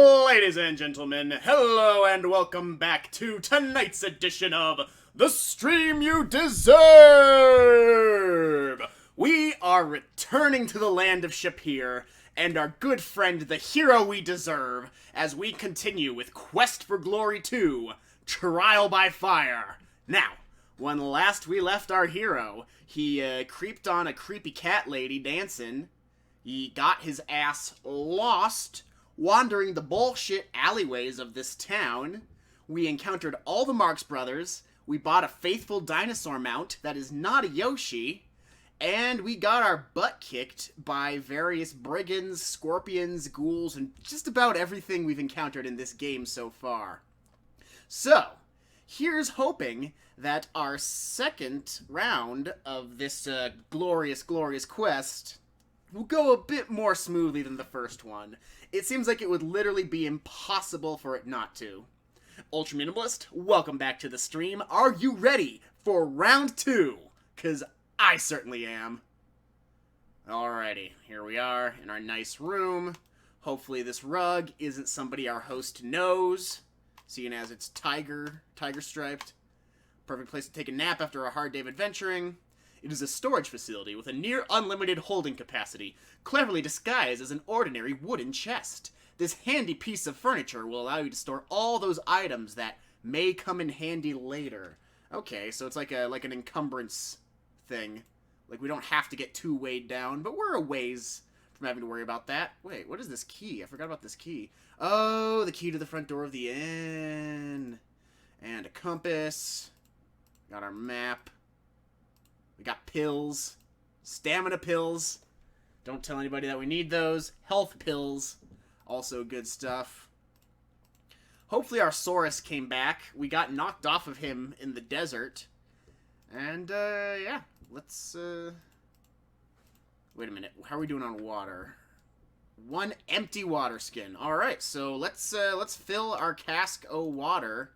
Ladies and gentlemen, hello and welcome back to tonight's edition of The Stream You Deserve! We are returning to the land of Shapir and our good friend the hero we deserve as we continue with Quest for Glory 2, Trial by Fire. Now, when last we left our hero, he creeped on a creepy cat lady dancing. He got his ass lost wandering the bullshit alleyways of this town. We encountered all the Marx Brothers. We bought a faithful dinosaur mount that is not a Yoshi. And we got our butt kicked by various brigands, scorpions, ghouls, and just about everything we've encountered in this game so far. So, here's hoping that our second round of this glorious quest will go a bit more smoothly than the first one. It seems like it would literally be impossible for it not to. Ultra Minimalist, welcome back to the stream. Are you ready for round 2? 'Cause I certainly am. Alrighty, here we are in our nice room. Hopefully this rug isn't somebody our host knows, seeing as it's tiger striped. Perfect place to take a nap after a hard day of adventuring. It is a storage facility with a near unlimited holding capacity, cleverly disguised as an ordinary wooden chest. This handy piece of furniture will allow you to store all those items that may come in handy later. Okay, so it's like an encumbrance thing. Like, we don't have to get too weighed down, but we're a ways from having to worry about that. Wait, what is this key? I forgot about this key. Oh, the key to the front door of the inn. And a compass. Got our map. We got pills. Stamina pills. Don't tell anybody that we need those. Health pills. Also good stuff. Hopefully our Saurus came back. We got knocked off of him in the desert. And, yeah. Let's, wait a minute. How are we doing on water? 1 empty water skin. Alright, so let's fill our cask of water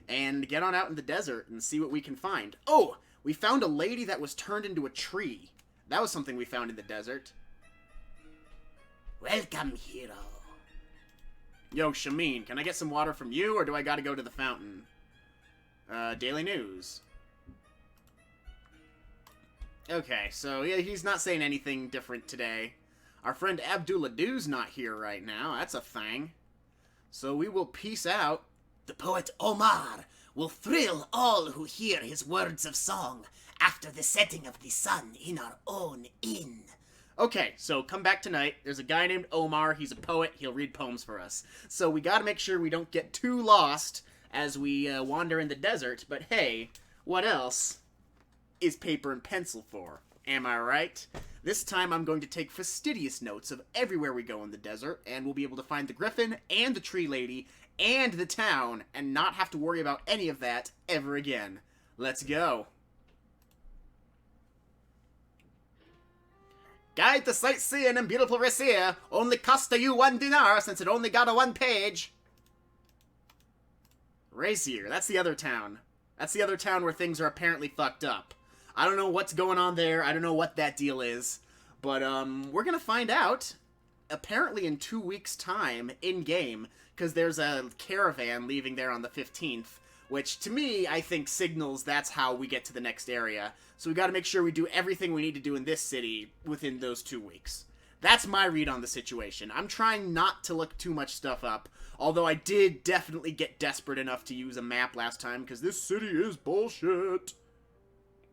and get on out in the desert and see what we can find. Oh! We found a lady that was turned into a tree. That was something we found in the desert. Welcome, hero. Yo, Shamin, can I get some water from you, or do I gotta go to the fountain? Daily News. Okay, so yeah, he's not saying anything different today. Our friend Abdulladoo's not here right now. That's a thing. So we will peace out. The poet Omar will thrill all who hear his words of song after the setting of the sun in our own inn. Okay, so come back tonight. There's a guy named Omar. He's a poet. He'll read poems for us. So we gotta make sure we don't get too lost as we wander in the desert. But hey, what else is paper and pencil for? Am I right? This time I'm going to take fastidious notes of everywhere we go in the desert, and we'll be able to find the griffin and the tree lady and the town, and not have to worry about any of that ever again. Let's go. Guide to sightseeing and beautiful Racia only cost you 1 dinar since it only got a 1 page. Racier, that's the other town. That's the other town where things are apparently fucked up. I don't know what's going on there. I don't know what that deal is. But, we're gonna find out, apparently in 2 weeks' time, in-game, because there's a caravan leaving there on the 15th, which, to me, I think signals that's how we get to the next area. So we gotta make sure we do everything we need to do in this city within those 2 weeks. That's my read on the situation. I'm trying not to look too much stuff up, although I did definitely get desperate enough to use a map last time, because this city is bullshit.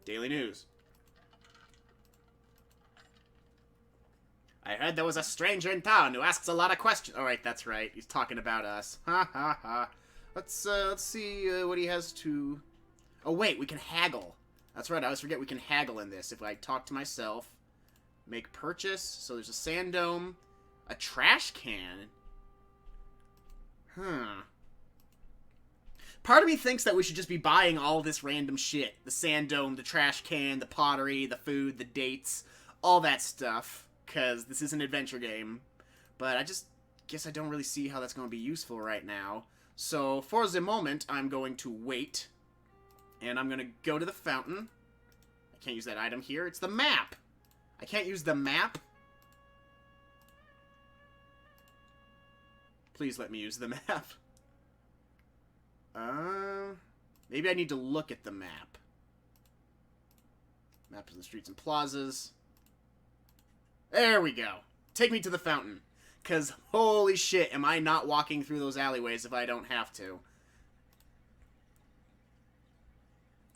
Daily News. I heard there was a stranger in town who asks a lot of questions. Alright, that's right. He's talking about us. Ha ha ha. Let's see what he has to... Oh, wait, we can haggle. That's right, I always forget we can haggle in this. If I talk to myself, make purchase. So there's a sand dome, a trash can. Part of me thinks that we should just be buying all this random shit. The sand dome, the trash can, the pottery, the food, the dates, all that stuff. Because this is an adventure game. But I just guess I don't really see how that's going to be useful right now. So, for the moment, I'm going to wait. And I'm going to go to the fountain. I can't use that item here. It's the map. I can't use the map. Please let me use the map. Maybe I need to look at the map. Maps of the streets and plazas. There we go. Take me to the fountain. Because, holy shit, am I not walking through those alleyways if I don't have to.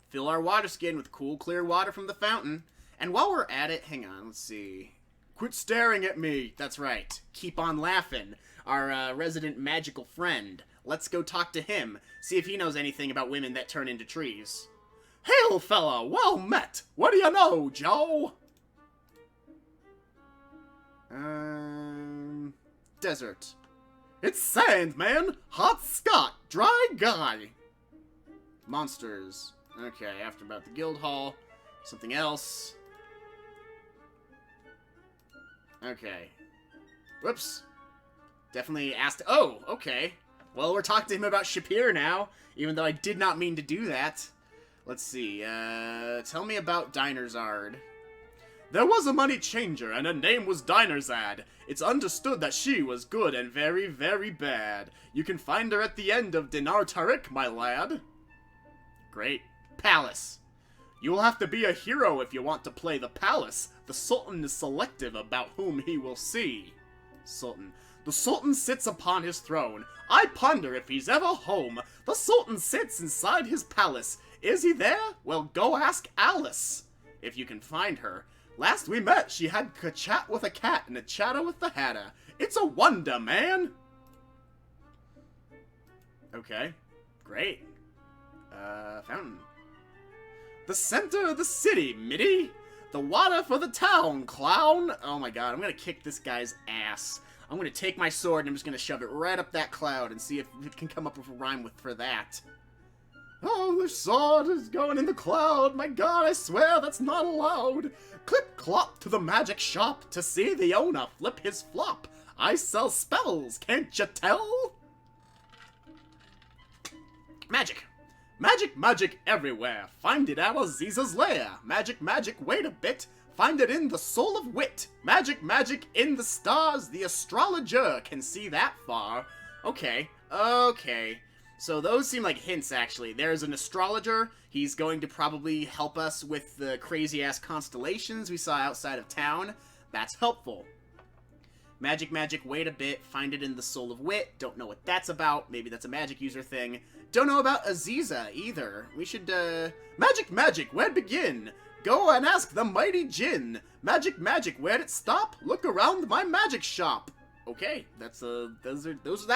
Fill our water skin with cool, clear water from the fountain. And while we're at it, hang on, let's see. Quit staring at me. That's right. Keep on laughing. Our resident magical friend. Let's go talk to him. See if he knows anything about women that turn into trees. Hail, fella! Well met! What do you know, Joe? Desert. It's sand, man! Hot Scott! Dry guy! Monsters. Okay, after about the guild hall. Something else. Okay. Whoops. Definitely asked... Oh, okay. Well, we're talking to him about Shapir now, even though I did not mean to do that. Let's see, tell me about Dinarzad. There was a money changer, and her name was Dinarzad. It's understood that she was good and very, very bad. You can find her at the end of Dinar Tariq, my lad. Great. Palace. You will have to be a hero if you want to play the palace. The Sultan is selective about whom he will see. Sultan. The Sultan sits upon his throne. I ponder if he's ever home. The Sultan sits inside his palace. Is he there? Well, go ask Alice. If you can find her. Last we met, she had a chat with a cat and a chatter with the hatter. It's a wonder, man! Okay. Great. Fountain. The center of the city, middy! The water for the town, clown! Oh my god, I'm gonna kick this guy's ass. I'm gonna take my sword and I'm just gonna shove it right up that cloud and see if it can come up with a rhyme for that. Oh, the sword is going in the cloud. My god, I swear that's not allowed. Clip-clop to the magic shop to see the owner flip his flop. I sell spells, can't you tell? Magic. Magic, magic everywhere. Find it at Aziza's lair. Magic, magic, wait a bit. Find it in the soul of wit. Magic, magic in the stars. The astrologer can see that far. Okay, okay. So those seem like hints, actually. There's an astrologer. He's going to probably help us with the crazy-ass constellations we saw outside of town. That's helpful. Magic, magic, wait a bit. Find it in the soul of wit. Don't know what that's about. Maybe that's a magic user thing. Don't know about Aziza, either. We should, Magic, magic, where'd begin? Go and ask the mighty Jinn. Magic, magic, where'd it stop? Look around my magic shop. Okay, that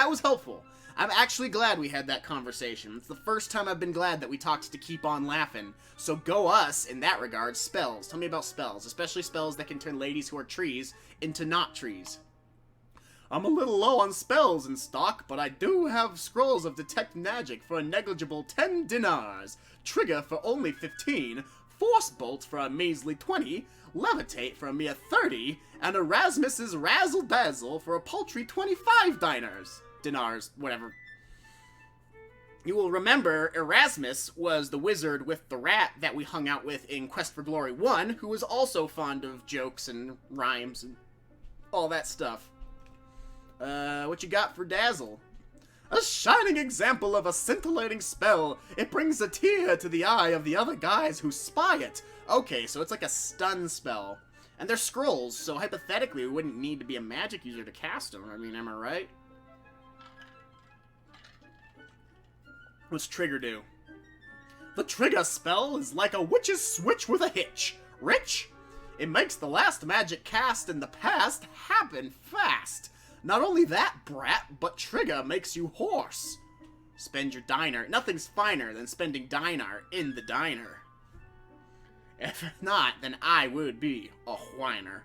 was helpful. I'm actually glad we had that conversation. It's the first time I've been glad that we talked to Keep On Laughing. So go us, in that regard, spells. Tell me about spells, especially spells that can turn ladies who are trees into not trees. I'm a little low on spells in stock, but I do have scrolls of Detect Magic for a negligible 10 dinars, Trigger for only 15, Force Bolt for a measly 20, Levitate for a mere 30, and Erasmus's Razzle Dazzle for a paltry 25 dinars, whatever. You will remember Erasmus was the wizard with the rat that we hung out with in Quest for Glory 1, who was also fond of jokes and rhymes and all that stuff. What you got for Dazzle? A shining example of a scintillating spell. It brings a tear to the eye of the other guys who spy it. Okay, so it's like a stun spell. And they're scrolls, so hypothetically we wouldn't need to be a magic user to cast them. I mean, am I right? What's Trigger do? The Trigger spell is like a witch's switch with a hitch. Rich? It makes the last magic cast in the past happen fast. Not only that, brat, but Trigger makes you hoarse. Spend your diner. Nothing's finer than spending dinar in the diner. If not, then I would be a whiner.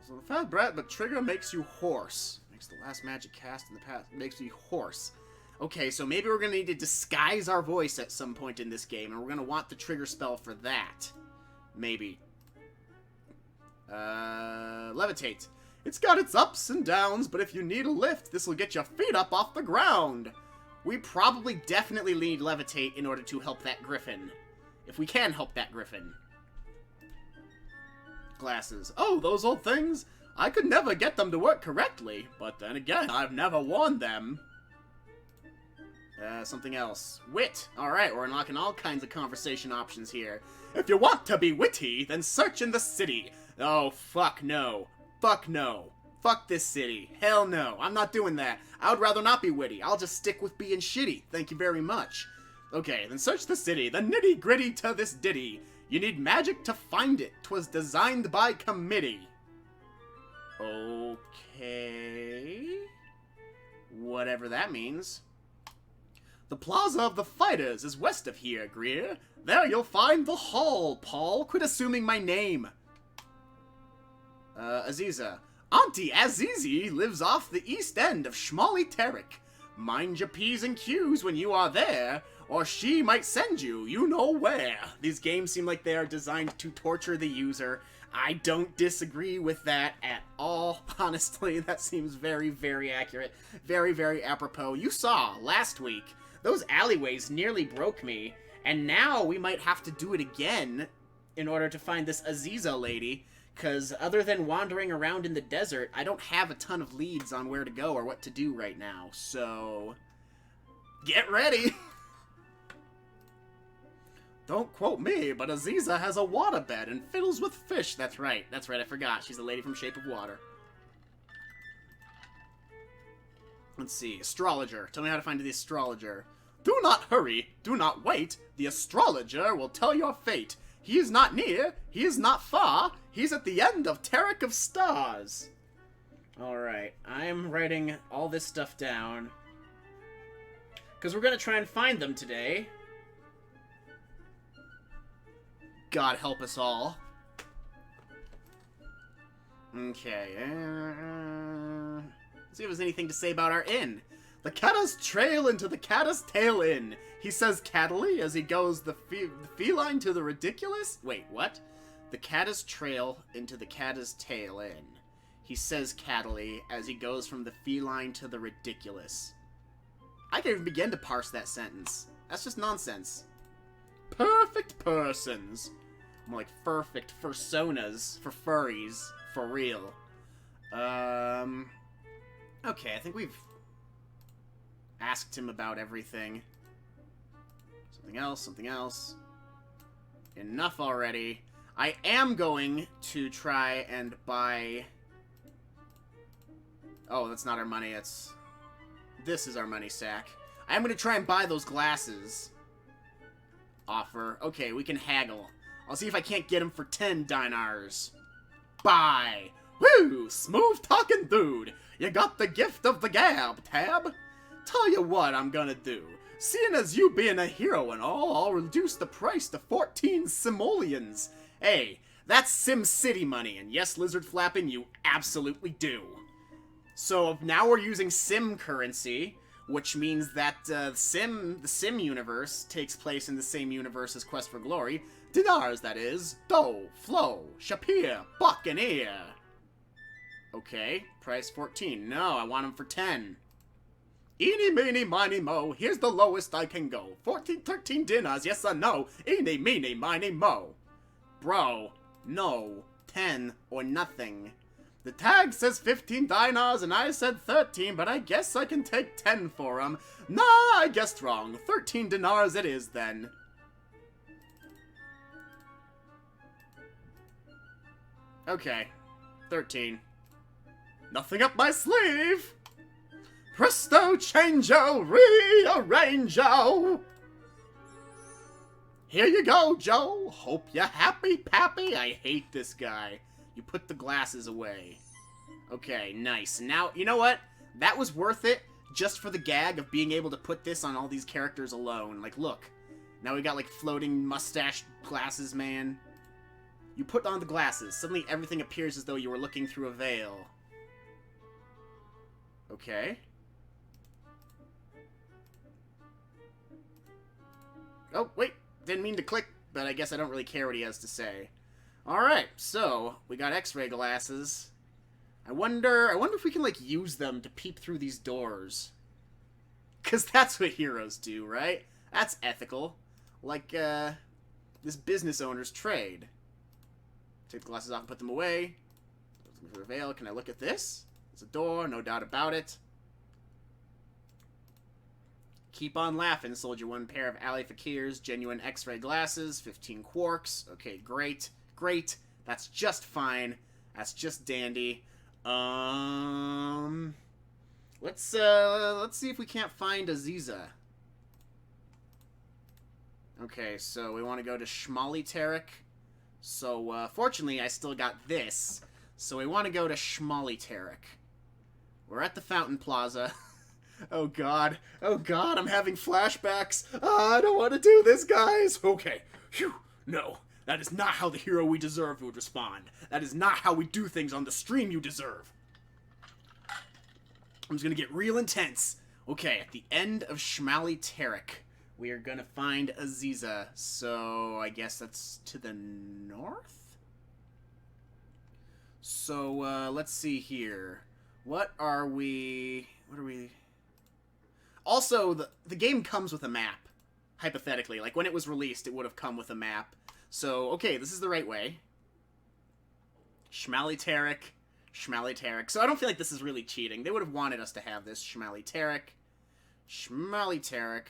So the fat brat, but Trigger makes you hoarse. Makes the last magic cast in the past. Makes you hoarse. Okay, so maybe we're going to need to disguise our voice at some point in this game, and we're going to want the Trigger spell for that. Maybe. Levitate. It's got its ups and downs, but if you need a lift, this will get your feet up off the ground. We probably definitely need Levitate in order to help that griffin. If we can help that griffin. Glasses. Oh, those old things? I could never get them to work correctly, but then again, I've never worn them. Something else. Wit. Alright, we're unlocking all kinds of conversation options here. If you want to be witty, then search in the city. Oh, fuck no. Fuck no. Fuck this city. Hell no. I'm not doing that. I would rather not be witty. I'll just stick with being shitty. Thank you very much. Okay, then search the city. The nitty-gritty to this ditty. You need magic to find it. 'Twas designed by committee. Okay. Whatever that means. The Plaza of the Fighters is west of here, Greer. There you'll find the hall, Paul. Quit assuming my name. Aziza. Auntie Azizi lives off the east end of Schmally Terrick. Mind your P's and Q's when you are there, or she might send you, you know where. These games seem like they are designed to torture the user. I don't disagree with that at all. Honestly, that seems very, very accurate. Very, very apropos. You saw, last week, those alleyways nearly broke me, and now we might have to do it again in order to find this Aziza lady, because other than wandering around in the desert, I don't have a ton of leads on where to go or what to do right now, so get ready! Don't quote me, but Aziza has a waterbed and fiddles with fish. That's right, I forgot. She's the lady from Shape of Water. Let's see, astrologer. Tell me how to find the astrologer. Do not hurry, do not wait. The astrologer will tell your fate. He is not near, he is not far. He's at the end of Terrick of Stars. Alright, I'm writing all this stuff down, because we're going to try and find them today. God help us all. Okay, let's see if there's anything to say about our inn. The Catta's trail into the Catta's tail inn. He says cattily as he goes the feline to the ridiculous. Wait, what? The Catta's trail into the Catta's tail inn. He says cattily as he goes from the feline to the ridiculous. I can't even begin to parse that sentence. That's just nonsense. Perfect persons. More like perfect personas for furries. For real. Okay, I think we've asked him about everything. Something else. Enough already. I am going to try and buy... Oh, that's not our money, this is our money sack. I am going to try and buy those glasses. Offer. Okay, we can haggle. I'll see if I can't get them for 10 dinars. Buy. Woo! Smooth talking dude. You got the gift of the gab, Tab. Tell you what I'm gonna do. Seeing as you being a hero and all, I'll reduce the price to 14 simoleons. Hey, that's Sim City money, and yes, Lizard Flapping, you absolutely do. So now we're using Sim currency, which means that the Sim universe takes place in the same universe as Quest for Glory. Dinars, that is. Dough, Flo, Shapir, Buccaneer. Okay, price 14. No, I want them for 10. Eeny, meeny, miny, mo. Here's the lowest I can go. 13 dinars, yes or no? Eeny, meeny, miny, mo. Bro, no. 10 or nothing. The tag says 15 dinars and I said 13, but I guess I can take 10 for them. Nah, I guessed wrong. 13 dinars it is then. Okay, 13. Nothing up my sleeve. Presto changeo, rearrangeo. Here you go, Joe. Hope you're happy, Pappy. I hate this guy. You put the glasses away. Okay, nice. Now, you know what? That was worth it just for the gag of being able to put this on all these characters alone. Like, look. Now we got, like, floating mustache glasses, man. You put on the glasses. Suddenly everything appears as though you were looking through a veil. Okay. Oh, wait. Didn't mean to click, but I guess I don't really care what he has to say. Alright, so, we got X-ray glasses. I wonder if we can, like, use them to peep through these doors. 'Cause that's what heroes do, right? That's ethical. Like, this business owner's trade. Take the glasses off and put them away. Through the veil. Can I look at this? It's a door, no doubt about it. Keep on laughing, Soldier. 1 pair of Ali Fakir's genuine X-ray glasses, 15 quarks. Okay, great. Great. That's just fine. That's just dandy. Let's see if we can't find Aziza. Okay, so we want to go to Schmali-Tarek. So, fortunately, I still got this. So we want to go to Schmali-Tarek. We're at the Fountain Plaza. Oh god. Oh god, I'm having flashbacks. I don't want to do this, guys. Okay. Phew. No. That is not how the hero we deserve would respond. That is not how we do things on the stream you deserve. I'm just gonna get real intense. Okay, at the end of Schmali-Tarek, we are gonna find Aziza. So, I guess that's to the north? So, let's see here. What are we... Also, the game comes with a map, hypothetically. Like, when it was released, it would have come with a map. So, okay, this is the right way. Schmali-Tarek. Schmali-Tarek. So I don't feel like this is really cheating. They would have wanted us to have this. Schmali-Tarek. Schmali-Tarek.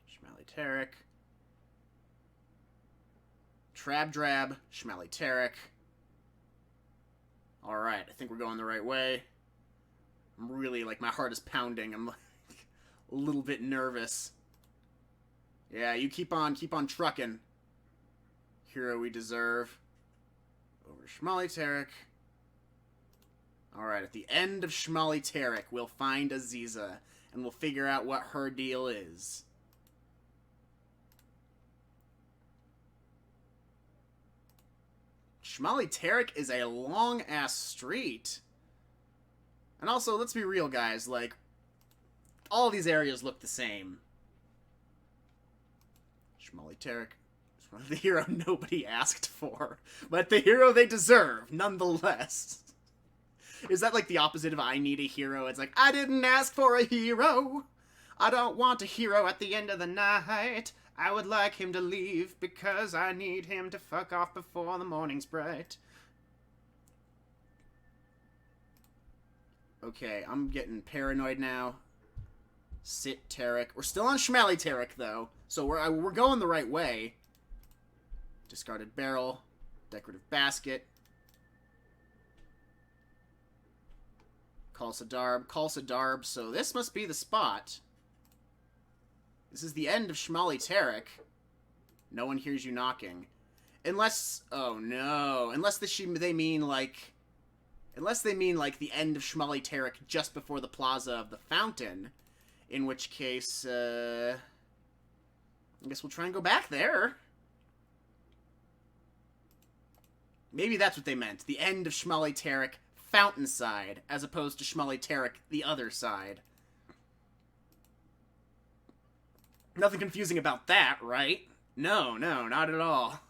Schmali-Tarek. Trab-Drab. Schmali-Tarek. Alright, I think we're going the right way. I'm really, like, my heart is pounding. I'm, like, a little bit nervous. Yeah, you keep on trucking. Hero we deserve. Over to Schmali-Tarek. Alright, at the end of Schmali-Tarek, we'll find Aziza, and we'll figure out what her deal is. Schmali-Tarek is a long-ass street. And also, let's be real, guys, like, all these areas look the same. Schmali-Tarek is one of the hero nobody asked for, but the hero they deserve, nonetheless. Is that like the opposite of I need a hero? It's like, I didn't ask for a hero. I don't want a hero at the end of the night. I would like him to leave because I need him to fuck off before the morning's bright. Okay, I'm getting paranoid now. Sit Tarek. We're still on Schmali-Tarek, though, so we're going the right way. Discarded barrel. Decorative basket. Khalsa Darb. Khalsa Darb, so this must be the spot. This is the end of Schmali-Tarek. No one hears you knocking. Unless... Oh, no. Unless they mean, like... Unless they mean, like, the end of Schmali-Tarek just before the Plaza of the Fountain. In which case, I guess we'll try and go back there. Maybe that's what they meant. The end of Schmali-Tarek, Fountain side, as opposed to Schmali-Tarek, the other side. Nothing confusing about that, right? No, not at all.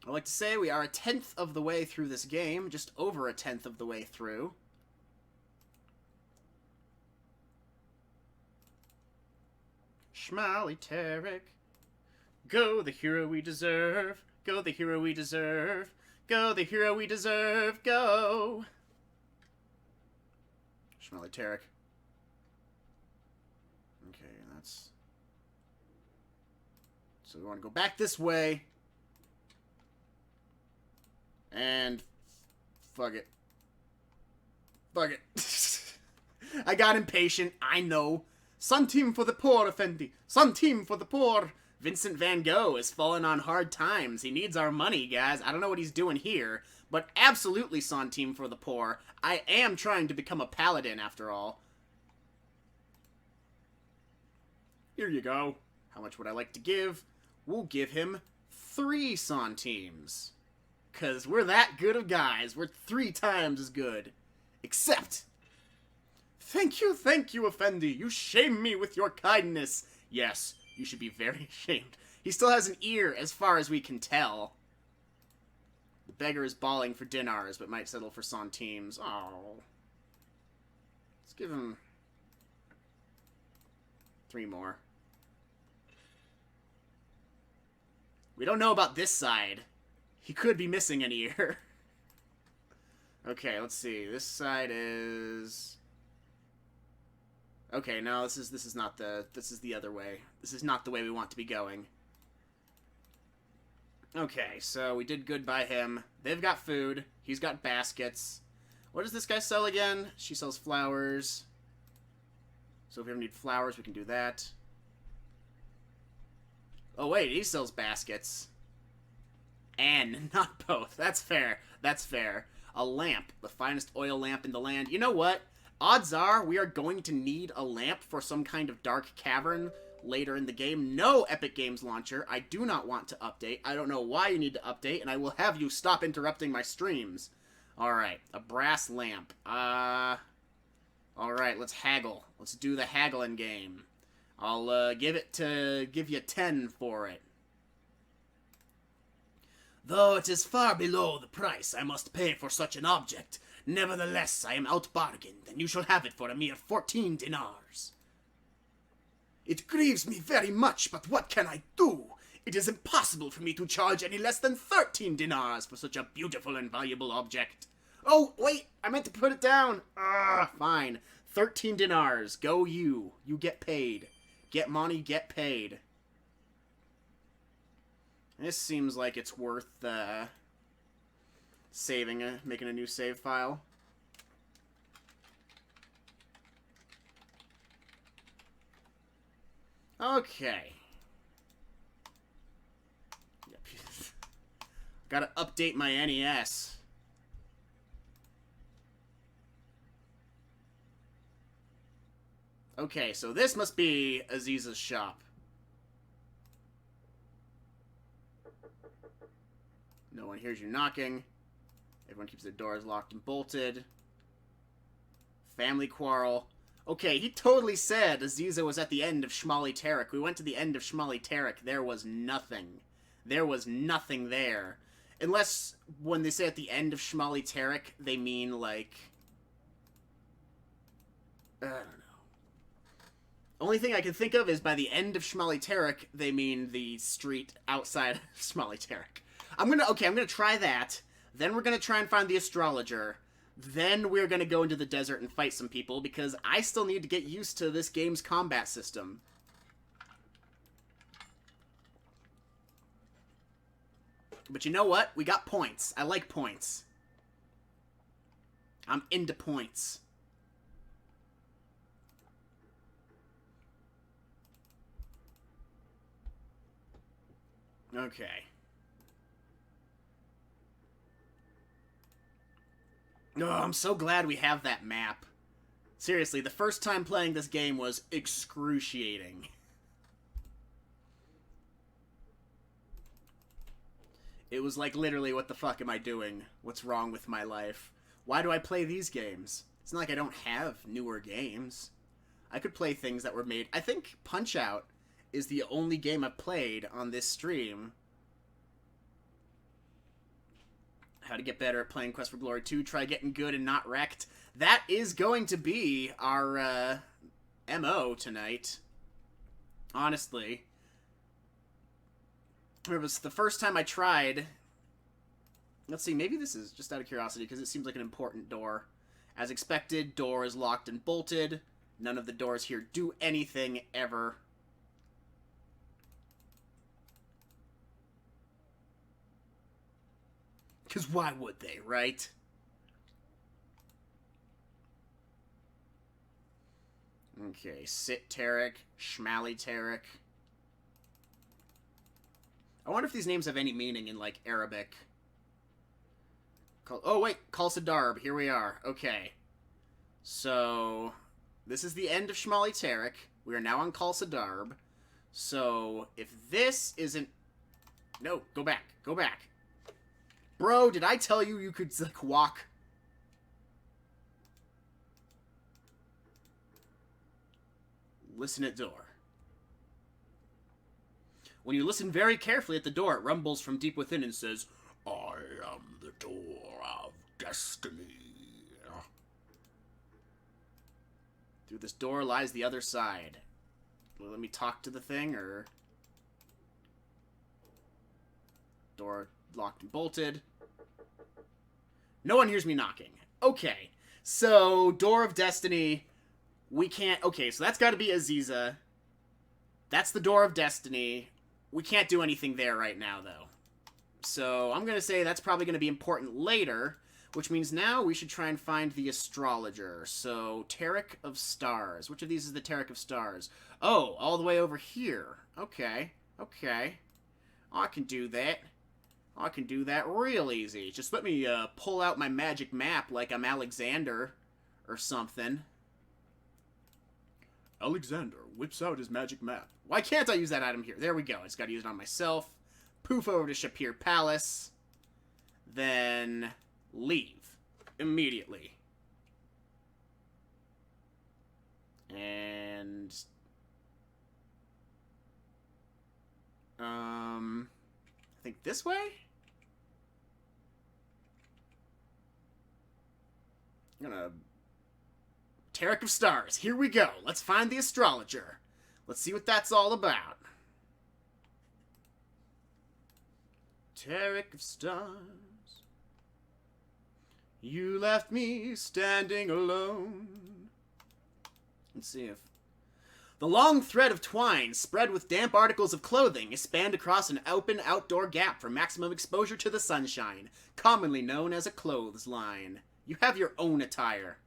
I'd like to say we are a 10th of the way through this game, just over a 10th of the way through. Schmali-Tarek. Go the hero we deserve. Go the hero we deserve. Go the hero we deserve. Go. Schmali-Tarek. Okay, that's... So we want to go back this way. And... Fuck it. Fuck it. I got impatient, I know. Sun team for the poor, Effendi. Sun team for the poor. Vincent Van Gogh has fallen on hard times. He needs our money, guys. I don't know what he's doing here, but absolutely Sun team for the poor. I am trying to become a paladin, after all. Here you go. How much would I like to give? We'll give him 3 centimes. Because we're that good of guys. We're 3 times as good. Except... Thank you, Effendi. You shame me with your kindness. Yes, you should be very ashamed. He still has an ear, as far as we can tell. The beggar is bawling for dinars, but might settle for centimes. Oh. Let's give him 3 more. We don't know about this side. He could be missing an ear. Okay, let's see. This side is... Okay, no, this is not the... This is the other way. This is not the way we want to be going. Okay, so we did good by him. They've got food. He's got baskets. What does this guy sell again? She sells flowers. So if we ever need flowers, we can do that. Oh, wait, he sells baskets. And not both. That's fair. That's fair. A lamp. The finest oil lamp in the land. You know what? Odds are we are going to need a lamp for some kind of dark cavern later in the game. No, Epic Games Launcher. I do not want to update. I don't know why you need to update, and I will have you stop interrupting my streams. Alright, a brass lamp. Alright, let's haggle. Let's do the haggling game. I'll give you 10 for it. Though it is far below the price I must pay for such an object, nevertheless I am outbargained, and you shall have it for a mere 14 dinars. It grieves me very much, but what can I do? It is impossible for me to charge any less than 13 dinars for such a beautiful and valuable object. Oh, wait, I meant to put it down. Fine. 13 dinars. Go you. You get paid. Get money, get paid. This seems like it's worth, making a new save file. Okay. Gotta update my NES. Okay, so this must be Aziza's shop. No one hears you knocking. Everyone keeps their doors locked and bolted. Family quarrel. Okay, he totally said Aziza was at the end of Shmali Tarek. We went to the end of Shmali Tarek. There was nothing. There was nothing there. Unless, when they say at the end of Shmali Tarek, they mean, like... I don't know. Only thing I can think of is by the end of Shmali Tarek, they mean the street outside of Shmali Tarek. I'm gonna try that. Then we're gonna try and find the astrologer. Then we're gonna go into the desert and fight some people, because I still need to get used to this game's combat system. But you know what? We got points. I like points. I'm into points. Okay. Oh, I'm so glad we have that map. Seriously, the first time playing this game was excruciating. It was like, literally, what the fuck am I doing? What's wrong with my life? Why do I play these games? It's not like I don't have newer games. I could play things that were made... I think Punch-Out is the only game I've played on this stream. How to get better at playing Quest for Glory 2. Try getting good and not wrecked. That is going to be our MO tonight. Honestly. It was the first time I tried... Let's see, maybe this is just out of curiosity, because it seems like an important door. As expected, door is locked and bolted. None of the doors here do anything ever. Because why would they, right? Okay, Sit Tarek, Shmali Tarek. I wonder if these names have any meaning in, like, Arabic. Oh, wait, Khalsadarb, here we are. Okay. So, this is the end of Shmali Tarek. We are now on Khalsadarb. So, if this isn't... No, go back, go back. Bro, did I tell you you could, like, walk? Listen at door. When you listen very carefully at the door, it rumbles from deep within and says, I am the door of destiny. Through this door lies the other side. Well, let me talk to the thing, or... door locked and bolted. No one hears me knocking. Okay, so Door of Destiny, we can't... Okay, so that's got to be Aziza. That's the Door of Destiny. We can't do anything there right now, though. So I'm going to say that's probably going to be important later, which means now we should try and find the Astrologer. So, Tarek of Stars. Which of these is the Tarek of Stars? Oh, all the way over here. Okay, okay. I can do that. I can do that real easy. Just let me pull out my magic map like I'm Alexander or something. Alexander whips out his magic map. Why can't I use that item here? There we go. I just got to use it on myself. Poof over to Shapir Palace. Then leave immediately. And I think this way? I'm gonna... Tarek of Stars, here we go. Let's find the Astrologer. Let's see what that's all about. Tarek of Stars, you left me standing alone. Let's see if... The long thread of twine, spread with damp articles of clothing, is spanned across an open outdoor gap for maximum exposure to the sunshine, commonly known as a clothesline. You have your own attire.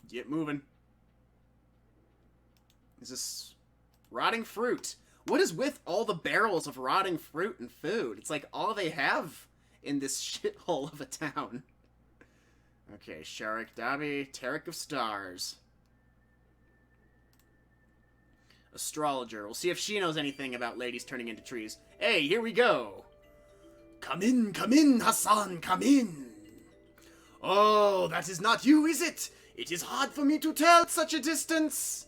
Get moving. Is this rotting fruit? What is with all the barrels of rotting fruit and food? It's like all they have in this shithole of a town. Okay, Sharik Dabi, Tarek of Stars. Astrologer. We'll see if she knows anything about ladies turning into trees. Hey, here we go. Come in, Hassan, come in. Oh, that is not you, is it? It is hard for me to tell at such a distance.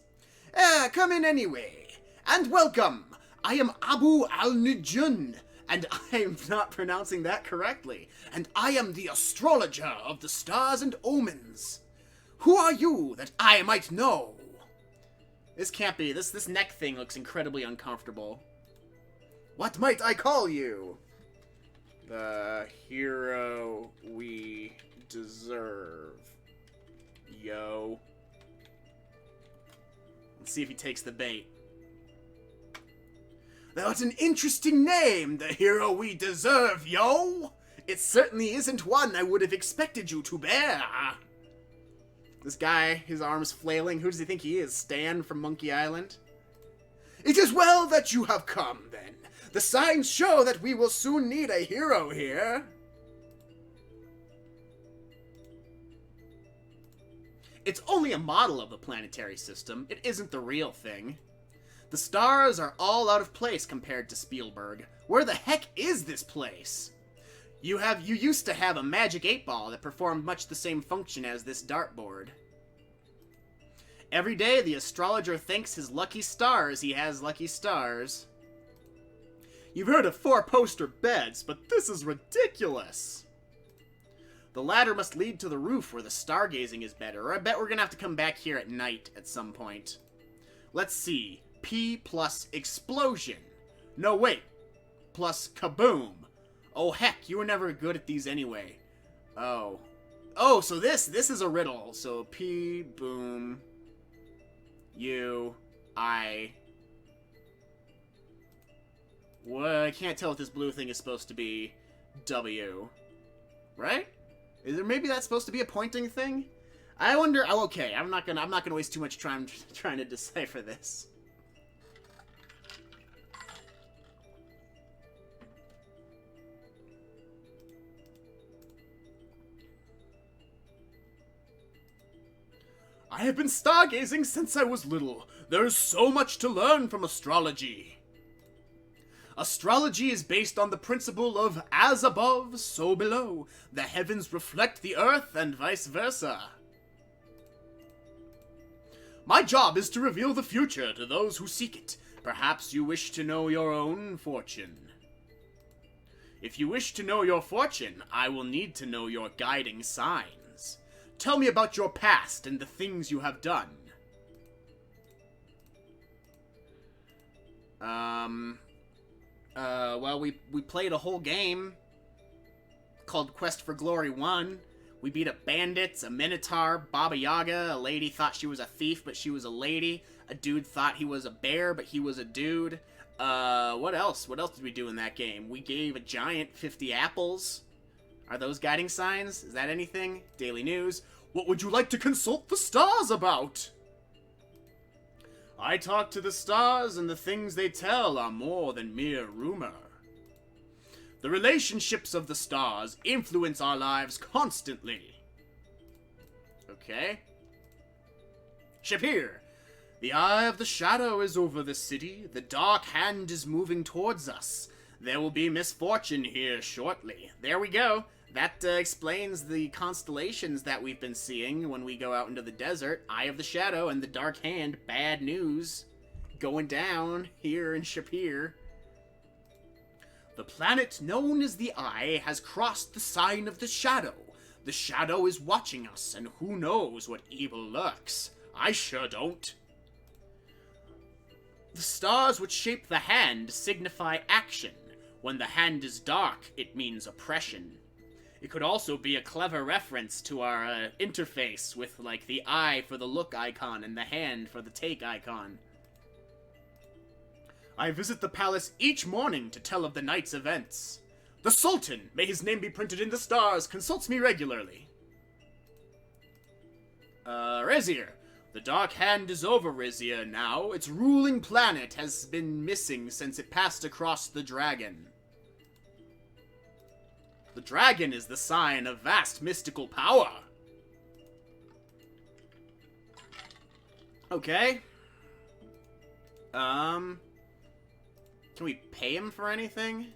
Come in anyway. And welcome. I am Abu al-Nujun, and I am not pronouncing that correctly. And I am the astrologer of the stars and omens. Who are you that I might know? This can't be. This neck thing looks incredibly uncomfortable. What might I call you? The hero we deserve. Yo. Let's see if he takes the bait. That's an interesting name, the hero we deserve, yo! It certainly isn't one I would have expected you to bear. This guy, his arms flailing, who does he think he is? Stan from Monkey Island? It is well that you have come, then. The signs show that we will soon need a hero here. It's only a model of the planetary system. It isn't the real thing. The stars are all out of place compared to Spielberg. Where the heck is this place? You used to have a magic 8-ball that performed much the same function as this dartboard. Every day, the astrologer thanks his lucky stars he has lucky stars. You've heard of 4-poster beds, but this is ridiculous. The ladder must lead to the roof where the stargazing is better, or I bet we're gonna have to come back here at night at some point. Let's see. P plus explosion. No, wait. Plus kaboom. Oh, heck, you were never good at these anyway. Oh. Oh, so this is a riddle. So P, boom, U, I. Well, I can't tell what this blue thing is supposed to be. W. Right? Is there maybe that's supposed to be a pointing thing? I wonder. Oh, okay, I'm not gonna waste too much time trying to decipher this. I have been stargazing since I was little. There is so much to learn from astrology. Astrology is based on the principle of as above, so below. The heavens reflect the earth and vice versa. My job is to reveal the future to those who seek it. Perhaps you wish to know your own fortune. If you wish to know your fortune, I will need to know your guiding signs. Tell me about your past and the things you have done. Well, we played a whole game called Quest for Glory 1. We beat up bandits, a minotaur, Baba Yaga, a lady thought she was a thief, but she was a lady. A dude thought he was a bear, but he was a dude. What else? What else did we do in that game? We gave a giant 50 apples. Are those guiding signs? Is that anything? Daily news. What would you like to consult the stars about? I talk to the stars, and the things they tell are more than mere rumor. The relationships of the stars influence our lives constantly. Okay. Shapir. The eye of the shadow is over the city. The dark hand is moving towards us. There will be misfortune here shortly. There we go. That explains the constellations that we've been seeing when we go out into the desert. Eye of the shadow and the dark hand. Bad news. Going down here in Shapir. The planet known as the Eye has crossed the sign of the shadow. The shadow is watching us, and who knows what evil lurks. I sure don't. The stars which shape the hand signify action. When the hand is dark, it means oppression. It could also be a clever reference to our interface with, like, the eye for the look icon and the hand for the take icon. I visit the palace each morning to tell of the night's events. The Sultan, may his name be printed in the stars, consults me regularly. Rezier. The Dark Hand is over Rezier now. Its ruling planet has been missing since it passed across the dragon. The dragon is the sign of vast mystical power. Okay. Can we pay him for anything?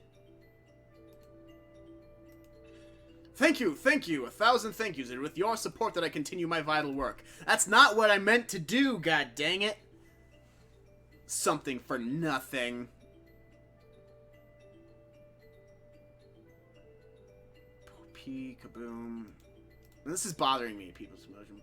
Thank you, 1,000 thank yous, and with your support that I continue my vital work. That's not what I meant to do, god dang it. Something for nothing. P kaboom. This is bothering me, people's emotion.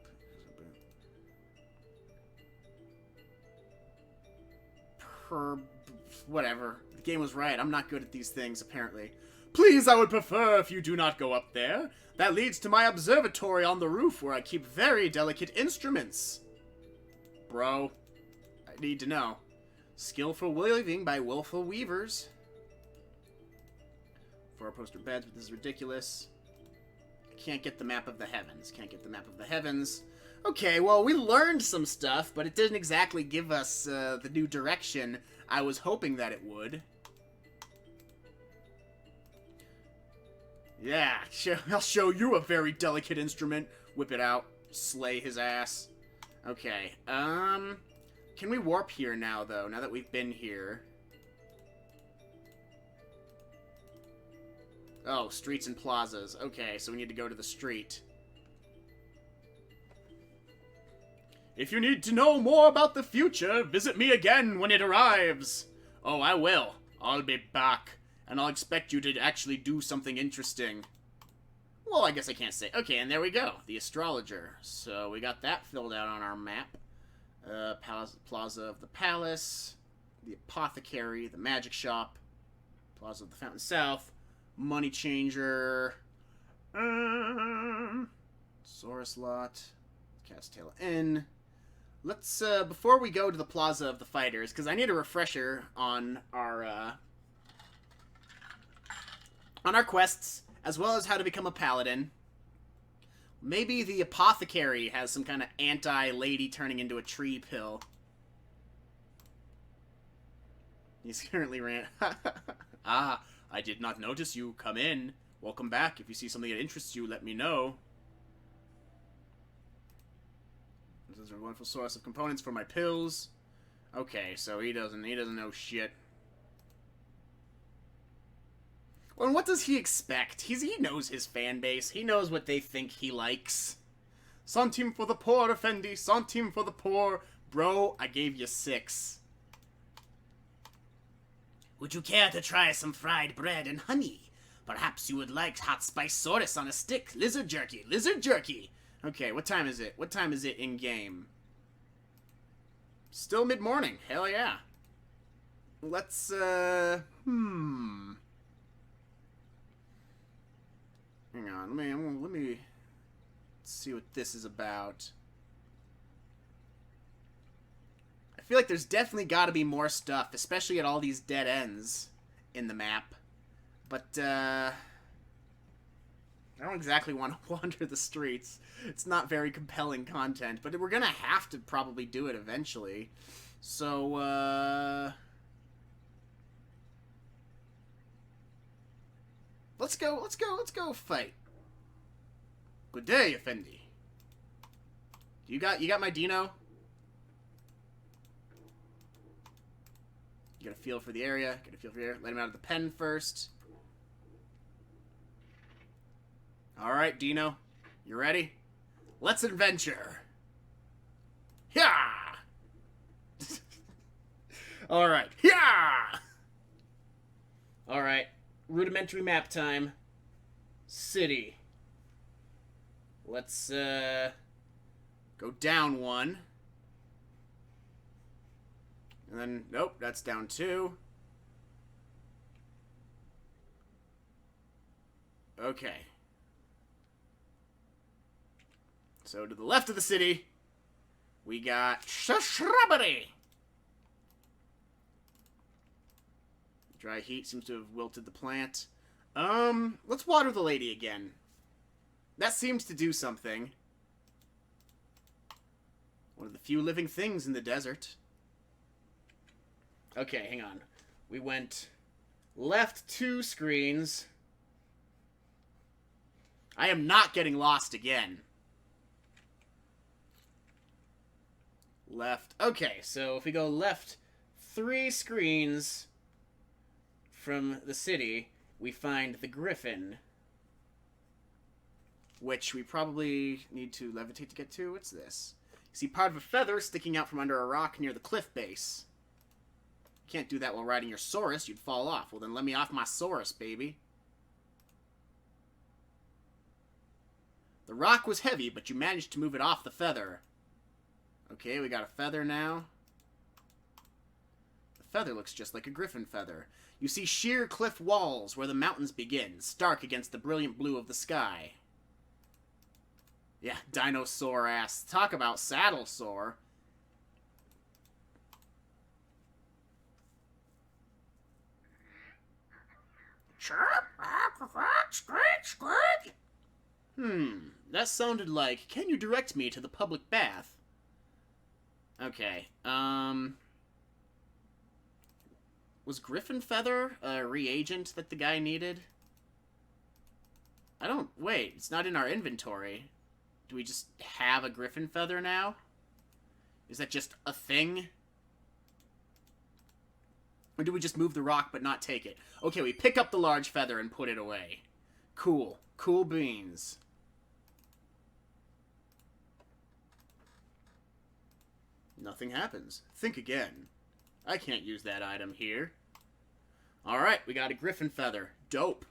Whatever. The game was right. I'm not good at these things, apparently. Please, I would prefer if you do not go up there. That leads to my observatory on the roof, where I keep very delicate instruments. Bro, I need to know. Skillful weaving by willful weavers. 4-poster beds, but this is ridiculous. I can't get the map of the heavens. Okay, well, we learned some stuff, but it didn't exactly give us the new direction I was hoping that it would. Yeah, I'll show you a very delicate instrument. Whip it out. Slay his ass. Okay, can we warp here now, though, now that we've been here? Oh, streets and plazas. Okay, so we need to go to the street. If you need to know more about the future, visit me again when it arrives. Oh, I will. I'll be back. And I'll expect you to actually do something interesting. Well, I guess I can't say. Okay, and there we go. The astrologer. So we got that filled out on our map. Plaza of the Palace. The Apothecary. The Magic Shop. Plaza of the Fountain South. Money Changer. Saurus Lot. Castella Inn. Let's, before we go to the Plaza of the Fighters, because I need a refresher on our quests, as well as how to become a paladin. Maybe the Apothecary has some kind of anti-lady turning into a tree pill. He's currently ran. Ah, I did not notice you. Come in. Welcome back. If you see something that interests you, let me know. This is a wonderful source of components for my pills. Okay, so he doesn't know shit. Well, and what does he expect? He knows his fan base. He knows what they think he likes. Centime for the poor, Effendi. Centime for the poor. Bro, I gave you 6. Would you care to try some fried bread and honey? Perhaps you would like hot spice Saurus on a stick. Lizard jerky. Lizard jerky. Okay, what time is it? What time is it in-game? Still mid-morning. Hell yeah. Let's, Hang on, let me see what this is about. I feel like there's definitely got to be more stuff, especially at all these dead ends in the map. But, I don't exactly want to wander the streets. It's not very compelling content, but we're gonna have to probably do it eventually. So, let's go fight. Good day, Effendi. You got my Dino? You got a feel for the area. Let him out of the pen first. Alright, Dino. You ready? Let's adventure. Yeah! Alright. Yeah! Alright. Rudimentary map time. City. Let's, go down one. And then, nope, that's down two. Okay. So to the left of the city, we got shrubbery. Dry heat seems to have wilted the plant. Let's water the lady again. That seems to do something. One of the few living things in the desert. Okay, hang on. We went left 2 screens. I am not getting lost again. Left. Okay, so if we go left 3 screens from the city, we find the Griffin, which we probably need to levitate to get to. What's this? You see part of a feather sticking out from under a rock near the cliff base. You can't do that while riding your Saurus. You'd fall off. Well, then let me off my Saurus, baby. The rock was heavy, but you managed to move it off the feather. Okay, we got a feather now. The feather looks just like a griffin feather. You see sheer cliff walls where the mountains begin, stark against the brilliant blue of the sky. Yeah, dinosaur ass. Talk about saddle sore. That sounded like, can you direct me to the public bath? Okay, was Griffin Feather a reagent that the guy needed? Wait, it's not in our inventory. Do we just have a Griffin Feather now? Is that just a thing? Or do we just move the rock but not take it? Okay, we pick up the large feather and put it away. Cool. Cool beans. Nothing happens. Think again. I can't use that item here. Alright, we got a Griffin Feather. Dope.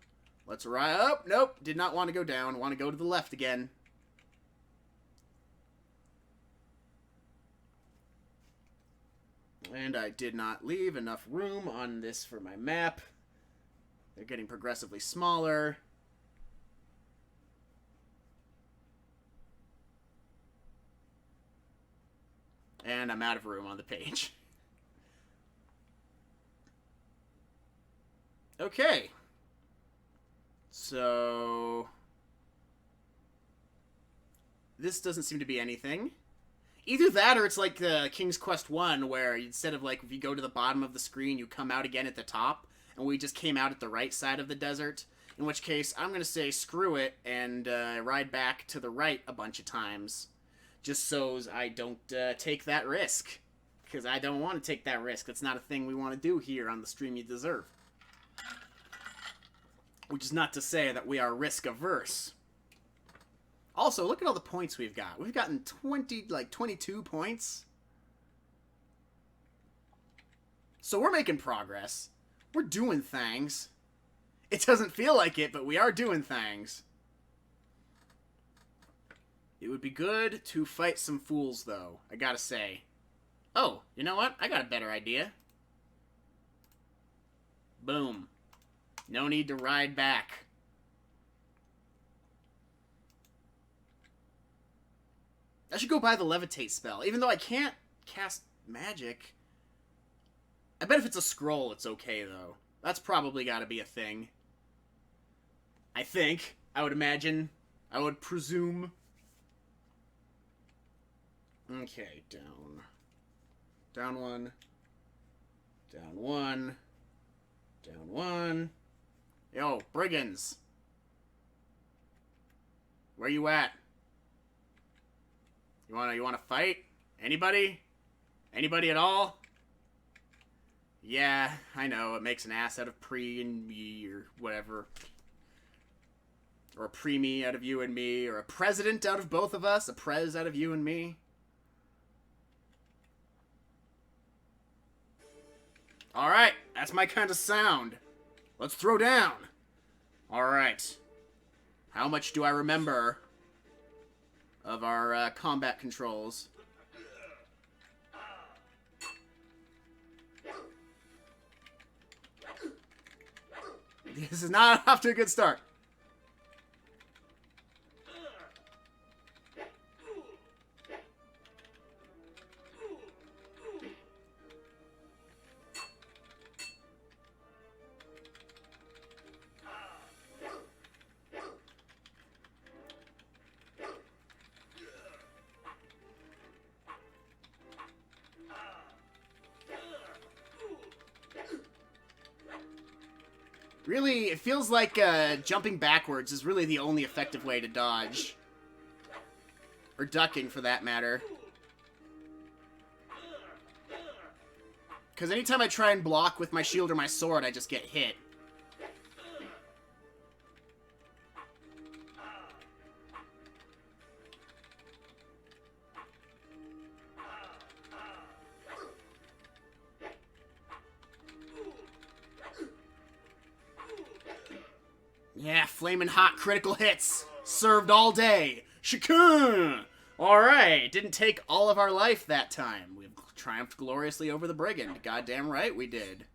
Let's ride up. Nope, did not want to go down. Want to go to the left again. And I did not leave enough room on this for my map. They're getting progressively smaller. And I'm out of room on the page. Okay. So this doesn't seem to be anything. Either that or it's like King's Quest 1, where instead of, like, if you go to the bottom of the screen, you come out again at the top, and we just came out at the right side of the desert. In which case, I'm going to say screw it and ride back to the right a bunch of times. Just so I don't take that risk. Because I don't want to take that risk. That's not a thing we want to do here on the Stream You Deserve. Which is not to say that we are risk-averse. Also, look at all the points we've got. We've gotten 22 points. So we're making progress. We're doing things. It doesn't feel like it, but we are doing things. It would be good to fight some fools, though, I gotta say. Oh, you know what? I got a better idea. Boom. No need to ride back. I should go buy the levitate spell, even though I can't cast magic. I bet if it's a scroll, it's okay, though. That's probably gotta be a thing. I think. I would imagine. I would presume. Okay, down. Down one. Down one. Down one. Yo, brigands. Where you at? You wanna fight? Anybody? Anybody at all? Yeah, I know, it makes an ass out of Pre and me, or whatever. Or a Pre-me out of you and me, or a president out of both of us, a prez out of you and me. Alright, that's my kind of sound. Let's throw down. Alright. How much do I remember of our combat controls? This is not off to a good start. Really, it feels like jumping backwards is really the only effective way to dodge. Or ducking, for that matter. Because anytime I try and block with my shield or my sword, I just get hit. Yeah, flaming hot critical hits. Served all day. Shakun! Alright, didn't take all of our life that time. We've triumphed gloriously over the Brigand. Goddamn right we did.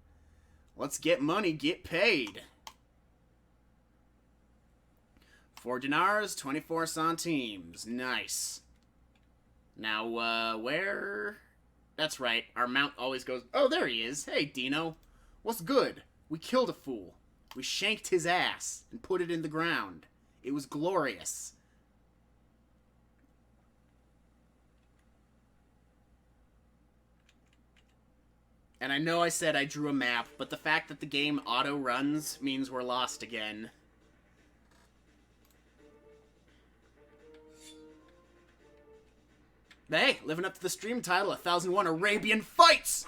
Let's get money, get paid. 4 dinars, 24 centimes. Nice. Now, where? That's right, our mount always goes... Oh, there he is. Hey, Dino. What's good? We killed a fool. We shanked his ass and put it in the ground. It was glorious. And I know I said I drew a map, but the fact that the game auto-runs means we're lost again. But hey, living up to the stream title, 1001 Arabian Fights!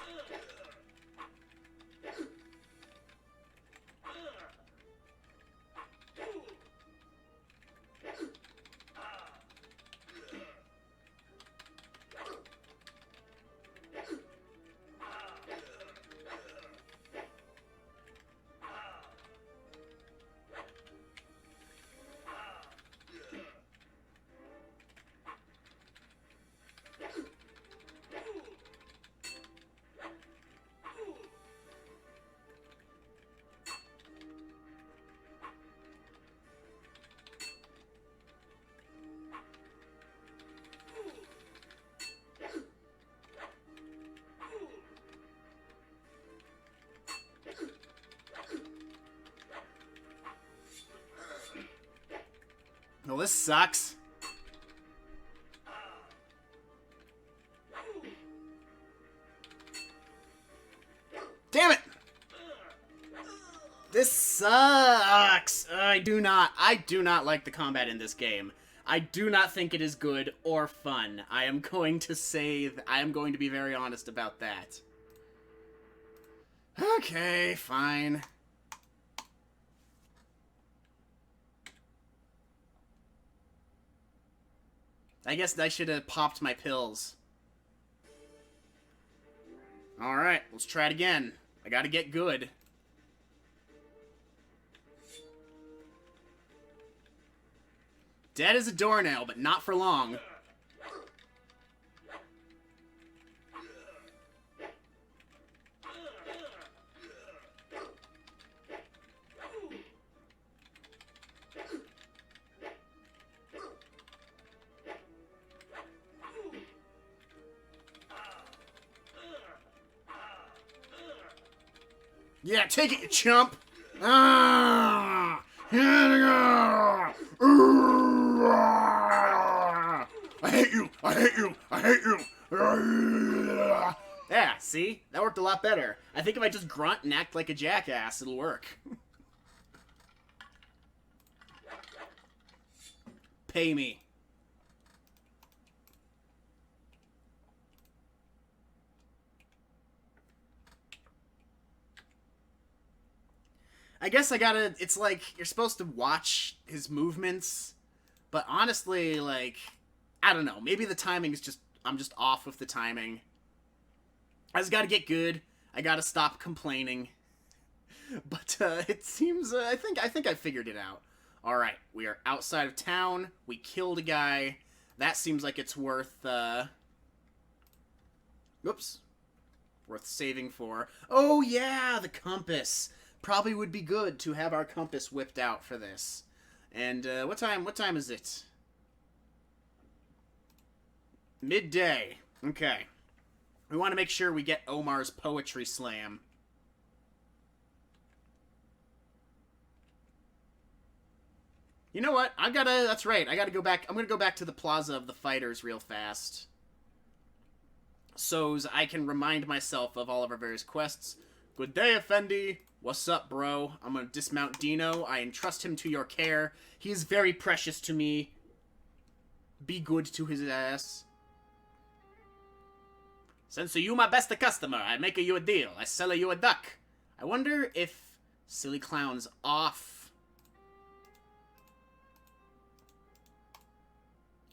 Well, this sucks. Damn it! This sucks. I do not like the combat in this game. I do not think it is good or fun. I am going to be very honest about that. Okay, fine. I guess I should have popped my pills. Alright, let's try it again. I gotta get good. Dead as a doornail, but not for long. Yeah, take it, you chump! Ah! I hate you! I hate you! I hate you! Yeah, see? That worked a lot better. I think if I just grunt and act like a jackass, it'll work. Pay me. I guess I gotta... It's like, you're supposed to watch his movements, but honestly, like... I don't know. Maybe the timing is just... I'm just off with the timing. I just gotta get good. I gotta stop complaining. But it seems... I think I figured it out. Alright, we are outside of town. We killed a guy. That seems like it's worth... Whoops. Worth saving for. Oh, yeah! The compass! Probably would be good to have our compass whipped out for this. And, what time is it? Midday. Okay. We want to make sure we get Omar's poetry slam. You know what? That's right. I gotta go back. I'm gonna go back to the Plaza of the Fighters real fast. So's I can remind myself of all of our various quests. Good day, Effendi. What's up, bro? I'm gonna dismount Dino. I entrust him to your care. He is very precious to me. Be good to his ass. Since you my best customer, I make you a deal. I sell you a duck. I wonder if Silly Clown's off.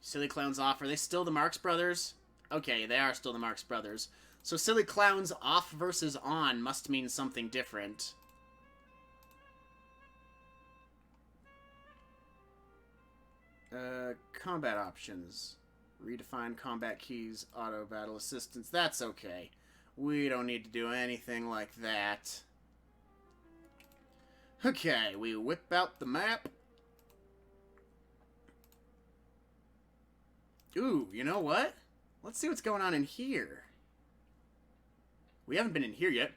Silly Clown's off. Are they still the Marx Brothers? Okay, they are still the Marx Brothers. So Silly Clown's off versus on must mean something different. Combat options. Redefine combat keys, auto battle assistance. That's okay. We don't need to do anything like that. Okay, we whip out the map. Ooh, you know what? Let's see what's going on in here. We haven't been in here yet.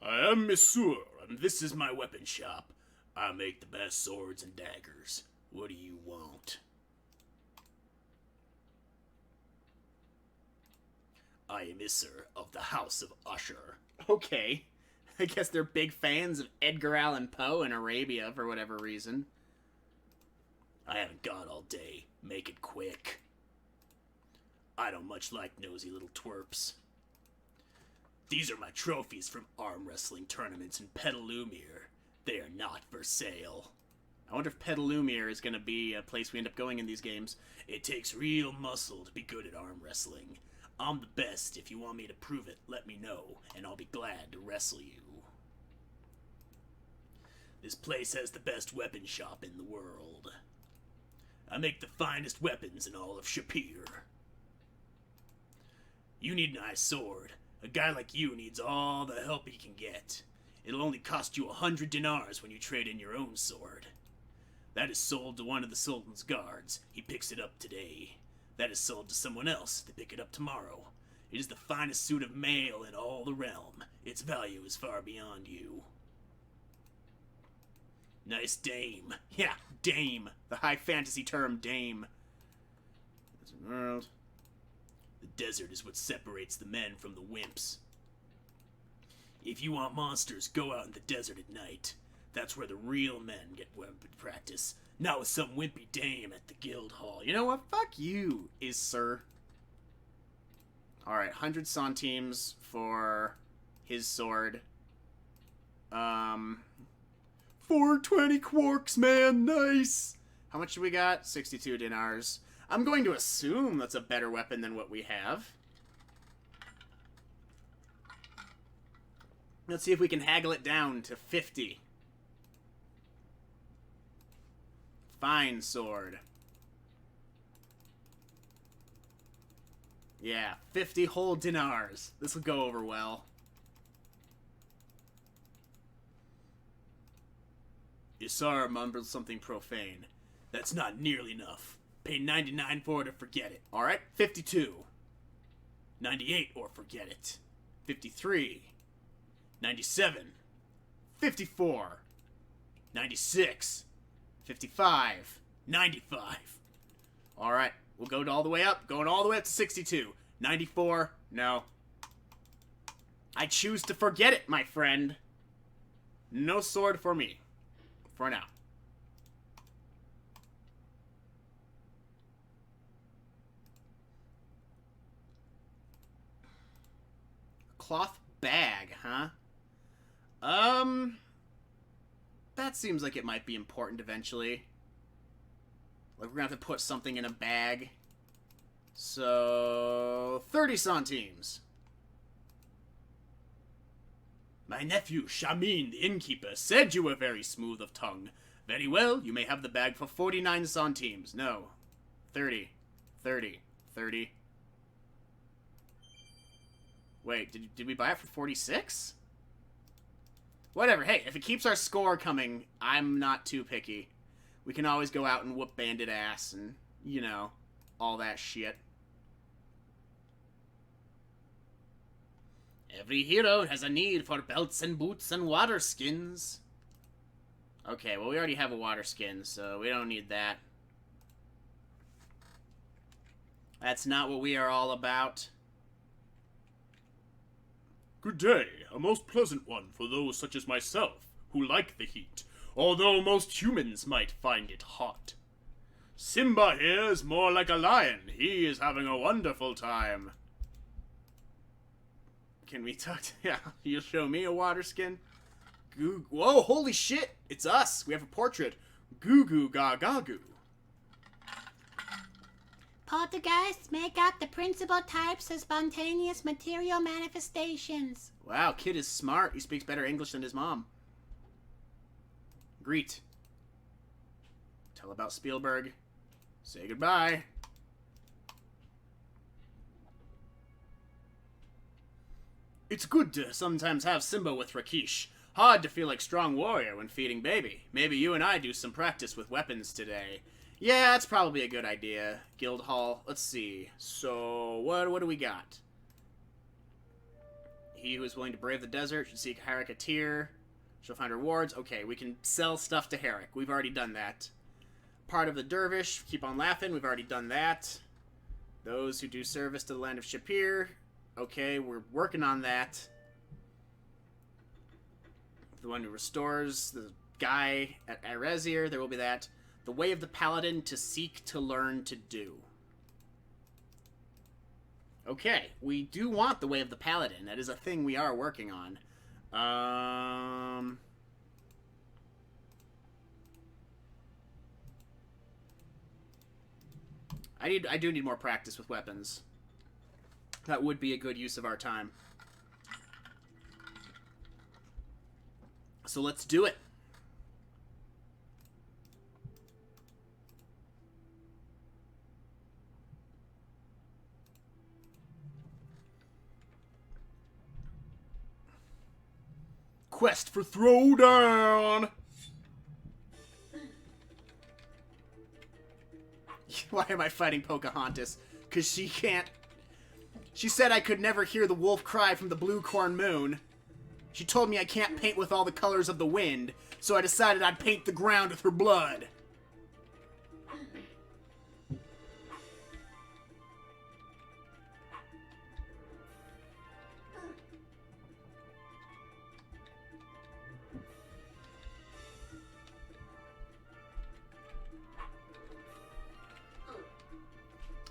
I am Monsieur, and this is my weapon shop. I make the best swords and daggers. What do you want? I am Isser of the House of Usher. Okay. I guess they're big fans of Edgar Allan Poe and Arabia for whatever reason. I haven't got all day. Make it quick. I don't much like nosy little twerps. These are my trophies from arm wrestling tournaments in Petalumir. They are not for sale. I wonder if Petalumir is going to be a place we end up going in these games. It takes real muscle to be good at arm wrestling. I'm the best. If you want me to prove it, let me know, and I'll be glad to wrestle you. This place has the best weapon shop in the world. I make the finest weapons in all of Shapir. You need an nice sword. A guy like you needs all the help he can get. It'll only cost you 100 dinars when you trade in your own sword. That is sold to one of the Sultan's guards. He picks it up today. That is sold to someone else. They pick it up tomorrow. It is the finest suit of mail in all the realm. Its value is far beyond you. Nice dame. Yeah, dame. The high fantasy term dame. World. The desert is what separates the men from the wimps. If you want monsters, go out in the desert at night. That's where the real men get weapon practice. Not with some wimpy dame at the guild hall. You know what? Fuck you, Isser. Alright, 100 centimes for his sword. 420 quarks, man. Nice. How much do we got? 62 dinars. I'm going to assume that's a better weapon than what we have. Let's see if we can haggle it down to 50. Fine sword. Yeah, 50 whole dinars. This will go over well. Isar mumbled something profane. That's not nearly enough. Pay 99 for it or forget it. Alright, 52. 98 or forget it. 53. 97. 54. 96. 55. 95. Alright, we'll go all the way up. Going all the way up to 62. 94. No. I choose to forget it, my friend. No sword for me. For now. Cloth bag, huh? That seems like it might be important eventually. Like, we're gonna have to put something in a bag. So, 30 centimes. My nephew, Shamin, the innkeeper, said you were very smooth of tongue. Very well, you may have the bag for 49 centimes. No. 30. 30. 30. Wait, did we buy it for 46? Whatever, hey, if it keeps our score coming, I'm not too picky. We can always go out and whoop bandit ass and, you know, all that shit. Every hero has a need for belts and boots and water skins. Okay, well, we already have a water skin, so we don't need that. That's not what we are all about. Good day, a most pleasant one for those such as myself, who like the heat, although most humans might find it hot. Simba here is more like a lion. He is having a wonderful time. Can we talk to... Yeah, you'll show me a water skin? Goo... Whoa, holy shit! It's us! We have a portrait. Goo goo ga ga goo. Poltergeists make up the principal types of spontaneous material manifestations. Wow, kid is smart. He speaks better English than his mom. Greet. Tell about Spielberg. Say goodbye. It's good to sometimes have Simba with Rakesh. Hard to feel like strong warrior when feeding baby. Maybe you and I do some practice with weapons today. Yeah, that's probably a good idea. Guildhall. Let's see. So, what do we got? He who is willing to brave the desert should seek Herrick a tier. She'll find rewards. Okay, we can sell stuff to Herrick. We've already done that. Part of the dervish. Keep on laughing. We've already done that. Those who do service to the land of Shapir. Okay, we're working on that. The one who restores the guy at Erezir. There will be that. The way of the paladin to seek to learn to do. Okay, we do want the way of the paladin. That is a thing we are working on. I do need more practice with weapons. That would be a good use of our time. So let's do it. Quest for Throwdown! Why am I fighting Pocahontas? Because she can't... She said I could never hear the wolf cry from the blue corn moon. She told me I can't paint with all the colors of the wind, so I decided I'd paint the ground with her blood.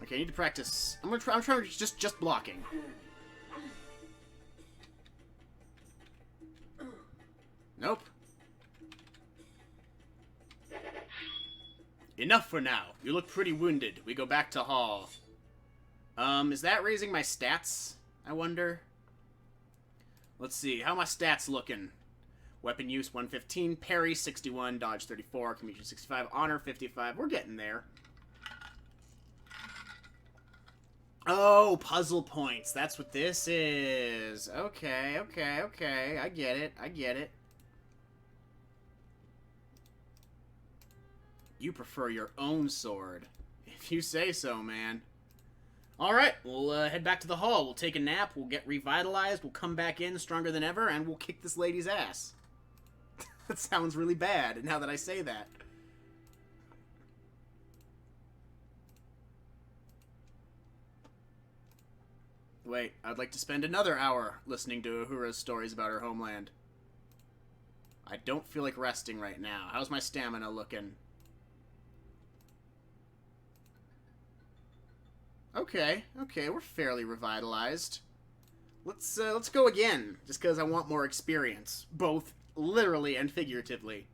Okay, I need to practice. I'm trying just blocking. Nope. Enough for now. You look pretty wounded. We go back to Hall. Is that raising my stats? I wonder. Let's see. How are my stats looking? Weapon use 115, parry 61, dodge 34, communication 65, honor 55. We're getting there. Oh, puzzle points. That's what this is. Okay. I get it. You prefer your own sword. If you say so, man. Alright, we'll head back to the hall. We'll take a nap, we'll get revitalized, we'll come back in stronger than ever, and we'll kick this lady's ass. That sounds really bad, now that I say that. Wait, I'd like to spend another hour listening to Uhura's stories about her homeland. I don't feel like resting right now. How's my stamina looking? Okay, we're fairly revitalized. Let's go again, just because I want more experience, both literally and figuratively.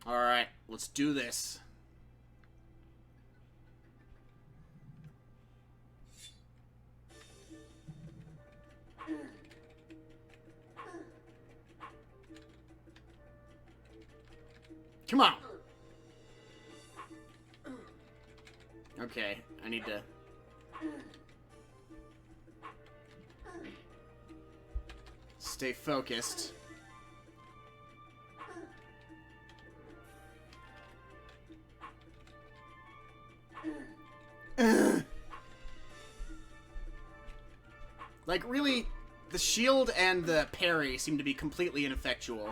Alright, let's do this. Come on! Okay, I need to... stay focused. Like, really, the shield and the parry seem to be completely ineffectual,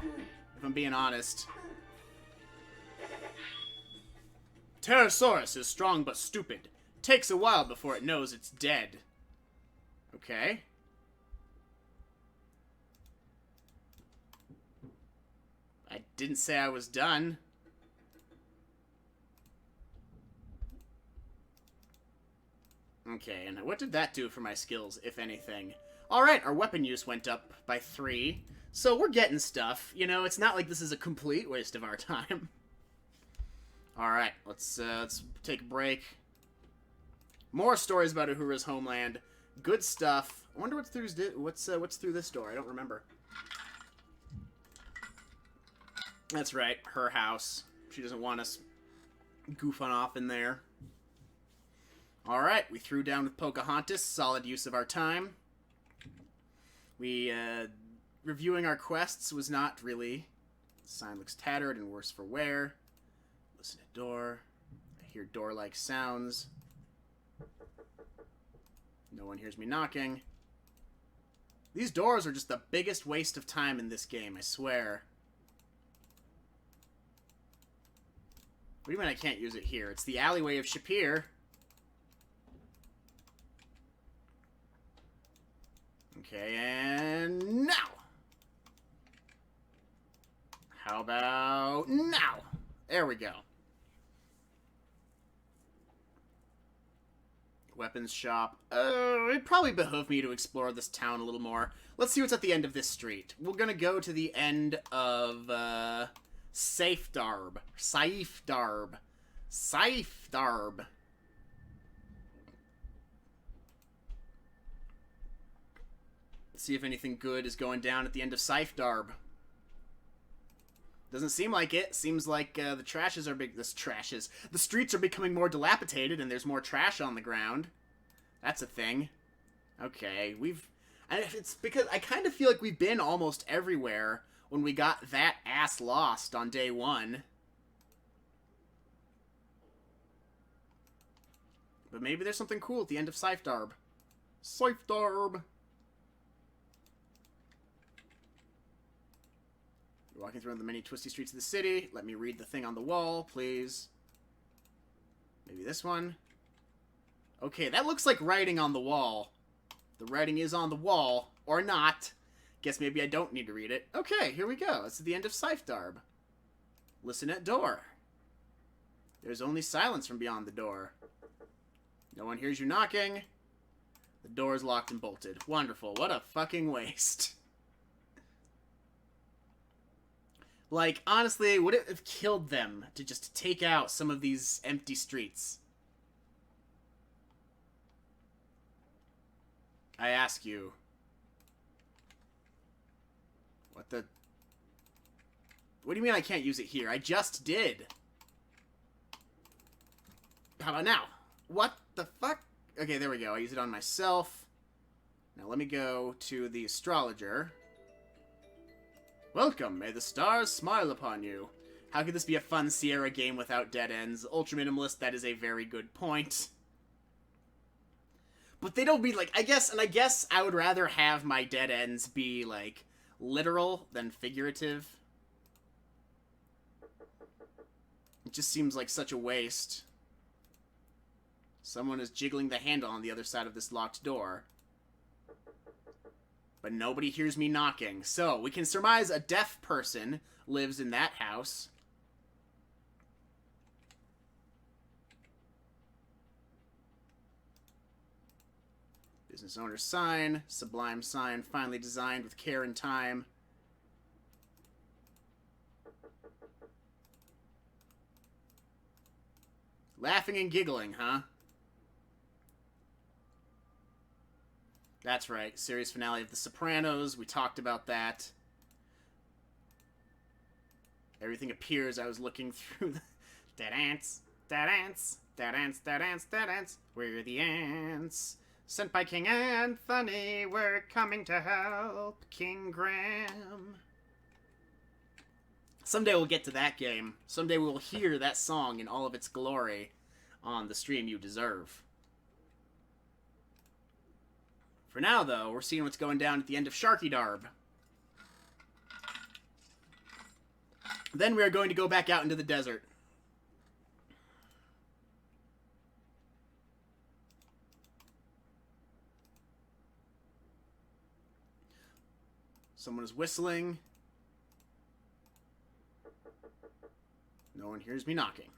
if I'm being honest. Pterosaurus is strong but stupid. Takes a while before it knows it's dead. Okay. I didn't say I was done. Okay, and what did that do for my skills, if anything? Alright, our weapon use went up by 3. So we're getting stuff. You know, it's not like this is a complete waste of our time. Alright, let's take a break. More stories about Uhura's homeland. Good stuff. I wonder what's through this door. I don't remember. That's right, her house. She doesn't want us goofing off in there. Alright, we threw down with Pocahontas. Solid use of our time. We, reviewing our quests was not really. The sign looks tattered and worse for wear. Listen to door. I hear door-like sounds. No one hears me knocking. These doors are just the biggest waste of time in this game, I swear. What do you mean I can't use it here? It's the alleyway of Shapir. Okay, and now! How about now? There we go. Weapons shop. It'd probably behoove me to explore this town a little more. Let's see what's at the end of this street. We're gonna go to the end of, Saifdarb. Saifdarb. Saifdarb. See if anything good is going down at the end of Saifdarb. Doesn't seem like it. Seems like the streets are becoming more dilapidated and there's more trash on the ground. That's a thing. Okay, it's because I kind of feel like we've been almost everywhere when we got that ass lost on day 1. But maybe there's something cool at the end of Saifdarb. Saifdarb! Walking through the many twisty streets of the city. Let me read the thing on the wall, please. Maybe this one. Okay, that looks like writing on the wall. The writing is on the wall, or not. Guess maybe I don't need to read it. Okay, here we go. It's the end of Saifdarb. Listen at door. There's only silence from beyond the door. No one hears you knocking. The door is locked and bolted. Wonderful. What a fucking waste. Like, honestly, would it have killed them to just take out some of these empty streets? I ask you. What the... What do you mean I can't use it here? I just did. How about now? What the fuck? Okay, there we go. I use it on myself. Now let me go to the astrologer. Welcome, may the stars smile upon you. How could this be a fun Sierra game without dead ends? Ultra Minimalist, that is a very good point. But they don't be, like, I guess I would rather have my dead ends be, like, literal than figurative. It just seems like such a waste. Someone is jiggling the handle on the other side of this locked door. But nobody hears me knocking. So, we can surmise a deaf person lives in that house. Business owner's sign. Sublime sign. Finely designed with care and time. Laughing and giggling, huh? That's right. Series finale of The Sopranos. We talked about that. Everything appears. I was looking through the... Dead ants. Dead ants. Dead ants. Dead ants. Dead ants. We're the ants. Sent by King Anthony. We're coming to help King Graham. Someday we'll get to that game. Someday we'll hear that song in all of its glory on the stream you deserve. For now, though, we're seeing what's going down at the end of Sharky Darb. Then we are going to go back out into the desert. Someone is whistling. No one hears me knocking.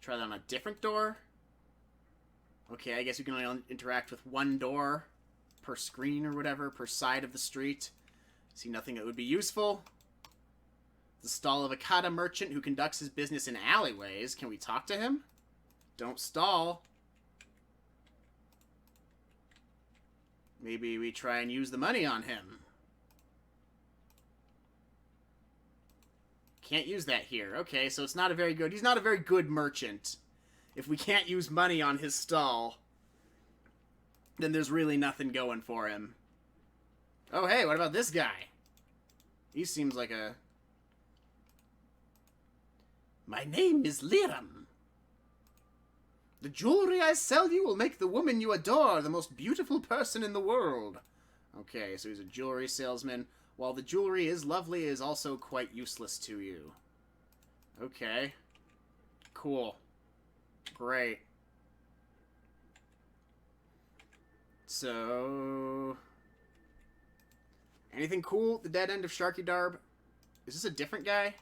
Try that on a different door. Okay, I guess you can only interact with one door per screen or whatever, per side of the street. See nothing that would be useful. The stall of a kata merchant who conducts his business in alleyways. Can we talk to him? Don't stall. Maybe we try and use the money on him. Can't use that here. Okay, so it's not a very good... He's not a very good merchant. If we can't use money on his stall, then there's really nothing going for him. Oh, hey, what about this guy? He seems like a... My name is Liram. The jewelry I sell you will make the woman you adore the most beautiful person in the world. Okay, so he's a jewelry salesman. While the jewelry is lovely, it is also quite useless to you. Okay. Cool. Great. So... anything cool at the dead end of Sharky Darb? Is this a different guy?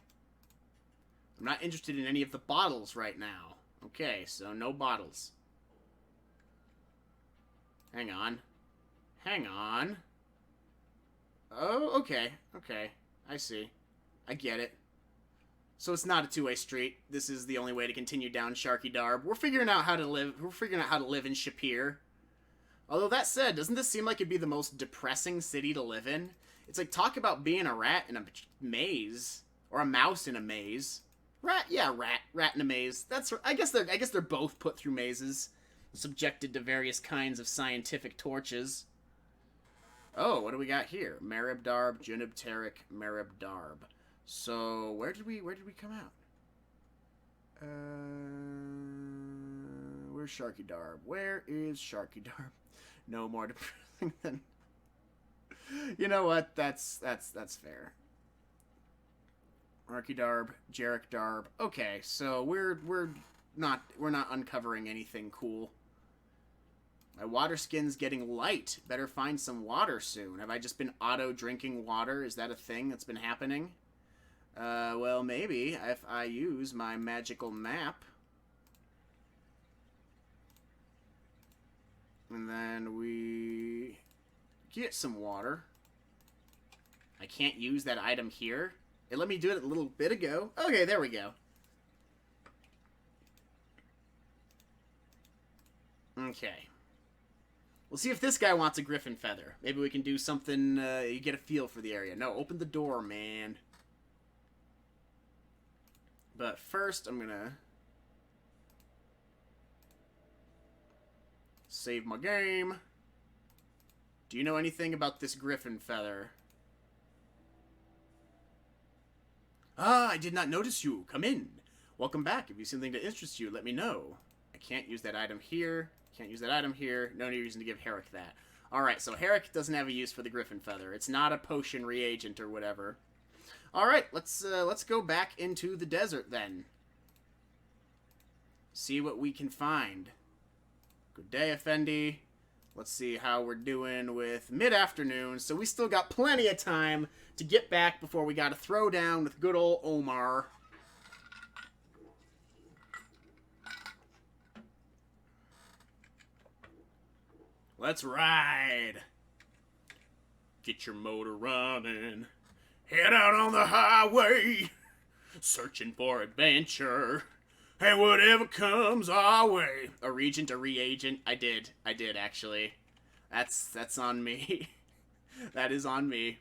I'm not interested in any of the bottles right now. Okay, so no bottles. Hang on. Hang on. Oh, okay. Okay. I see. I get it. So it's not a two-way street. This is the only way to continue down Sharky Darb. We're figuring out how to live. We're figuring out how to live in Shapir. Although that said, doesn't this seem like it'd be the most depressing city to live in? It's like, talk about being a rat in a maze, or a mouse in a maze. Rat, yeah, rat in a maze. That's. I guess they're both put through mazes, subjected to various kinds of scientific torches. Oh, what do we got here? Marib Darb, Junub Tarik, Marib Darb. So where did we come out? Where's Sharky Darb? Where is Sharky Darb? No more depressing than. You know what? That's fair. Sharky Darb, Jarek Darb. Okay, so we're not uncovering anything cool. My water skin's getting light. Better find some water soon. Have I just been auto-drinking water? Is that a thing that's been happening? Well, maybe if I use my magical map. And then we get some water. I can't use that item here. It let me do it a little bit ago. Okay, there we go. Okay. We'll see if this guy wants a griffin feather. Maybe we can do something, you get a feel for the area. No, open the door, man. But first, I'm gonna save my game. Do you know anything about this griffin feather? Ah, I did not notice you. Come in. Welcome back. If you see something that interests you, let me know. I can't use that item here. Can't use that item here. No reason to give Herrick that. Alright, so Herrick doesn't have a use for the Griffin Feather. It's not a potion reagent or whatever. Alright, let's go back into the desert then. See what we can find. Good day, Effendi. Let's see how we're doing with mid-afternoon. So we still got plenty of time to get back before we got to throw down with good old Omar. Let's ride. Get your motor running. Head out on the highway. Searching for adventure. And whatever comes our way. A regent, a reagent. I did actually. That's on me. That is on me.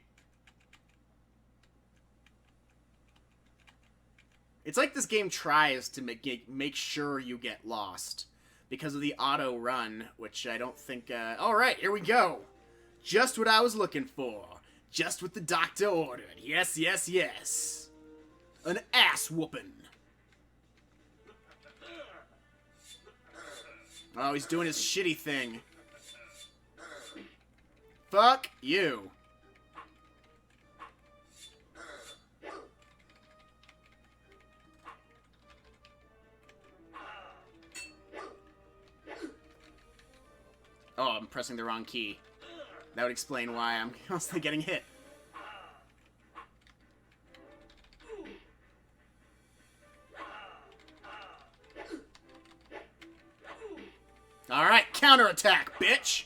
It's like this game tries to make sure you get lost. Because of the auto run, which I don't think, alright, here we go. Just what I was looking for. Just what the doctor ordered. Yes, yes, yes. An ass whooping. Oh, he's doing his shitty thing. Fuck you. Oh, I'm pressing the wrong key. That would explain why I'm constantly getting hit. Alright, counterattack, bitch!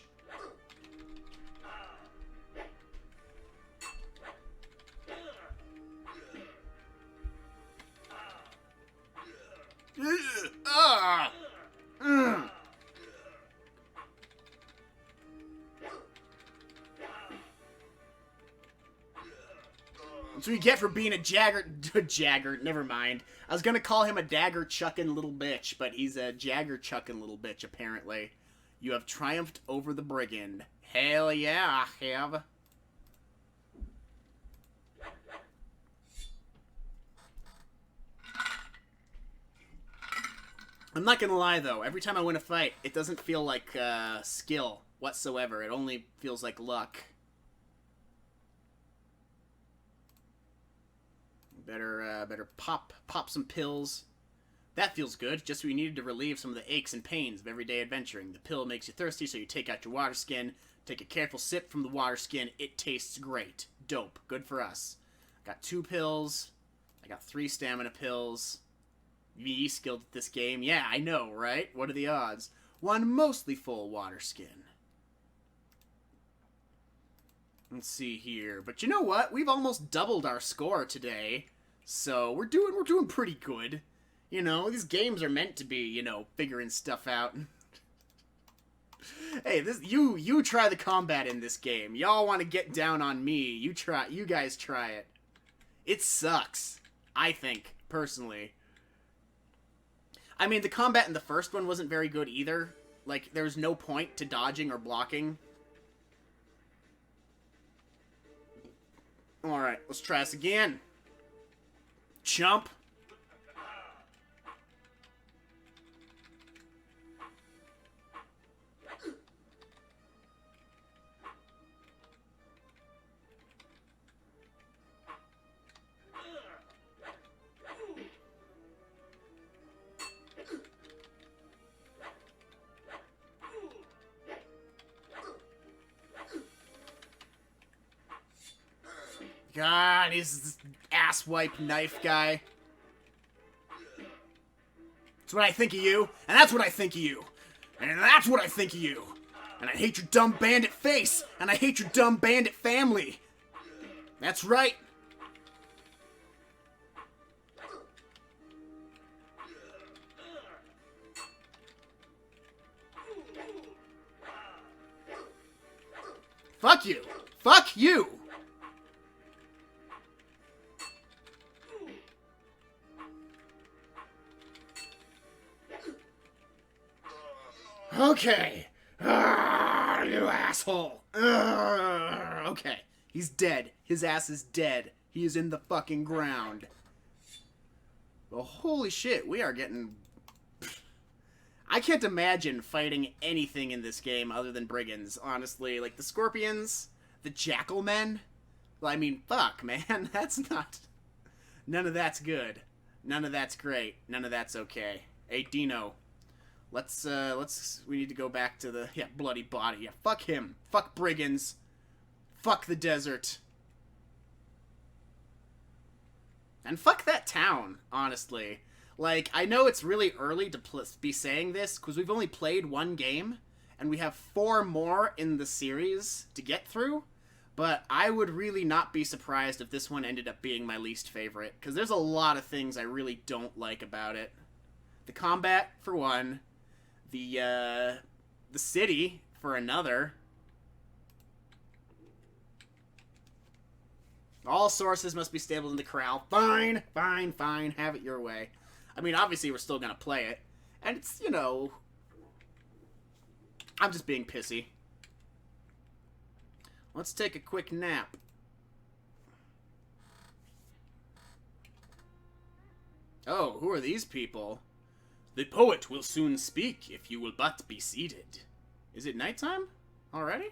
That's what you get for being a Jagger, never mind. I was gonna call him a dagger-chucking little bitch, but he's a Jagger-chucking little bitch, apparently. You have triumphed over the Brigand. Hell yeah, I have. I'm not gonna lie, though. Every time I win a fight, it doesn't feel like skill whatsoever. It only feels like luck. Better pop some pills. That feels good. Just what you needed to relieve some of the aches and pains of everyday adventuring. The pill makes you thirsty, so you take out your water skin. Take a careful sip from the water skin. It tastes great. Dope. Good for us. Got 2 pills. I got 3 stamina pills. Me skilled at this game. Yeah, I know, right? What are the odds? 1 mostly full water skin. Let's see here. But you know what? We've almost doubled our score today. So we're doing pretty good. You know, these games are meant to be, you know, figuring stuff out. Hey, you try the combat in this game. Y'all want to get down on me. You guys try it. It sucks. I think, personally. I mean, the combat in the first one wasn't very good either. Like, there was no point to dodging or blocking. Alright, let's try this again. Chump. God, he's this asswipe knife guy. That's what I think of you, and that's what I think of you, and that's what I think of you. And I hate your dumb bandit face, and I hate your dumb bandit family. That's right. Fuck you. Fuck you. Okay. You asshole. Okay. He's dead. His ass is dead. He is in the fucking ground. Well, holy shit, we are getting... I can't imagine fighting anything in this game other than brigands, honestly. Like, the scorpions, the jackal men. Well, I mean, fuck, man. That's not... None of that's good. None of that's great. None of that's okay. Hey, Dino. We need to go back to the... Yeah, bloody body. Yeah, fuck him. Fuck brigands. Fuck the desert. And fuck that town, honestly. Like, I know it's really early to be saying this, because we've only played one game, and we have 4 more in the series to get through, but I would really not be surprised if this one ended up being my least favorite, because there's a lot of things I really don't like about it. The combat, for one. The city, for another. All sources must be stable in the corral. Fine, fine, fine. Have it your way. I mean, obviously we're still gonna play it. And it's, you know... I'm just being pissy. Let's take a quick nap. Oh, who are these people? The poet will soon speak, if you will but be seated. Is it nighttime? Already?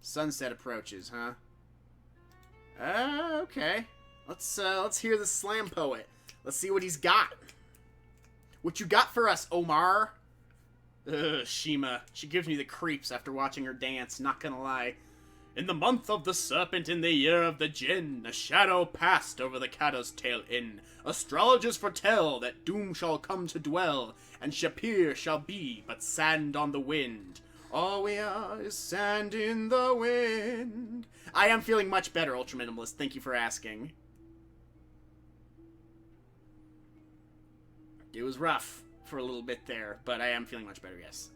Sunset approaches, huh? Okay. Let's hear the slam poet. Let's see what he's got. What you got for us, Omar? Shima. She gives me the creeps after watching her dance, not gonna lie. In the month of the serpent, in the year of the Jinn, a shadow passed over the Cadda's Tail Inn. Astrologers foretell that doom shall come to dwell, and Shapir shall be but sand on the wind. All we are is sand in the wind. I am feeling much better, Ultra Minimalist. Thank you for asking. It was rough for a little bit there, but I am feeling much better, yes.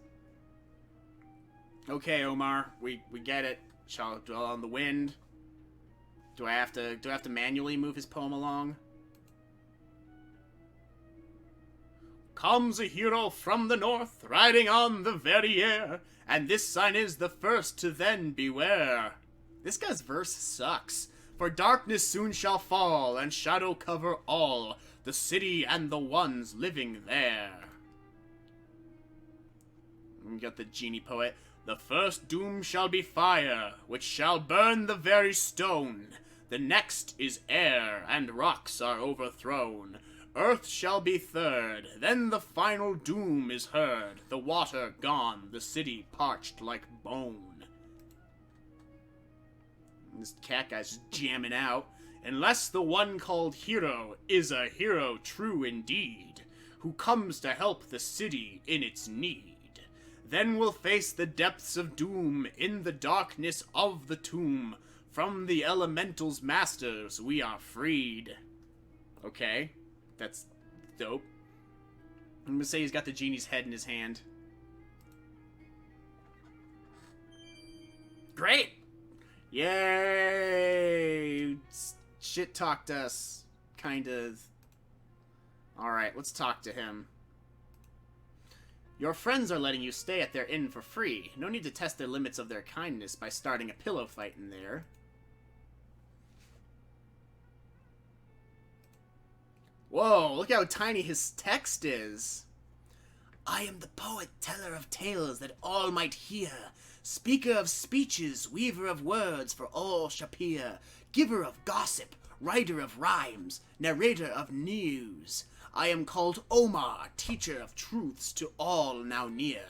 Okay, Omar, we get it. Shall dwell on the wind. Do I have to manually move his poem along? Comes a hero from the north, riding on the very air, and this sign is the first to then beware. This guy's verse sucks. For darkness soon shall fall, and shadow cover all, the city and the ones living there. We got the genie poet. The first doom shall be fire, which shall burn the very stone. The next is air, and rocks are overthrown. Earth shall be third, then the final doom is heard. The water gone, the city parched like bone. This cat guy's just jamming out. Unless the one called hero is a hero true indeed, who comes to help the city in its need. Then we'll face the depths of doom in the darkness of the tomb. From the elemental's masters we are freed. Okay, that's dope. I'm gonna say he's got the genie's head in his hand. Great! Yay! Shit talked us, kind of. Alright, let's talk to him. Your friends are letting you stay at their inn for free. No need to test their limits of their kindness by starting a pillow fight in there. Whoa, look how tiny his text is. I am the poet, teller of tales that all might hear, speaker of speeches, weaver of words for all Shapir, giver of gossip, writer of rhymes, narrator of news. I am called Omar, teacher of truths to all now near.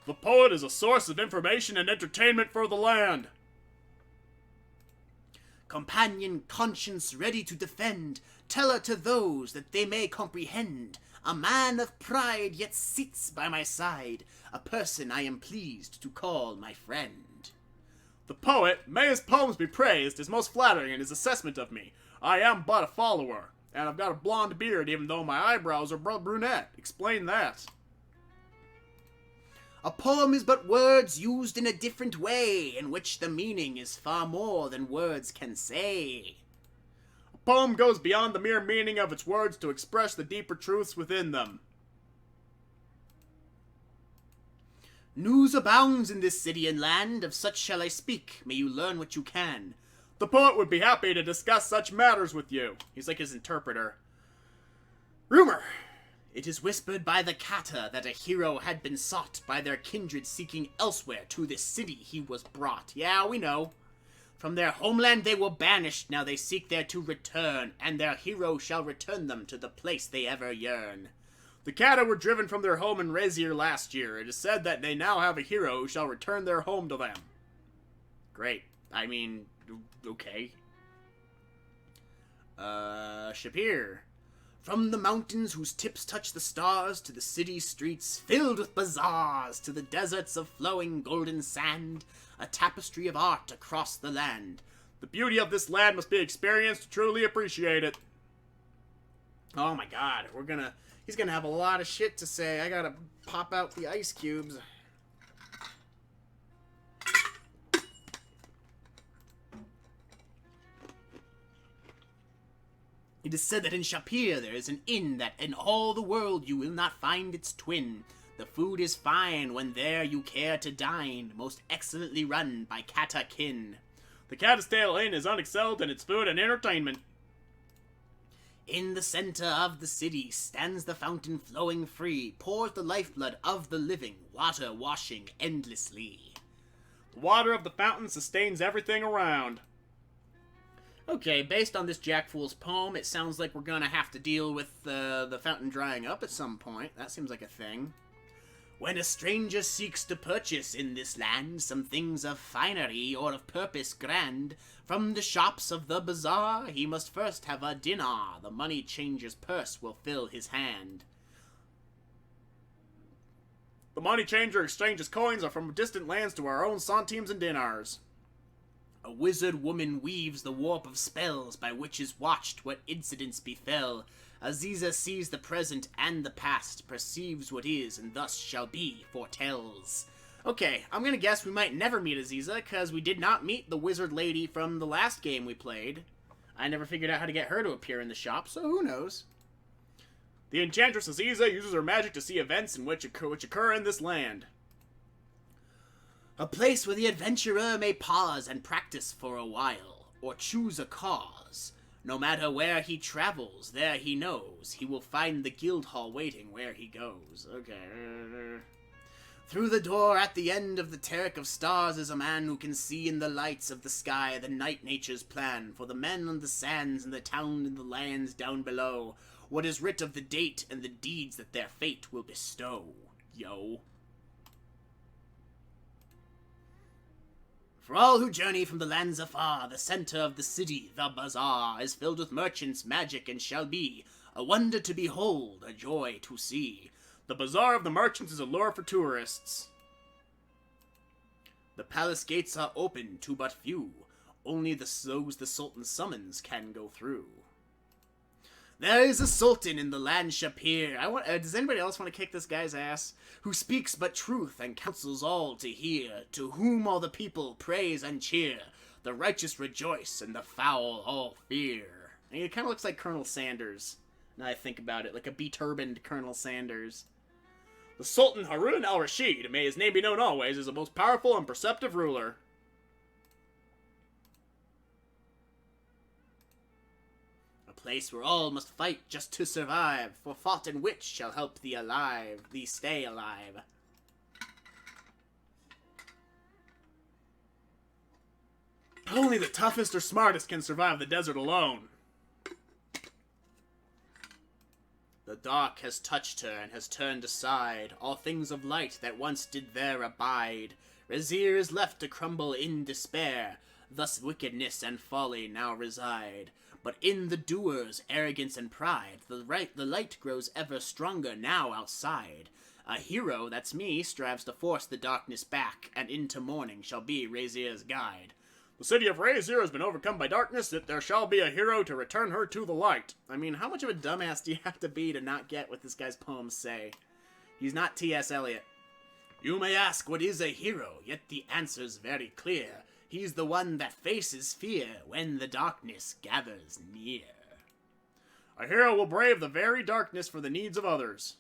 The poet is a source of information and entertainment for the land. Companion conscience ready to defend, teller to those that they may comprehend. A man of pride yet sits by my side, a person I am pleased to call my friend. The poet, may his poems be praised, is most flattering in his assessment of me. I am but a follower. And I've got a blonde beard even though my eyebrows are brunette. Explain that. A poem is but words used in a different way, in which the meaning is far more than words can say. A poem goes beyond the mere meaning of its words to express the deeper truths within them. News abounds in this city and land, of such shall I speak, may you learn what you can. The poet would be happy to discuss such matters with you. He's like his interpreter. Rumor. It is whispered by the Kata that a hero had been sought by their kindred seeking elsewhere to this city he was brought. Yeah, we know. From their homeland they were banished, now they seek there to return, and their hero shall return them to the place they ever yearn. The Kata were driven from their home in Razir last year. It is said that they now have a hero who shall return their home to them. Great. I mean, okay. Shapir. From the mountains whose tips touch the stars, to the city streets filled with bazaars, to the deserts of flowing golden sand, a tapestry of art across the land. The beauty of this land must be experienced to truly appreciate it. Oh my god, he's gonna have a lot of shit to say. I gotta pop out the ice cubes. It is said that in Shapir there is an inn that in all the world you will not find its twin. The food is fine when there you care to dine, most excellently run by Kata kin. The Catasdale Inn is unexcelled in its food and entertainment. In the center of the city stands the fountain flowing free, pours the lifeblood of the living, water washing endlessly. The water of the fountain sustains everything around. Okay, based on this Jack Fool's poem, it sounds like we're gonna have to deal with the fountain drying up at some point. That seems like a thing. When a stranger seeks to purchase in this land some things of finery or of purpose grand, from the shops of the bazaar he must first have a dinar. The money changer's purse will fill his hand. The money changer exchanges coins from distant lands to our own centimes and dinars. A wizard woman weaves the warp of spells by which is watched what incidents befell. Aziza sees the present and the past, perceives what is and thus shall be, foretells. Okay, I'm gonna guess we might never meet Aziza, because we did not meet the wizard lady from the last game we played. I never figured out how to get her to appear in the shop, so who knows? The enchantress Aziza uses her magic to see events which occur in this land. A place where the adventurer may pause and practice for a while, or choose a cause. No matter where he travels, there he knows he will find the guild hall waiting where he goes. Okay. Through the door at the end of the Terek of Stars is a man who can see in the lights of the sky the night nature's plan for the men on the sands and the town and the lands down below. What is writ of the date and the deeds that their fate will bestow. Yo. For all who journey from the lands afar, the center of the city, the bazaar, is filled with merchants, magic, and shall be a wonder to behold, a joy to see. The bazaar of the merchants is a lure for tourists. The palace gates are open to but few. Only those the Sultan summons can go through. There is a sultan in the land Shapir. Does anybody else want to kick this guy's ass? Who speaks but truth and counsels all to hear, to whom all the people praise and cheer. The righteous rejoice and the foul all fear. And it kind of looks like Colonel Sanders. Now I think about it, like a beturbaned Colonel Sanders. The Sultan Harun al-Rashid, may his name be known always, is a most powerful and perceptive ruler. Place where all must fight just to survive, for fought and which shall help thee stay alive. Only the toughest or smartest can survive the desert alone. The dark has touched her and has turned aside all things of light that once did there abide. Razir is left to crumble in despair, thus wickedness and folly now reside. But in the doers, arrogance and pride, the light grows ever stronger now outside. A hero, that's me, strives to force the darkness back, and into morning shall be Razir's guide. The city of Razir has been overcome by darkness, yet there shall be a hero to return her to the light. I mean, how much of a dumbass do you have to be to not get what this guy's poems say? He's not T.S. Eliot. You may ask what is a hero, yet the answer's very clear. He's the one that faces fear when the darkness gathers near. A hero will brave the very darkness for the needs of others.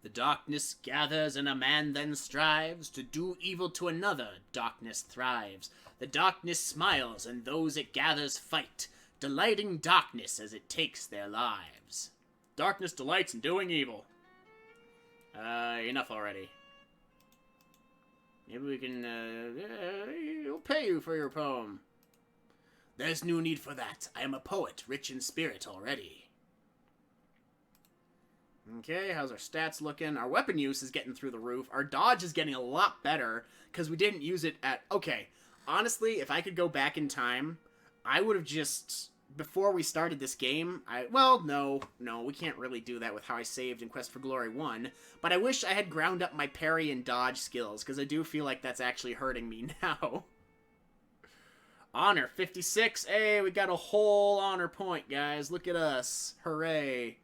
The darkness gathers and a man then strives to do evil to another. Darkness thrives. The darkness smiles and those it gathers fight, delighting darkness as it takes their lives. Darkness delights in doing evil. Enough already. Maybe we can, we'll pay you for your poem. There's no need for that. I am a poet, rich in spirit already. Okay, how's our stats looking? Our weapon use is getting through the roof. Our dodge is getting a lot better, because we didn't use it at... Okay, honestly, if I could go back in time, I would have just... Before we started this game, well, no, we can't really do that with how I saved in Quest for Glory 1, but I wish I had ground up my parry and dodge skills, because I do feel like that's actually hurting me now. Honor, 56. Hey, we got a whole honor point, guys. Look at us. Hooray.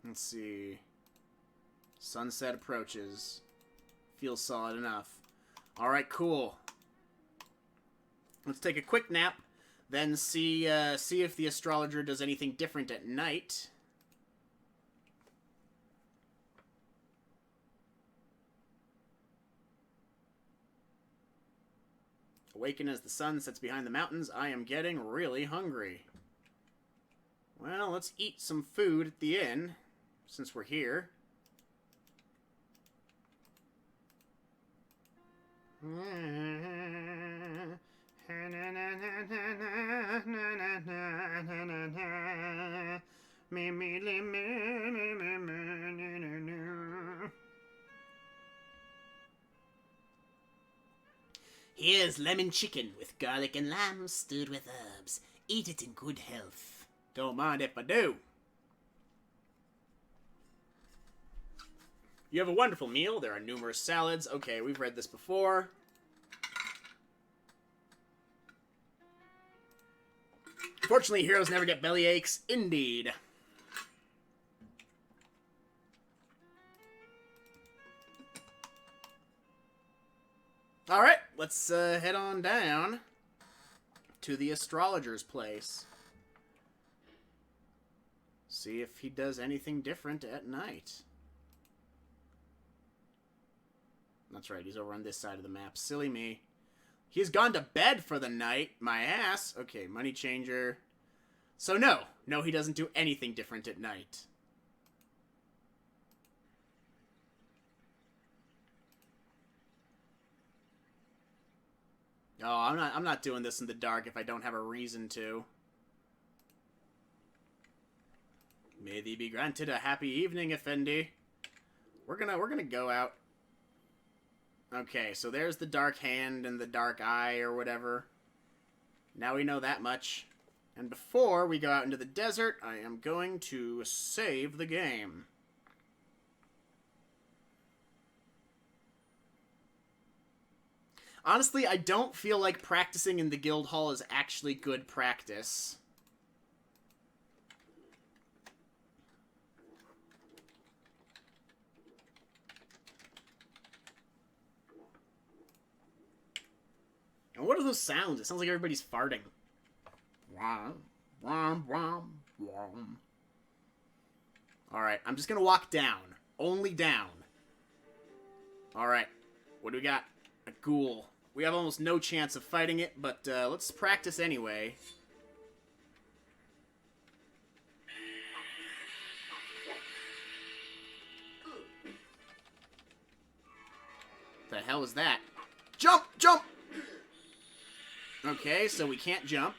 Let's see. Sunset approaches. Feels solid enough. Alright, cool. Let's take a quick nap, then see if the astrologer does anything different at night. Awaken as the sun sets behind the mountains. I am getting really hungry. Well, let's eat some food at the inn, since we're here. Here's lemon chicken with garlic and lamb stewed with herbs. Eat it in good health. Don't mind if I do. You have a wonderful meal. There are numerous salads. Okay, we've read this before. Fortunately, heroes never get belly aches. Indeed. Alright, let's head on down to the astrologer's place. See if he does anything different at night. That's right, he's over on this side of the map. Silly me. He's gone to bed for the night. My ass. Okay, money changer. So no, he doesn't do anything different at night. Oh, I'm not doing this in the dark if I don't have a reason to. May thee be granted a happy evening, Effendi. We're gonna go out. Okay, so there's the dark hand and the dark eye or whatever. Now we know that much. And before we go out into the desert, I am going to save the game. Honestly, I don't feel like practicing in the guild hall is actually good practice. And what are those sounds? It sounds like everybody's farting. Alright, I'm just gonna walk down. Only down. Alright, what do we got? A ghoul. We have almost no chance of fighting it, but let's practice anyway. The hell is that? Jump! Jump! Okay, so we can't jump.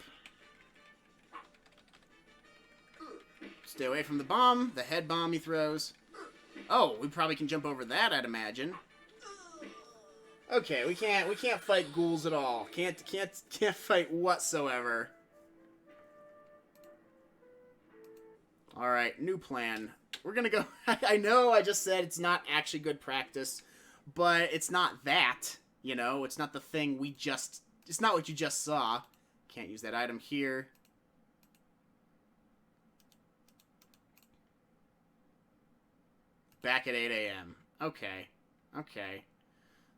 Stay away from the bomb, the head bomb he throws. Oh, we probably can jump over that, I'd imagine. Okay, we can't fight ghouls at all. Can't fight whatsoever. Alright, new plan. We're gonna go... I know I just said it's not actually good practice, but it's not that, you know? It's not the thing we just... It's not what you just saw. Can't use that item here. Back at 8 a.m. Okay. Okay.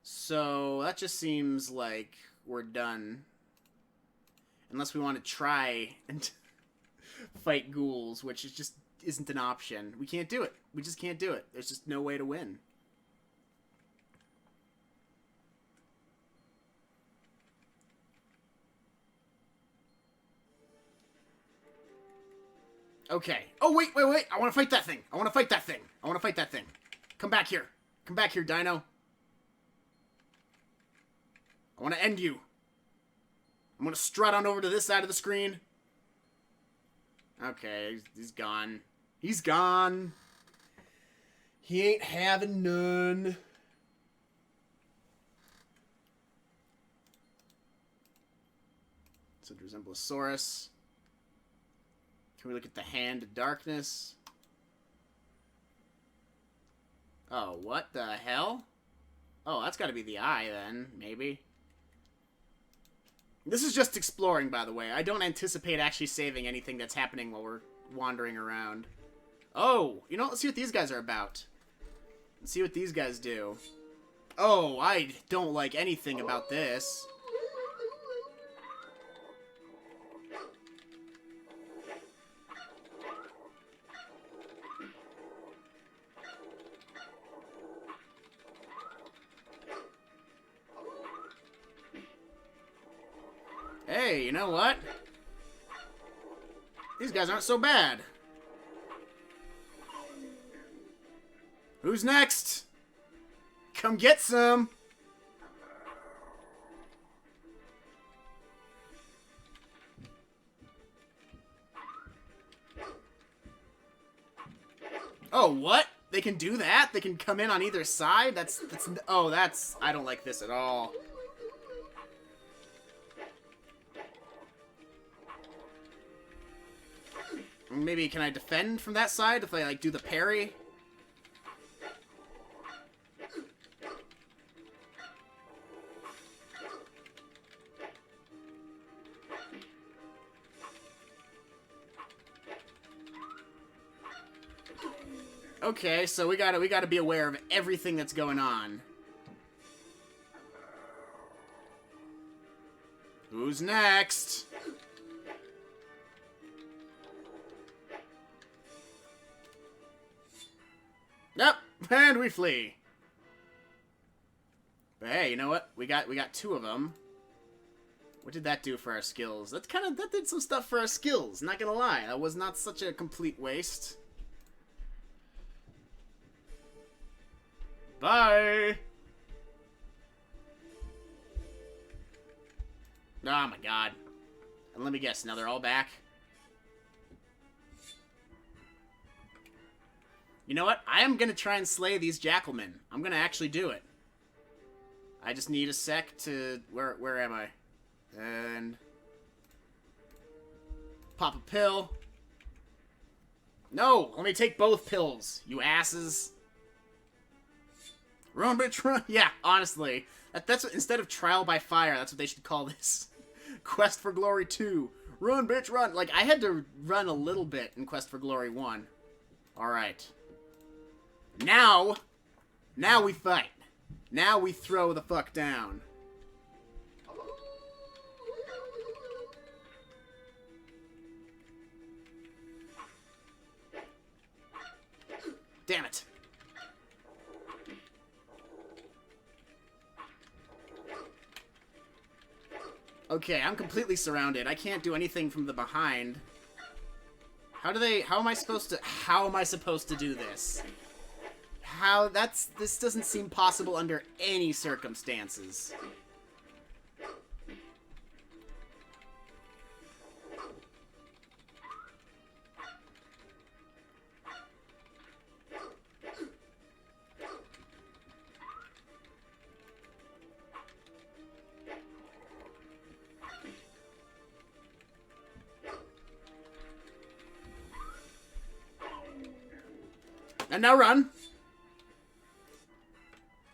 So, that just seems like we're done. Unless we want to try and fight ghouls, which is just isn't an option. We can't do it. We just can't do it. There's just no way to win. Okay. Oh, wait, wait, wait. I want to fight that thing. I want to fight that thing. I want to fight that thing. Come back here. Come back here, Dino. I want to end you. I'm going to strut on over to this side of the screen. Okay, he's gone. He's gone. He ain't having none. So Resemble-a-saurus. Can we look at the Hand of Darkness? Oh, what the hell? Oh, that's got to be the eye then, maybe. This is just exploring, by the way. I don't anticipate actually saving anything that's happening while we're wandering around. Oh, you know, let's see what these guys are about. Let's see what these guys do. Oh, I don't like anything about this. Hey, you know what? These guys aren't so bad. Who's next? Come get some. Oh, what? They can do that? They can come in on either side? That's I don't like this at all. Maybe can I defend from that side if I like do the parry? Okay, so we gotta be aware of everything that's going on. Who's next? Yep, and we flee. But hey, you know what? We got two of them. What did that do for our skills? That did some stuff for our skills. Not gonna lie, that was not such a complete waste. Bye. Oh my god. And let me guess, now they're all back. You know what? I am going to try and slay these jackalmen. I'm going to actually do it. I just need a sec to... Where am I? And... Pop a pill. No! Let me take both pills, you asses. Run, bitch, run! Yeah, honestly. That's what, instead of Trial by Fire, that's what they should call this. Quest for Glory 2. Run, bitch, run! Like, I had to run a little bit in Quest for Glory 1. Alright. Now we fight. Now we throw the fuck down. Damn it. Okay, I'm completely surrounded. I can't do anything from the behind. How am I supposed to do this? This doesn't seem possible under any circumstances. And now run.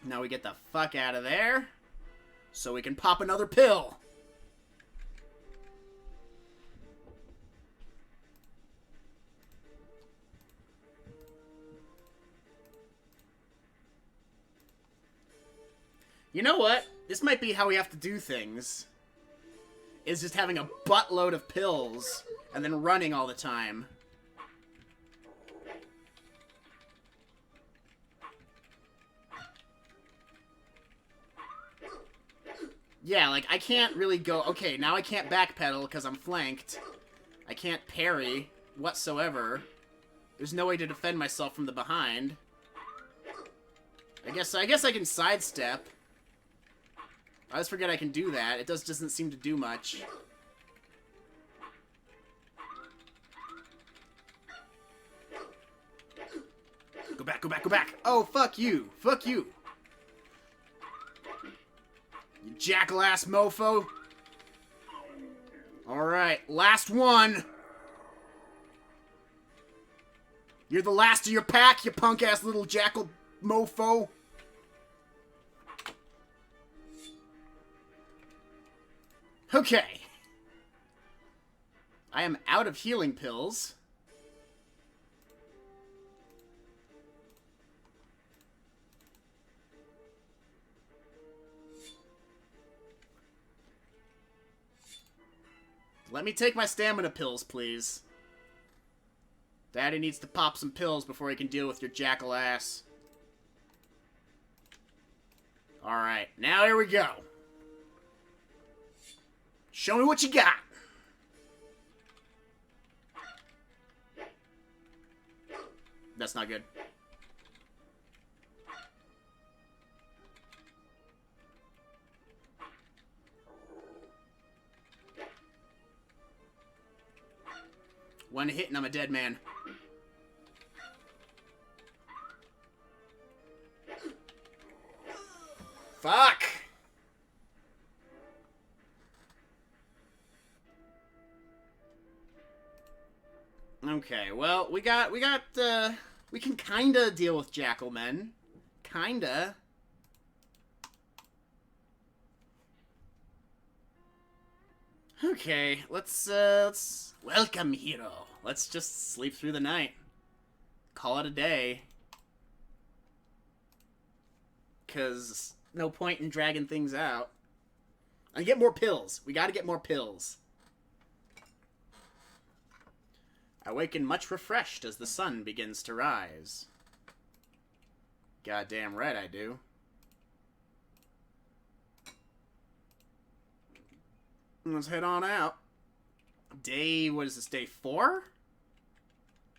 Now we get the fuck out of there, so we can pop another pill. You know what? This might be how we have to do things. Is just having a buttload of pills and then running all the time. Yeah, like, I can't really go... Okay, now I can't backpedal because I'm flanked. I can't parry. whatsoever. There's no way to defend myself from the behind. I guess I can sidestep. I always forget I can do that. It doesn't seem to do much. Go back, go back, go back! Oh, fuck you! Fuck you! You jackal-ass mofo! Alright, last one! You're the last of your pack, you punk-ass little jackal mofo! Okay. I am out of healing pills. Let me take my stamina pills, please. Daddy needs to pop some pills before he can deal with your jackal ass. Alright, now here we go. Show me what you got. That's not good. One hit and I'm a dead man. Fuck! Okay, well, we can kinda deal with jackal men. Kinda. Okay, let's welcome, hero. Let's just sleep through the night. Call it a day. 'Cause no point in dragging things out. And get more pills. We gotta get more pills. I waken much refreshed as the sun begins to rise. Goddamn right I do. Let's head on out. What is this, day 4?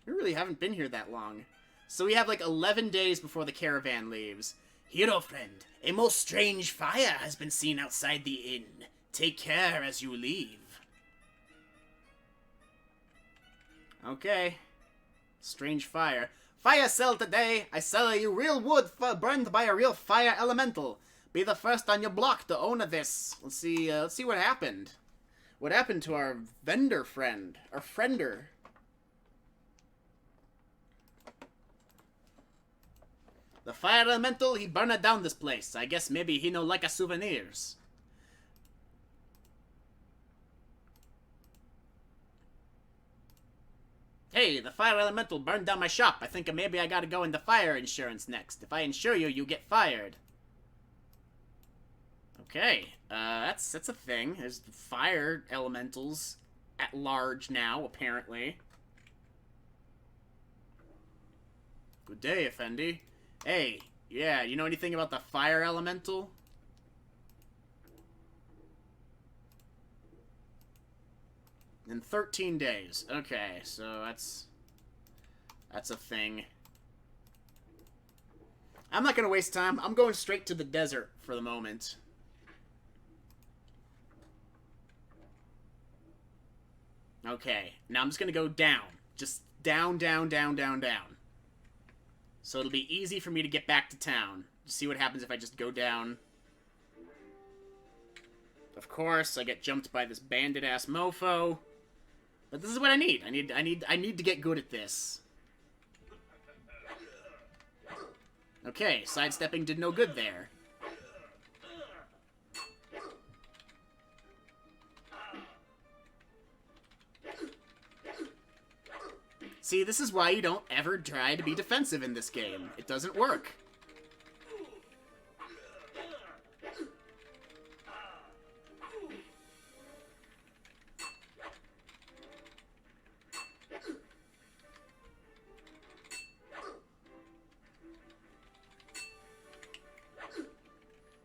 We really haven't been here that long. So we have like 11 days before the caravan leaves. Hero friend, a most strange fire has been seen outside the inn. Take care as you leave. Okay. Strange fire. Fire sell today. I sell you real wood burned by a real fire elemental. Be the first on your block to own this. Let's see what happened. What happened to our vendor friend? Our friender. The fire elemental, he burned down this place. I guess maybe he no like a souvenirs. Hey, the fire elemental burned down my shop. I think maybe I gotta go into fire insurance next. If I insure you, you get fired. Okay, that's a thing. There's fire elementals at large now, apparently. Good day, Effendi. Hey, yeah, you know anything about the fire elemental? In 13 days. Okay, so that's a thing. I'm not gonna waste time. I'm going straight to the desert for the moment. Okay, now I'm just gonna go down. Just down, down, down, down, down. So it'll be easy for me to get back to town. See what happens if I just go down. Of course, I get jumped by this bandit-ass mofo. But this is what I need. I need to get good at this. Okay, sidestepping did no good there. See, this is why you don't ever try to be defensive in this game. It doesn't work.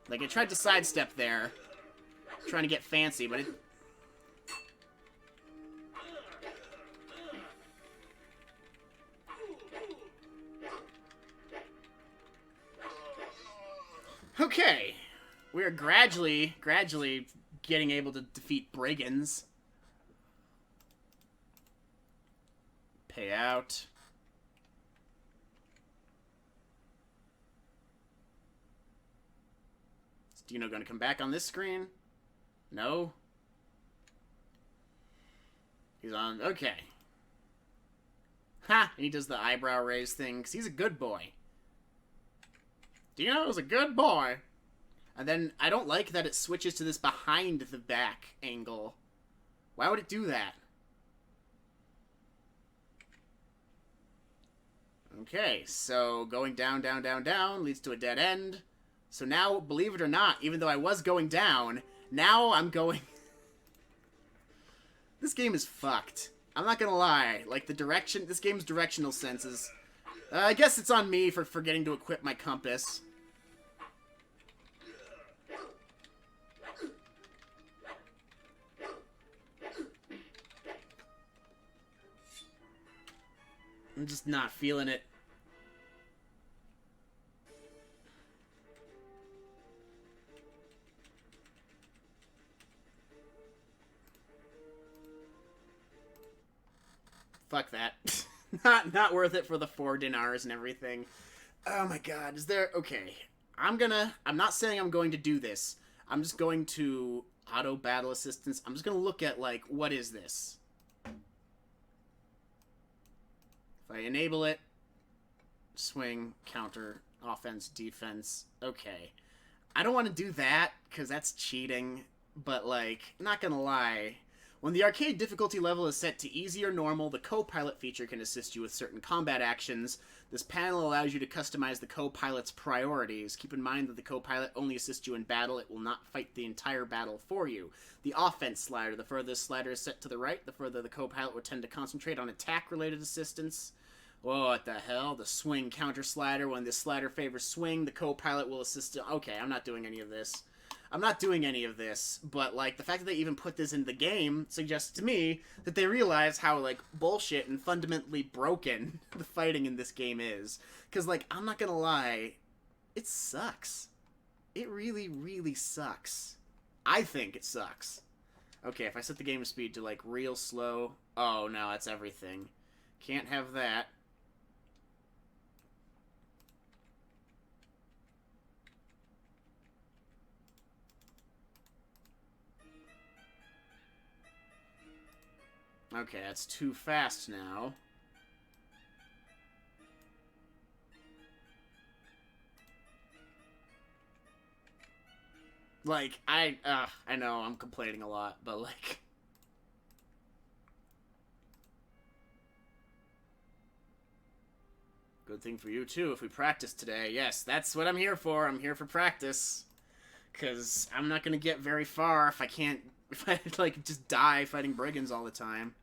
Like, I tried to sidestep there, trying to get fancy, but it... Okay. We are gradually getting able to defeat brigands. Pay out. Is Dino going to come back on this screen? No? He's on... Okay. Ha! And he does the eyebrow raise thing, because he's a good boy. Dino's a good boy. And then, I don't like that it switches to this behind the back angle. Why would it do that? Okay, so going down, down, down, down leads to a dead end. So now, believe it or not, even though I was going down, now I'm going... This game is fucked. I'm not gonna lie. Like, this game's directional senses. I guess it's on me for forgetting to equip my compass. I'm just not feeling it. Fuck that. Not worth it for the 4 dinars and everything. Oh my god, is there... Okay. I'm not saying I'm going to do this. I'm just going to auto battle assistance. I'm just gonna look at, like, what is this? If I enable it, swing, counter, offense, defense. Okay. I don't want to do that, because that's cheating. But, like, not gonna lie... When the arcade difficulty level is set to easy or normal, the co-pilot feature can assist you with certain combat actions. This panel allows you to customize the co-pilot's priorities. Keep in mind that the co-pilot only assists you in battle. It will not fight the entire battle for you. The offense slider. The further this slider is set to the right, the further the co-pilot will tend to concentrate on attack-related assistance. Whoa, what the hell? The swing counter slider. When this slider favors swing, the co-pilot will assist... Okay, I'm not doing any of this. I'm not doing any of this, but, like, the fact that they even put this in the game suggests to me that they realize how, like, bullshit and fundamentally broken the fighting in this game is. Because, like, I'm not gonna lie, it sucks. It really, really sucks. I think it sucks. Okay, if I set the game speed to, like, real slow... Oh, no, that's everything. Can't have that. Okay, that's too fast now. Like, I know I'm complaining a lot, but, like... Good thing for you, too, if we practice today. Yes, that's what I'm here for. I'm here for practice. Because I'm not going to get very far if I can't... If I, like, just die fighting brigands all the time.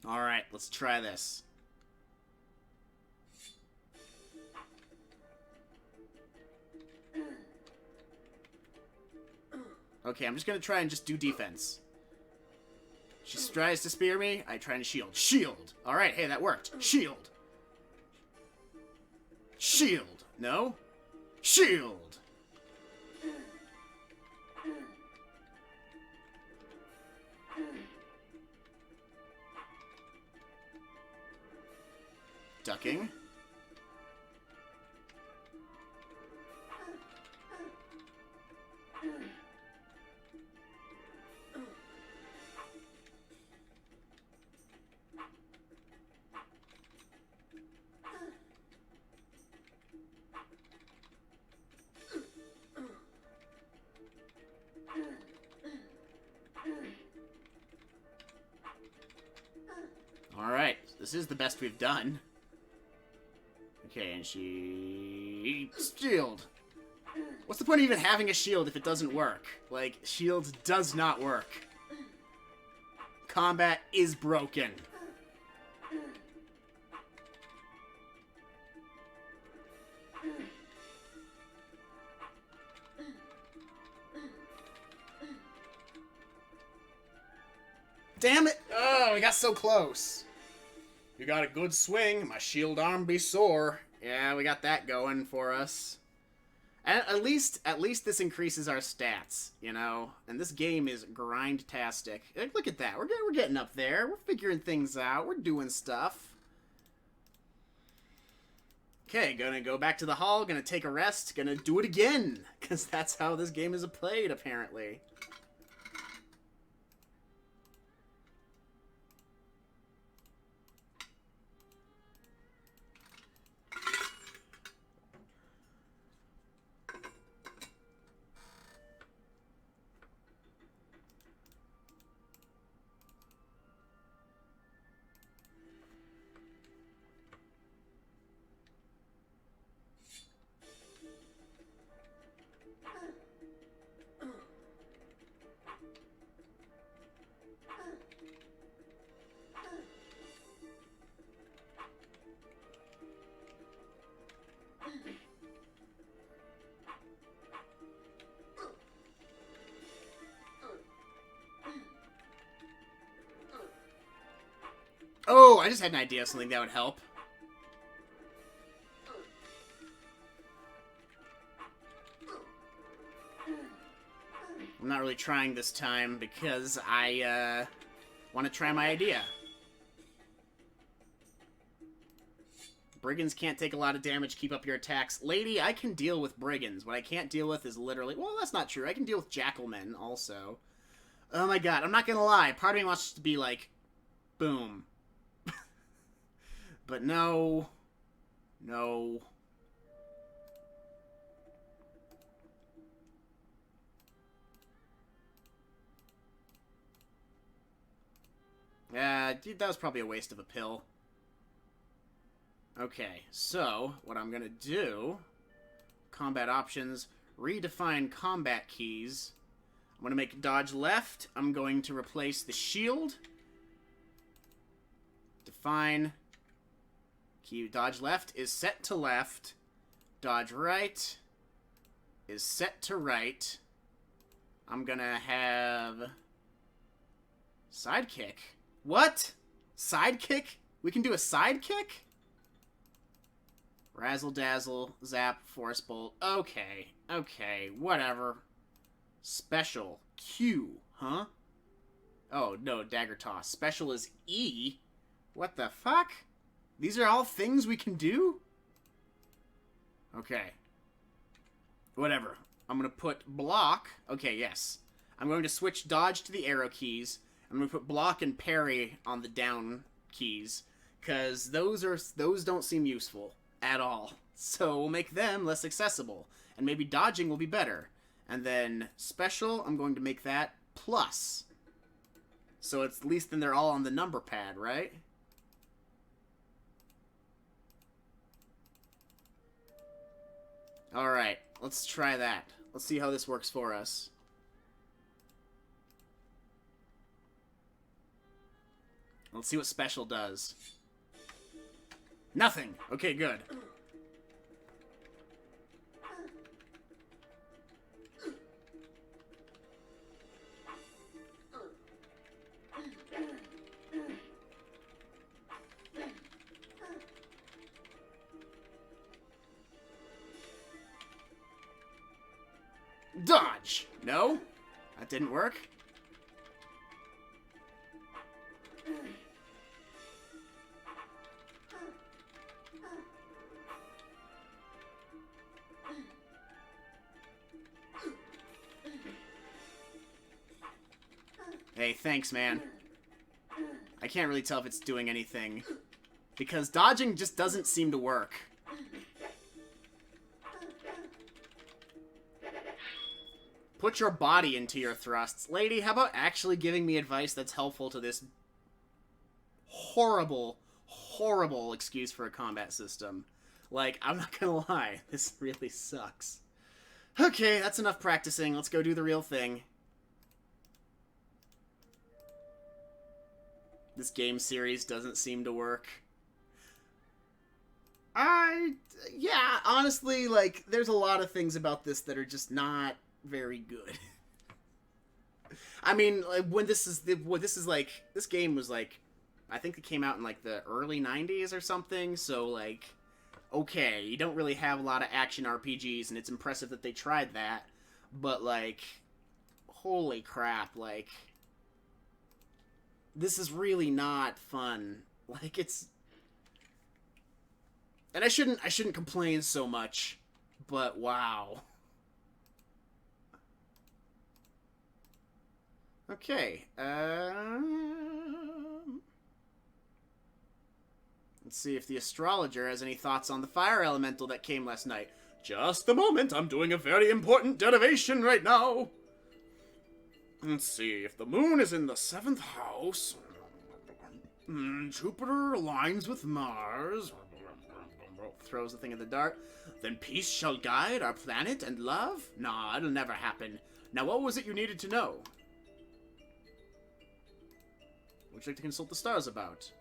Alright, let's try this. Okay, I'm just gonna try and just do defense. She tries to spear me, I try and shield. Shield! Alright, hey, that worked. Shield! Shield! No? Shield! Ducking. Alright, this is the best we've done. Okay, and she... Shield! What's the point of even having a shield if it doesn't work? Like, shield does not work. Combat is broken. Damn it! Oh, we got so close. You got a good swing. My shield arm be sore. Yeah, we got that going for us. And at least this increases our stats, you know? And this game is grind-tastic. Look at that. We're getting up there. We're figuring things out. We're doing stuff. Okay, gonna go back to the hall. Gonna take a rest. Gonna do it again. Because that's how this game is played, apparently. Oh, I just had an idea of something that would help. I'm not really trying this time because I want to try my idea. Brigands can't take a lot of damage, keep up your attacks. Lady, I can deal with Brigands. What I can't deal with is literally... Well, that's not true. I can deal with Jackalmen also. Oh my god, I'm not gonna lie. Part of me wants to be like, boom. But no. No. Dude, that was probably a waste of a pill. Okay, so, what I'm gonna do... Combat options. Redefine combat keys. I'm gonna make dodge left. I'm going to replace the shield. Define... Key dodge left is set to left. Dodge right is set to right. I'm gonna have... Sidekick. What? Sidekick? We can do a sidekick? Razzle dazzle, zap, force bolt. Okay, okay, whatever. Special. Q, huh? Oh, no, dagger toss. Special is E? What the fuck? These are all things we can do? Okay. Whatever. I'm going to put block. Okay, yes. I'm going to switch dodge to the arrow keys. I'm going to put block and parry on the down keys. Because those don't seem useful at all. So we'll make them less accessible. And maybe dodging will be better. And then special, I'm going to make that plus. So at least then they're all on the number pad, right? Alright, let's try that. Let's see how this works for us. Let's see what special does. Nothing! Okay, good. Dodge! No? That didn't work? Hey, thanks, man. I can't really tell if it's doing anything. Because dodging just doesn't seem to work. Put your body into your thrusts. Lady, how about actually giving me advice that's helpful to this horrible, horrible excuse for a combat system? Like, I'm not gonna lie. This really sucks. Okay, that's enough practicing. Let's go do the real thing. This game series doesn't seem to work. Yeah, honestly, like, there's a lot of things about this that are just not very good. I mean, like, this game was like, I think it came out in, like, the early 90s or something, so, like, okay, you don't really have a lot of action RPGs, and it's impressive that they tried that, but, like, holy crap, like, this is really not fun. Like, it's... And I shouldn't complain so much, but wow. Okay, let's see if the astrologer has any thoughts on the fire elemental that came last night. Just a moment, I'm doing a very important derivation right now. Let's see, if the moon is in the 7th house, Jupiter aligns with Mars, Throws the thing in the dart. Then peace shall guide our planet and love? Nah, it'll never happen. Now what was it you needed to know? Would you like to consult the stars about?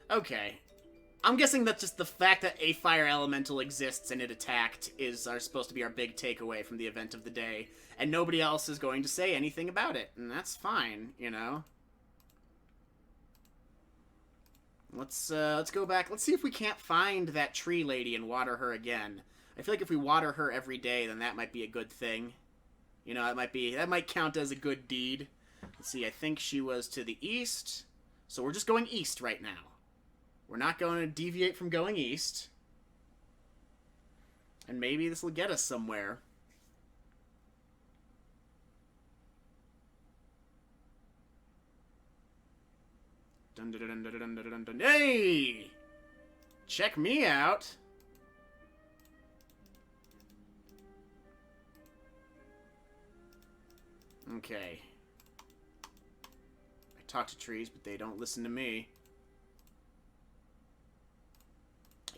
Okay. I'm guessing that just the fact that a fire elemental exists and it attacked are supposed to be our big takeaway from the event of the day, and nobody else is going to say anything about it, and that's fine, you know? Let's go back. Let's see if we can't find that tree lady and water her again. I feel like if we water her every day, then that might be a good thing. You know, that might count as a good deed. Let's see, I think she was to the east, so we're just going east right now. We're not going to deviate from going east. And maybe this will get us somewhere. Dun dun dun dun dun dun dun dun. Hey! Check me out. Okay. I talk to trees, but they don't listen to me.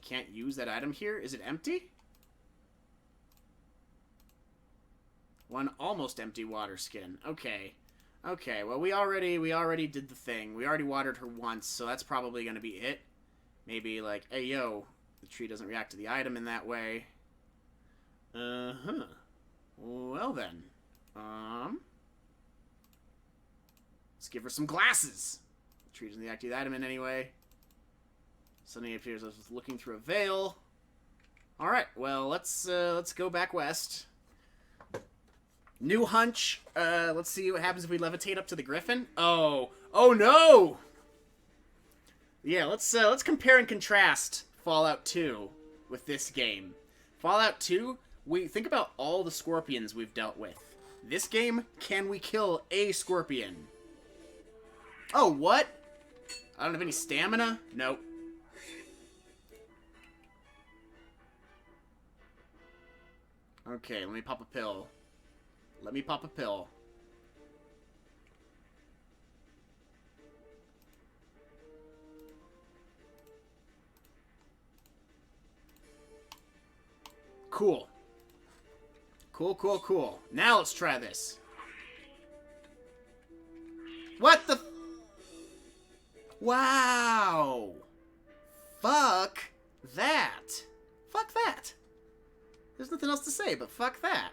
Can't use that item here? Is it empty? One almost empty water skin. Okay. Okay, well we already did the thing. We already watered her once, so that's probably gonna be it. Maybe like, hey yo, the tree doesn't react to the item in that way. Uh-huh. Well then. Let's give her some glasses. The tree doesn't react to the item in any way. Suddenly appears as if looking through a veil. Alright, well, let's go back west. New hunch. Let's see what happens if we levitate up to the griffin. Oh no! Yeah, let's compare and contrast Fallout 2 with this game. Fallout 2, we think about all the scorpions we've dealt with. This game, can we kill a scorpion? Oh, what? I don't have any stamina? Nope. Okay, let me pop a pill. Let me pop a pill. Cool. Cool. Now let's try this. What the... Wow! Fuck that. Fuck that. There's nothing else to say, but fuck that.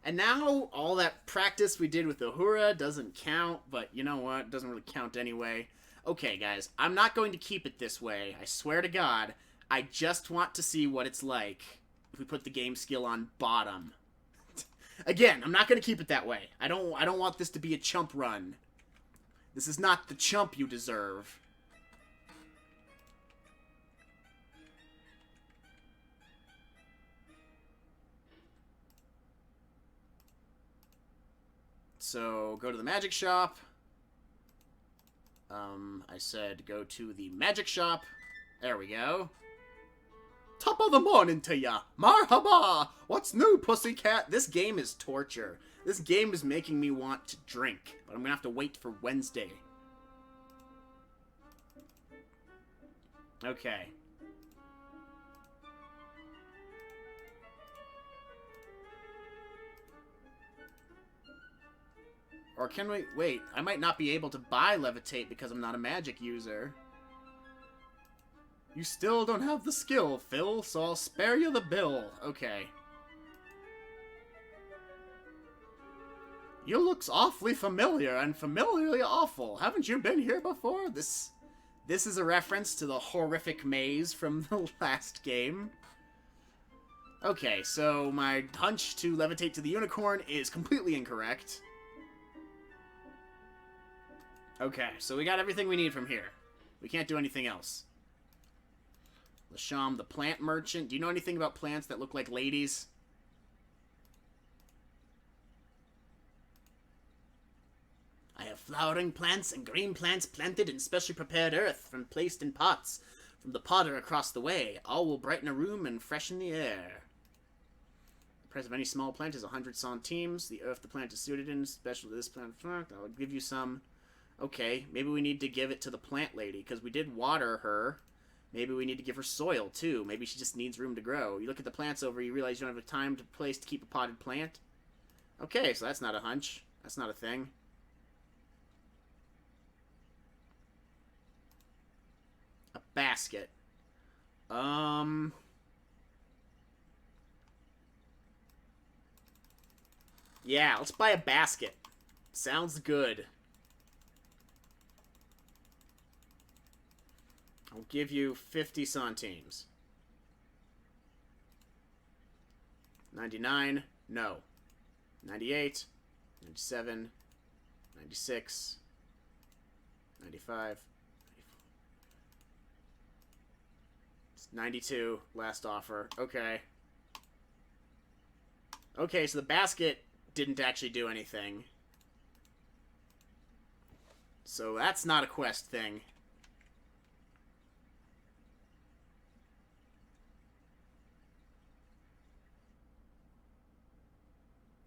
And now, all that practice we did with Uhura doesn't count, but you know what? It doesn't really count anyway. Okay, guys, I'm not going to keep it this way. I swear to God, I just want to see what it's like if we put the game skill on bottom. Again, I'm not going to keep it that way. I don't want this to be a chump run. This is not the chump you deserve. So, go to the magic shop. I said go to the magic shop. There we go. Top of the morning to ya. Marhaba. What's new, pussycat? This game is torture. This game is making me want to drink, but I'm gonna have to wait for Wednesday. Okay. Or can we... Wait, I might not be able to buy Levitate because I'm not a magic user. You still don't have the skill, Phil, so I'll spare you the bill. Okay. You looks awfully familiar, and familiarly awful. Haven't you been here before? This is a reference to the horrific maze from the last game. Okay, so my hunch to levitate to the unicorn is completely incorrect. Okay, so we got everything we need from here. We can't do anything else. Lasham, the plant merchant. Do you know anything about plants that look like ladies? I have flowering plants and green plants planted in specially prepared earth and placed in pots from the potter across the way. All will brighten a room and freshen the air. The price of any small plant is 100 centimes. The earth the plant is suited in, special to this plant. I would give you some. Okay, maybe we need to give it to the plant lady, because we did water her. Maybe we need to give her soil, too. Maybe she just needs room to grow. You look at the plants over, you realize you don't have a time to place to keep a potted plant. Okay, so that's not a hunch. That's not a thing. A basket. Yeah, let's buy a basket. Sounds good. I'll give you 50 centimes. 99, no. 98, 97, 96, 95, 92, last offer. Okay. Okay, so the basket didn't actually do anything. So that's not a quest thing.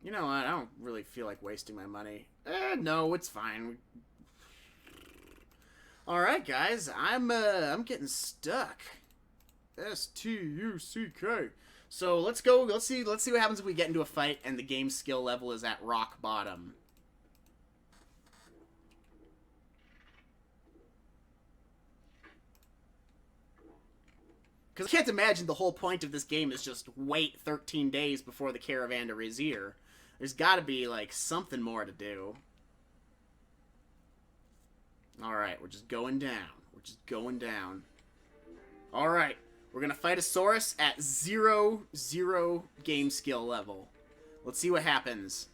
You know what? I don't really feel like wasting my money. No, it's fine. All right, guys. I'm getting stuck. S-T-U-C-K. So let's go. Let's see what happens if we get into a fight and the game skill level is at rock bottom. Because I can't imagine the whole point of this game is just wait 13 days before the caravan to Razir. There's got to be, like, something more to do. Alright, we're just going down. We're just going down. Alright, we're going to fight a Saurus at 0 game skill level. Let's see what happens.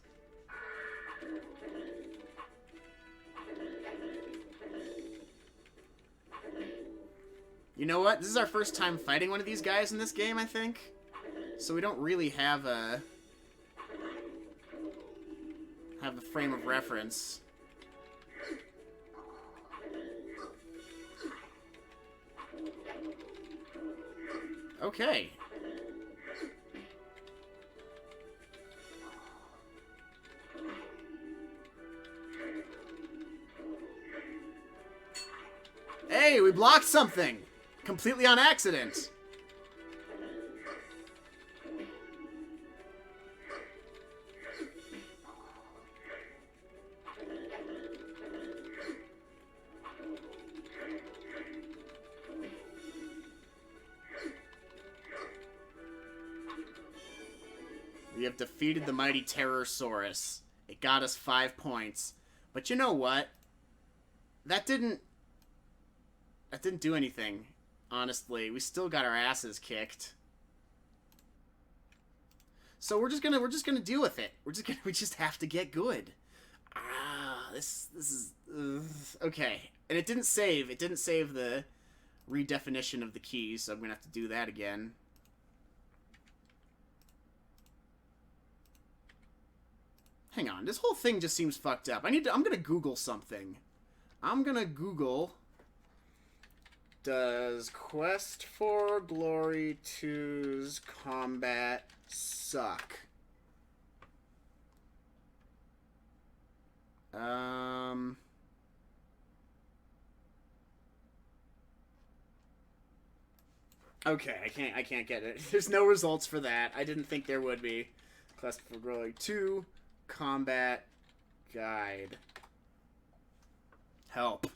You know what? This is our first time fighting one of these guys in this game, I think. So we don't really have a frame of reference. Okay. Hey, we blocked something! Completely on accident. We have defeated the mighty Terrorsaurus. It got us 5 points. But you know what? That didn't do anything. Honestly, we still got our asses kicked. So we're just gonna deal with it. We just have to get good. This is okay. And it didn't save. It didn't save the redefinition of the keys, so I'm gonna have to do that again. Hang on, this whole thing just seems fucked up. I'm gonna Google something. I'm gonna Google. Does Quest for Glory 2's combat suck? Okay, I can't get it. There's no results for that. I didn't think there would be. Quest for Glory 2 combat guide. Help.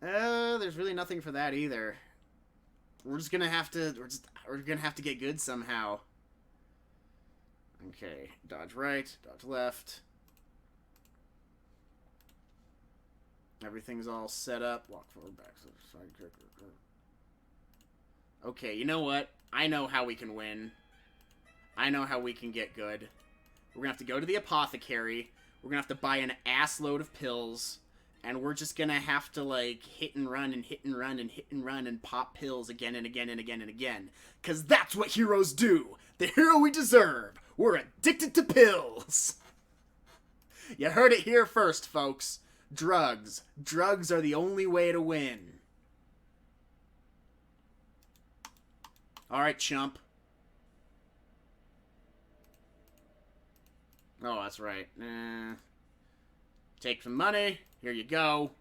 There's there's really nothing for that either. We're just gonna have to, we're gonna have to get good somehow. Okay, dodge right, dodge left. Everything's all set up. Walk forward, back, side kick. Okay, you know what? I know how we can win. I know how we can get good. We're gonna have to go to the apothecary. We're gonna have to buy an ass load of pills. And we're just gonna have to, like, hit and run and hit and run and hit and run and pop pills again and again and again and again. 'Cause that's what heroes do! The hero we deserve! We're addicted to pills! You heard it here first, folks. Drugs. Drugs are the only way to win. Alright, chump. Oh, that's right. Take some money. Here you go.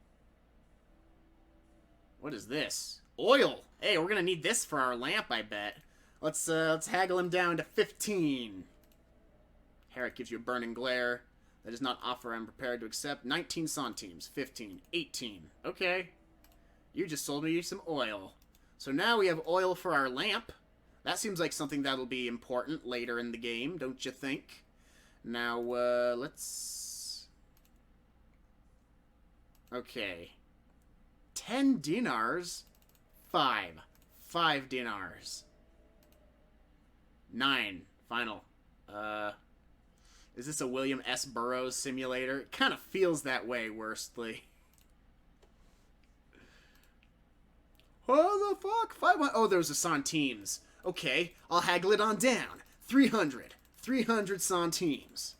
What is this? Oil! Hey, we're gonna need this for our lamp, I bet. Let's haggle him down to 15. Herrick gives you a burning glare. That does not offer, I'm prepared to accept. 19 centimes. 15. 18. Okay. You just sold me some oil. So now we have oil for our lamp. That seems like something that'll be important later in the game, don't you think? Now, let's... Okay. 10 dinars? 5. 5 dinars. 9. Final. Is this a William S. Burroughs simulator? It kind of feels that way, worstly. What the fuck? 500. Oh, there's a centimes. Okay, I'll haggle it on down. 300. 300 centimes.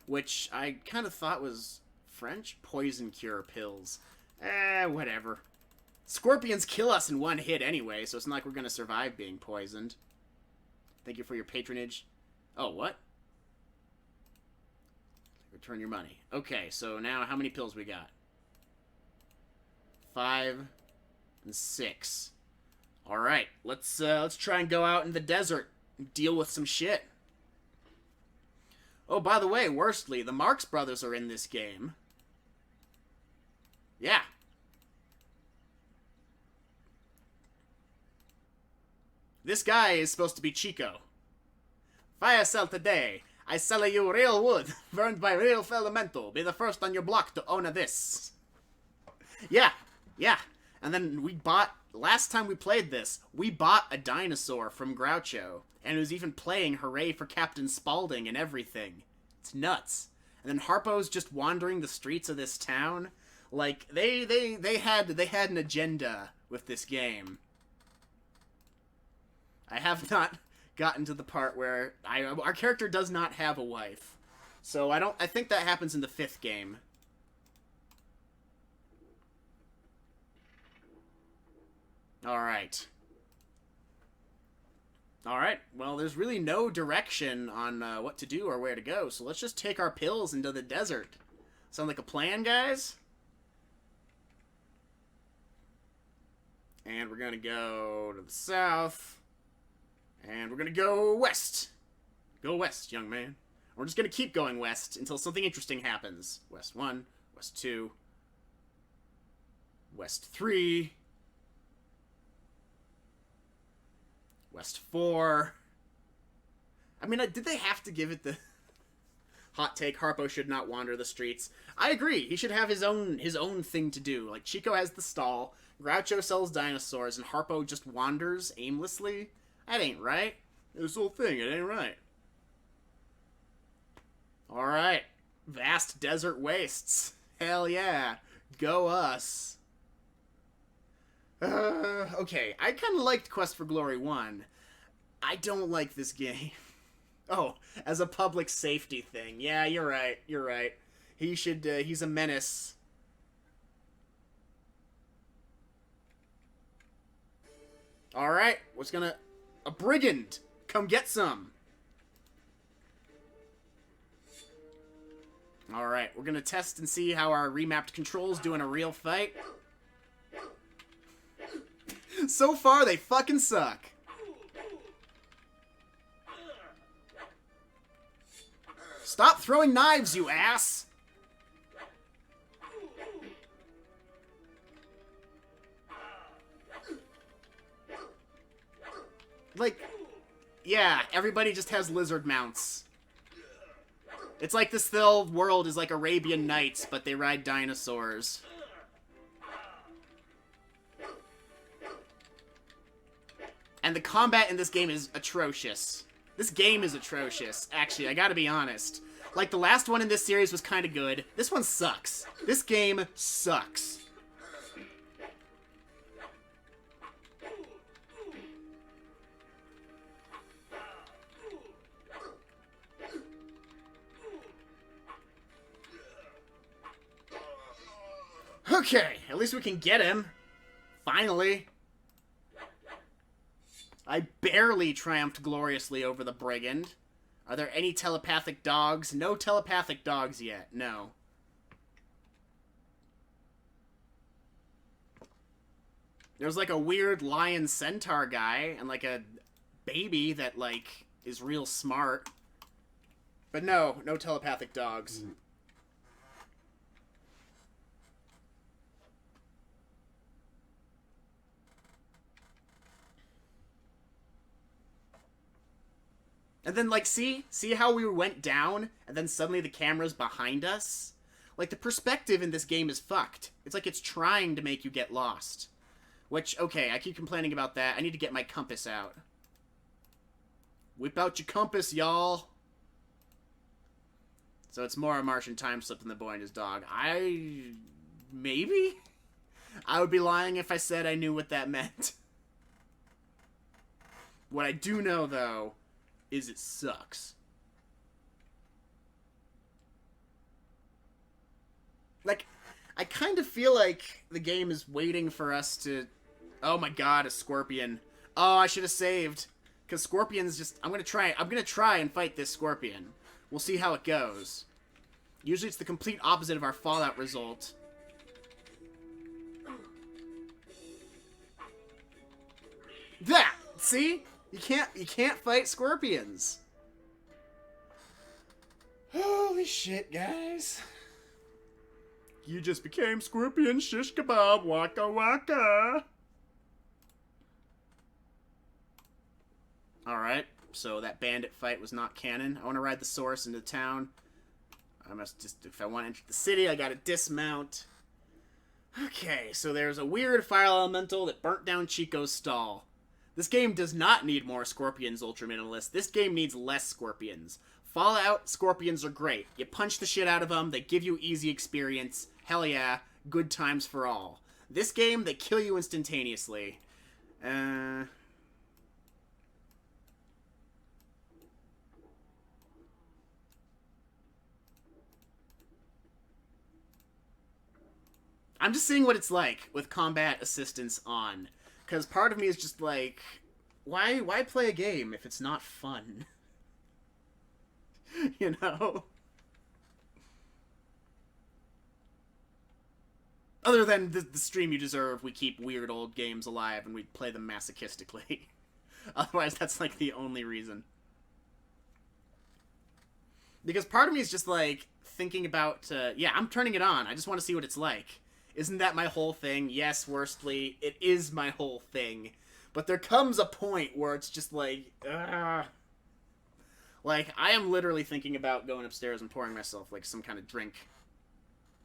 Which I kind of thought was French poison cure pills. Whatever. Scorpions kill us in one hit anyway, so it's not like we're gonna survive being poisoned. Thank you for your patronage. Oh, what? Return your money. Okay, so now how many pills we got? 5 and 6. Alright, let's try and go out in the desert and deal with some shit. Oh, by the way, worstly, the Marx Brothers are in this game. Yeah. This guy is supposed to be Chico. Fire sale today. I sell you real wood, burned by real elemental. Be the first on your block to own this. Yeah, yeah. And then we bought, last time we played this, we bought a dinosaur from Groucho. And it was even playing Hooray for Captain Spaulding and everything. It's nuts. And then Harpo's just wandering the streets of this town. Like, they had an agenda with this game. I have not gotten to the part where our character does not have a wife. So I think that happens in the 5th game. Alright. Alright, well, there's really no direction on what to do or where to go, so let's just take our pills into the desert. Sound like a plan, guys? And we're gonna go to the south. And we're gonna go west. Go west, young man. We're just gonna keep going west until something interesting happens. West 1, West 2, West 3, West 4. I mean, did they have to give it the hot take, Harpo should not wander the streets? I agree. He should have his own thing to do. Like, Chico has the stall, Groucho sells dinosaurs, and Harpo just wanders aimlessly. That ain't right. This whole thing, it ain't right. Alright. Vast desert wastes. Hell yeah. Go us. Okay, I kind of liked Quest for Glory 1. I don't like this game. Oh, as a public safety thing. Yeah, you're right. You're right. He should, he's a menace. Alright, what's gonna... A Brigand! Come get some! Alright, we're gonna test and see how our remapped controls do in a real fight. So far, they fucking suck. Stop throwing knives, you ass! like, yeah, everybody just has lizard mounts. It's like this whole world is like Arabian Nights, but they ride dinosaurs. And the combat in this game is atrocious. This game is atrocious, actually, I gotta be honest. Like, the last one in this series was kind of good. This one sucks. This game sucks. Okay, at least we can get him. Finally. I barely triumphed gloriously over the Brigand. Are there any telepathic dogs? No telepathic dogs yet, no. There's like a weird lion centaur guy and like a baby that like is real smart. But no telepathic dogs. And then, like, see how we went down, and then suddenly the camera's behind us? Like, the perspective in this game is fucked. It's like it's trying to make you get lost. Which, okay, I keep complaining about that. I need to get my compass out. Whip out your compass, y'all. So it's more a Martian time slip than the boy and his dog. Maybe? I would be lying if I said I knew what that meant. What I do know, though, is it sucks. Like, I kind of feel like the game is waiting for us to... Oh my god, a scorpion. Oh, I should have saved. Because scorpions just... I'm gonna try and fight this scorpion. We'll see how it goes. Usually it's the complete opposite of our Fallout result. That! See? You can't fight scorpions. Holy shit, guys. You just became scorpion shish kebab, waka waka. Alright, so that bandit fight was not canon. I want to ride the Saurus into town. I must just, if I want to enter the city, I gotta dismount. Okay, so there's a weird fire elemental that burnt down Chico's stall. This game does not need more scorpions, Ultra Minimalist. This game needs less scorpions. Fallout scorpions are great. You punch the shit out of them, they give you easy experience. Hell yeah, good times for all. This game, they kill you instantaneously. I'm just seeing what it's like with combat assistance on. Because part of me is just like, why play a game if it's not fun? You know? Other than the stream you deserve, we keep weird old games alive and we play them masochistically. Otherwise, that's like the only reason. Because part of me is just like, thinking about, yeah, I'm turning it on. I just want to see what it's like. Isn't that my whole thing? Yes, Worstly, it is my whole thing. But there comes a point where it's just like, ugh. Like, I am literally thinking about going upstairs and pouring myself, like, some kind of drink.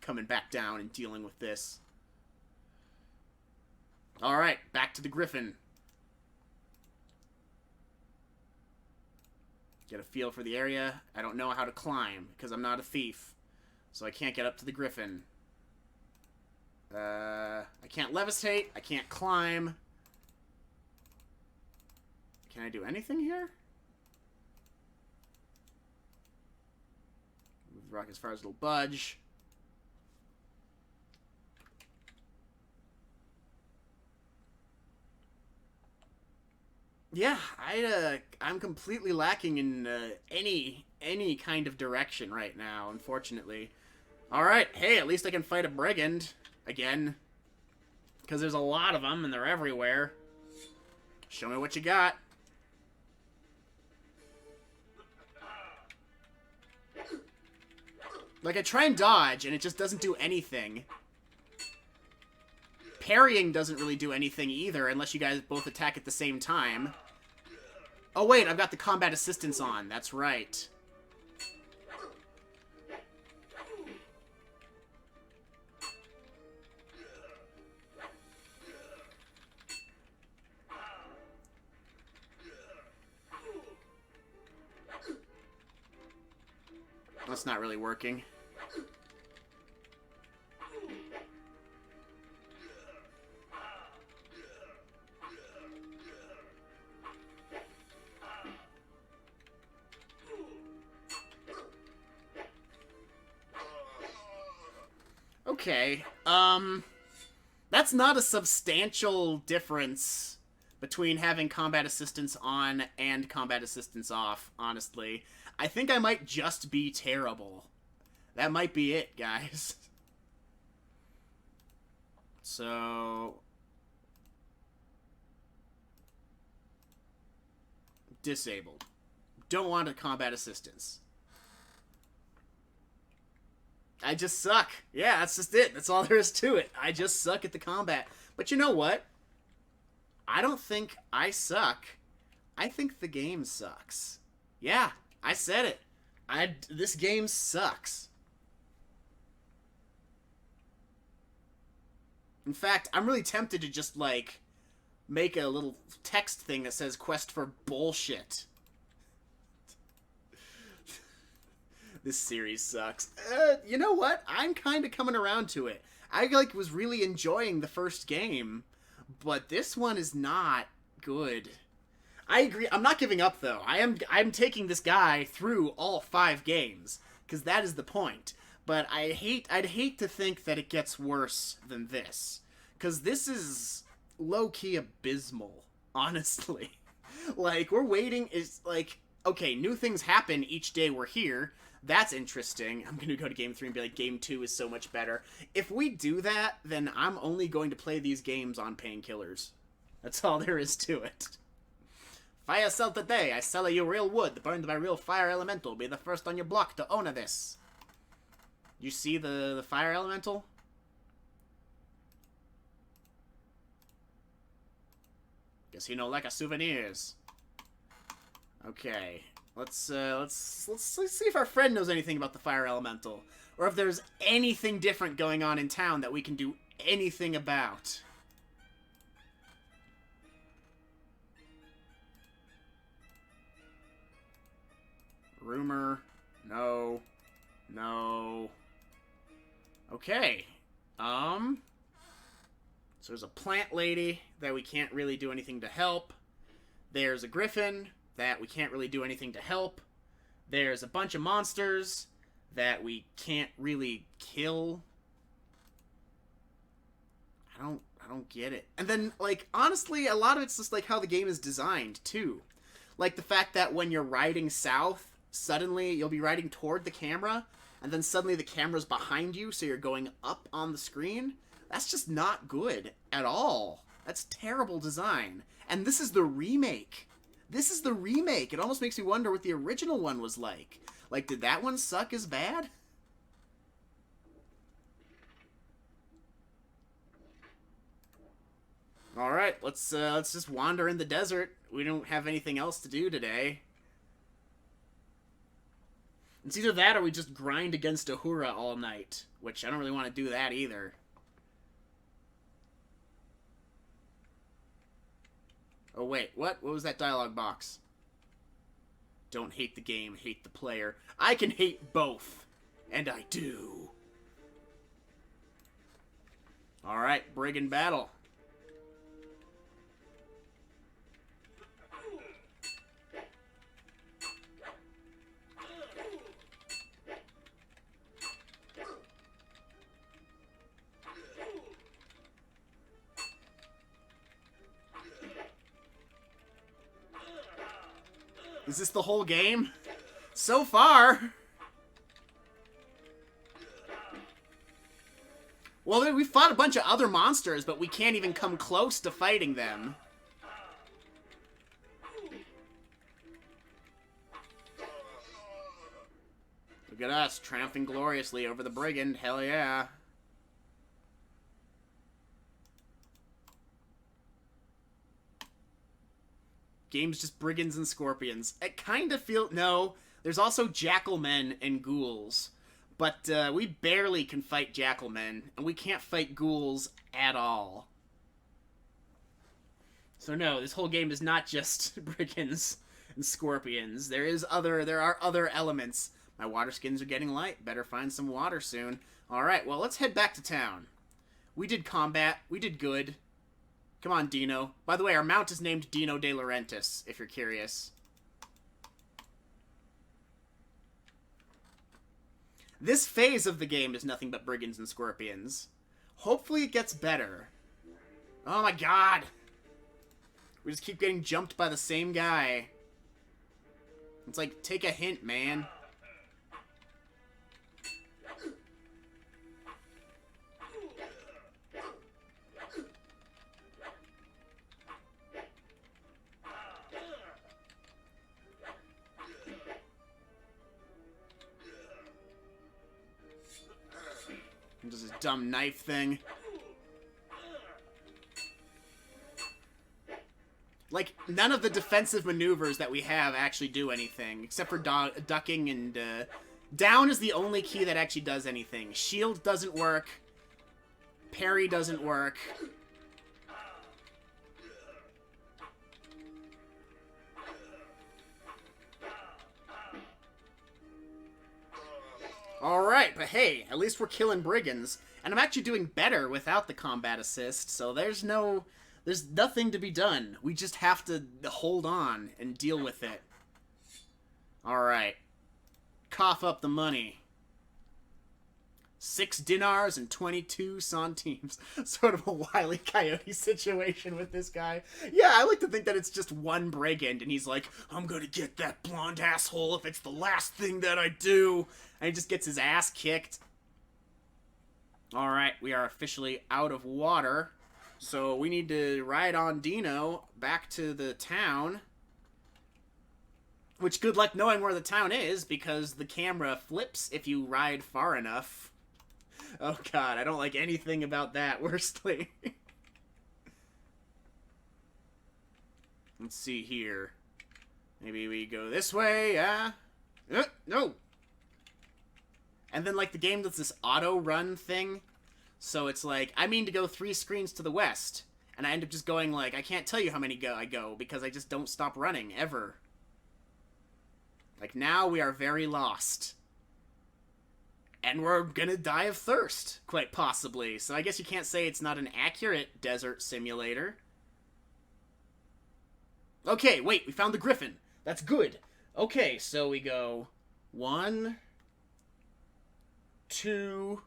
Coming back down and dealing with this. Alright, back to the Griffin. Get a feel for the area. I don't know how to climb, because I'm not a thief. So I can't get up to the Griffin. I can't levitate. I can't climb. Can I do anything here? Move the rock as far as it'll budge. Yeah, I'm completely lacking in any kind of direction right now, unfortunately. Alright, hey, at least I can fight a Brigand. Again. Because there's a lot of them, and they're everywhere. Show me what you got. Like, I try and dodge, and it just doesn't do anything. Parrying doesn't really do anything either, unless you guys both attack at the same time. Oh, wait, I've got the combat assistance on. That's right. That's not really working. Okay, that's not a substantial difference between having combat assistance on and combat assistance off, honestly. I think I might just be terrible. That might be it, guys. So... disabled. Don't want a combat assistance. I just suck. Yeah, that's just it. That's all there is to it. I just suck at the combat. But you know what? I don't think I suck. I think the game sucks. Yeah, I said it. This game sucks. In fact, I'm really tempted to just, like, make a little text thing that says quest for bullshit. This series sucks. You know what? I'm kind of coming around to it. I, like, was really enjoying the first game, but this one is not good. I agree. I'm not giving up, though. I'm taking this guy through all 5 games, because that is the point. But I'd hate to think that it gets worse than this, because this is low-key abysmal, honestly. Like, we're waiting, is like, okay, new things happen each day we're here. That's interesting. I'm going to go to Game 3 and be like, Game 2 is so much better. If we do that, then I'm only going to play these games on painkillers. That's all there is to it. Fire sell today. I sell you real wood, burned by real fire elemental. Be the first on your block to own this. You see the fire elemental? Guess he no like a souvenirs. Okay. Let's see if our friend knows anything about the fire elemental, or if there's anything different going on in town that we can do anything about. Rumor. No. No. Okay. So there's a plant lady that we can't really do anything to help. There's a griffin that we can't really do anything to help. There's a bunch of monsters that we can't really kill. I don't get it. And then, like, honestly, a lot of it's just, like, how the game is designed, too. Like, the fact that when you're riding south, suddenly you'll be riding toward the camera, and then suddenly the camera's behind you, so you're going up on the screen. That's just not good at all. That's terrible design. And this is the remake. This is the remake. It almost makes me wonder what the original one was like. Like, did that one suck as bad? Alright, let's just wander in the desert. We don't have anything else to do today. It's either that or we just grind against Uhura all night, which I don't really want to do that either. Oh, wait, what? What was that dialogue box? Don't hate the game, hate the player. I can hate both. And I do. Alright, Brigand battle. Is this the whole game? So far. Well, we fought a bunch of other monsters, but we can't even come close to fighting them. Look at us, triumphing gloriously over the Brigand. Hell yeah. game's just brigands and scorpions. It kind of feel... No, there's also jackalmen and ghouls. But we barely can fight jackalmen, and we can't fight ghouls at all. So no, this whole game is not just brigands and scorpions. There are other elements. My water skins are getting light. Better find some water soon. Alright, well, let's head back to town. We did combat. We did good. Come on, Dino. By the way, our mount is named Dino De Laurentiis, if you're curious. This phase of the game is nothing but brigands and scorpions. Hopefully it gets better. Oh my god! We just keep getting jumped by the same guy. It's like, take a hint, man. Does this dumb knife thing. Like, none of the defensive maneuvers that we have actually do anything, except for ducking and, down is the only key that actually does anything. Shield doesn't work. Parry doesn't work. Alright, but hey, at least we're killing brigands. And I'm actually doing better without the combat assist, so there's nothing to be done. We just have to hold on and deal with it. Alright. Cough up the money. 6 dinars and 22 centimes. Sort of a Wile E. Coyote situation with this guy. Yeah, I like to think that it's just one brigand, and he's like, I'm gonna get that blonde asshole if it's the last thing that I do. And he just gets his ass kicked. Alright, we are officially out of water. So we need to ride on Dino back to the town. Which, good luck knowing where the town is, because the camera flips if you ride far enough. Oh god, I don't like anything about that, worstly. Let's see here. Maybe we go this way, no! And then, like, the game does this auto-run thing. So it's like, I mean to go 3 screens to the west. And I end up just going, like, I can't tell you how many I go, because I just don't stop running, ever. Like, now we are very lost. And we're gonna die of thirst, quite possibly. So I guess you can't say it's not an accurate desert simulator. Okay, wait, we found the griffin. That's good. Okay, so we go 1, 2,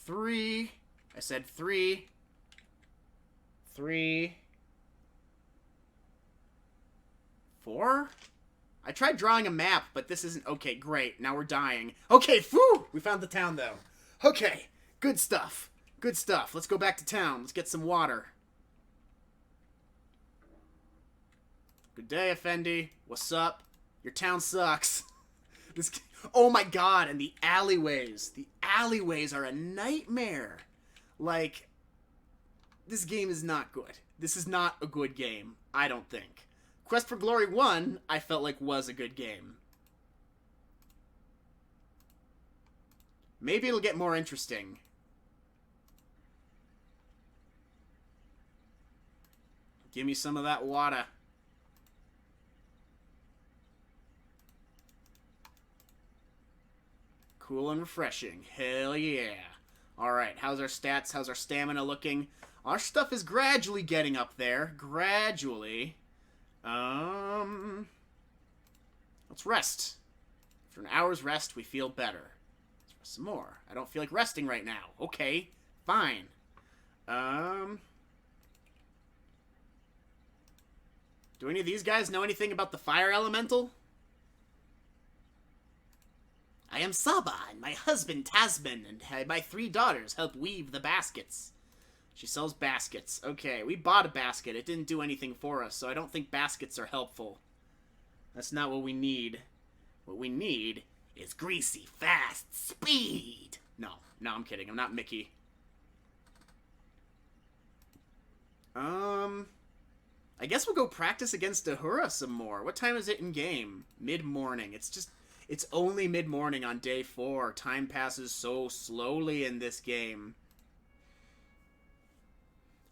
3. I said 3. 3. 4? I tried drawing a map, but this isn't... Okay, great. Now we're dying. Okay, phew! We found the town, though. Okay, good stuff. Good stuff. Let's go back to town. Let's get some water. Good day, Effendi. What's up? Your town sucks. This... Oh my god, and the alleyways. The alleyways are a nightmare. Like, this game is not good. This is not a good game, I don't think. Quest for Glory 1, I felt like was a good game. Maybe it'll get more interesting. Give me some of that water. Cool and refreshing. Hell yeah. Alright, how's our stats? How's our stamina looking? Our stuff is gradually getting up there. Gradually. Let's rest. After an hour's rest, we feel better. Let's rest some more. I don't feel like resting right now. Okay, fine. Do any of these guys know anything about the fire elemental? I am Saba, and my husband Tasman, and my 3 daughters help weave the baskets. She sells baskets. Okay, we bought a basket. It didn't do anything for us, so I don't think baskets are helpful. That's not what we need. What we need is greasy, fast speed. No, I'm kidding. I'm not Mickey. I guess we'll go practice against Uhura some more. What time is it in game? Mid-morning. It's only mid-morning on day 4. Time passes so slowly in this game.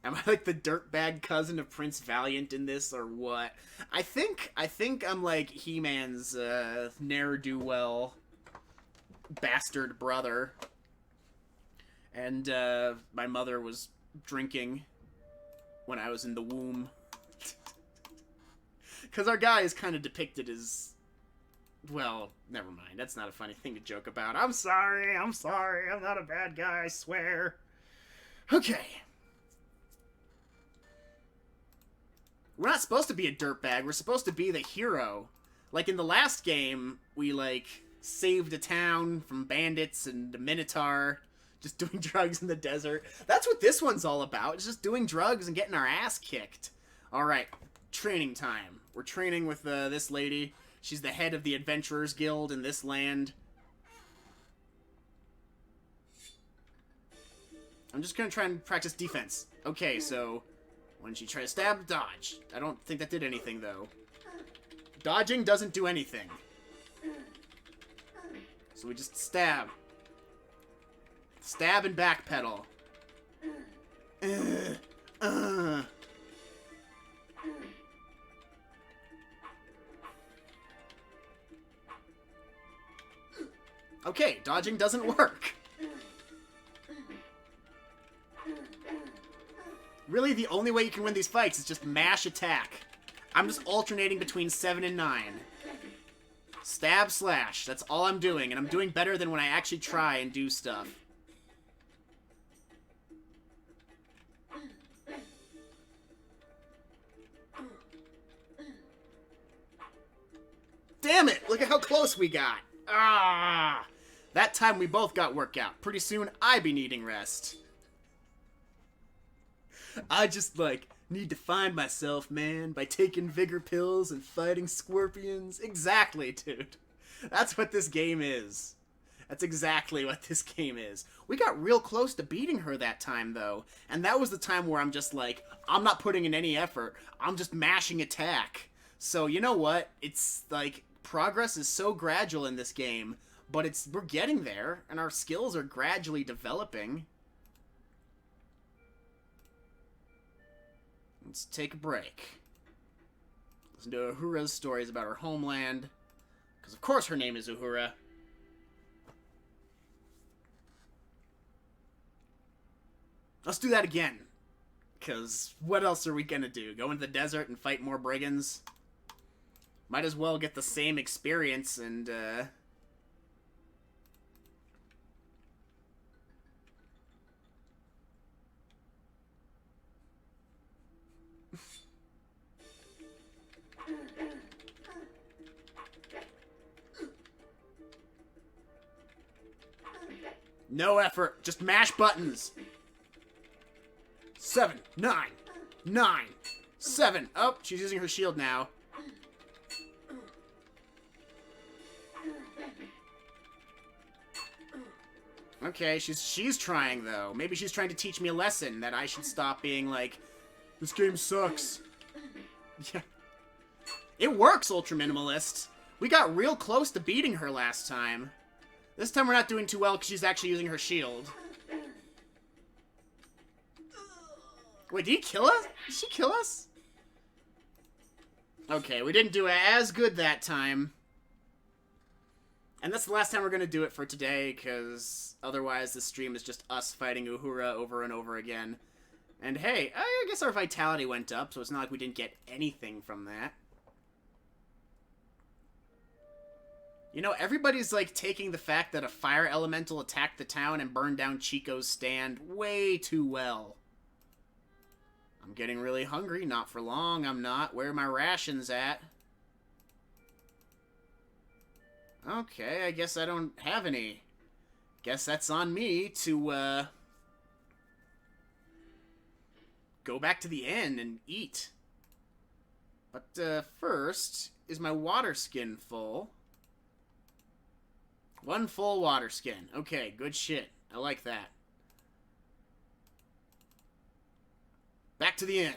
Am I like the dirtbag cousin of Prince Valiant in this, or what? I think I'm like He-Man's ne'er-do-well bastard brother. And my mother was drinking when I was in the womb. Because our guy is kind of depicted as... Well, never mind. That's not a funny thing to joke about. I'm sorry. I'm not a bad guy, I swear. Okay. We're not supposed to be a dirtbag. We're supposed to be the hero. Like, in the last game, we, like, saved a town from bandits and the Minotaur, just doing drugs in the desert. That's what this one's all about. It's just doing drugs and getting our ass kicked. Alright, training time. We're training with this lady. She's the head of the Adventurers Guild in this land. I'm just gonna try and practice defense. Okay, so when she tries to stab, dodge. I don't think that did anything, though. Dodging doesn't do anything. So we just stab. Stab and backpedal. Okay, dodging doesn't work. Really, the only way you can win these fights is just mash attack. I'm just alternating between 7 and 9. Stab, slash. That's all I'm doing, and I'm doing better than when I actually try and do stuff. Damn it! Look at how close we got. Ah! That time we both got workout. Pretty soon, I be needing rest. I just, like, need to find myself, man, by taking vigor pills and fighting scorpions. Exactly, dude. That's what this game is. That's exactly what this game is. We got real close to beating her that time, though. And that was the time where I'm just like, I'm not putting in any effort. I'm just mashing attack. So, you know what? It's, like, progress is so gradual in this game, but we're getting there, and our skills are gradually developing. Let's take a break. Listen to Uhura's stories about her homeland. Because of course her name is Uhura. Let's do that again. Because what else are we gonna do? Go into the desert and fight more brigands? Might as well get the same experience and, no effort. Just mash buttons. 7, 9, 9, 7. Oh, she's using her shield now. Okay, she's trying, though. Maybe she's trying to teach me a lesson that I should stop being like, this game sucks. Yeah. It works, Ultra Minimalist. We got real close to beating her last time. This time we're not doing too well because she's actually using her shield. Wait, did he kill us? Did she kill us? Okay, we didn't do as good that time. And that's the last time we're going to do it for today, because otherwise this stream is just us fighting Uhura over and over again. And hey, I guess our vitality went up, so it's not like we didn't get anything from that. You know, everybody's, like, taking the fact that a fire elemental attacked the town and burned down Chico's stand way too well. I'm getting really hungry. Not for long, I'm not. Where are my rations at? Okay, I guess I don't have any. Guess that's on me to, go back to the inn and eat. But, first, is my water skin full? 1 full water skin. Okay, good shit. I like that. Back to the inn.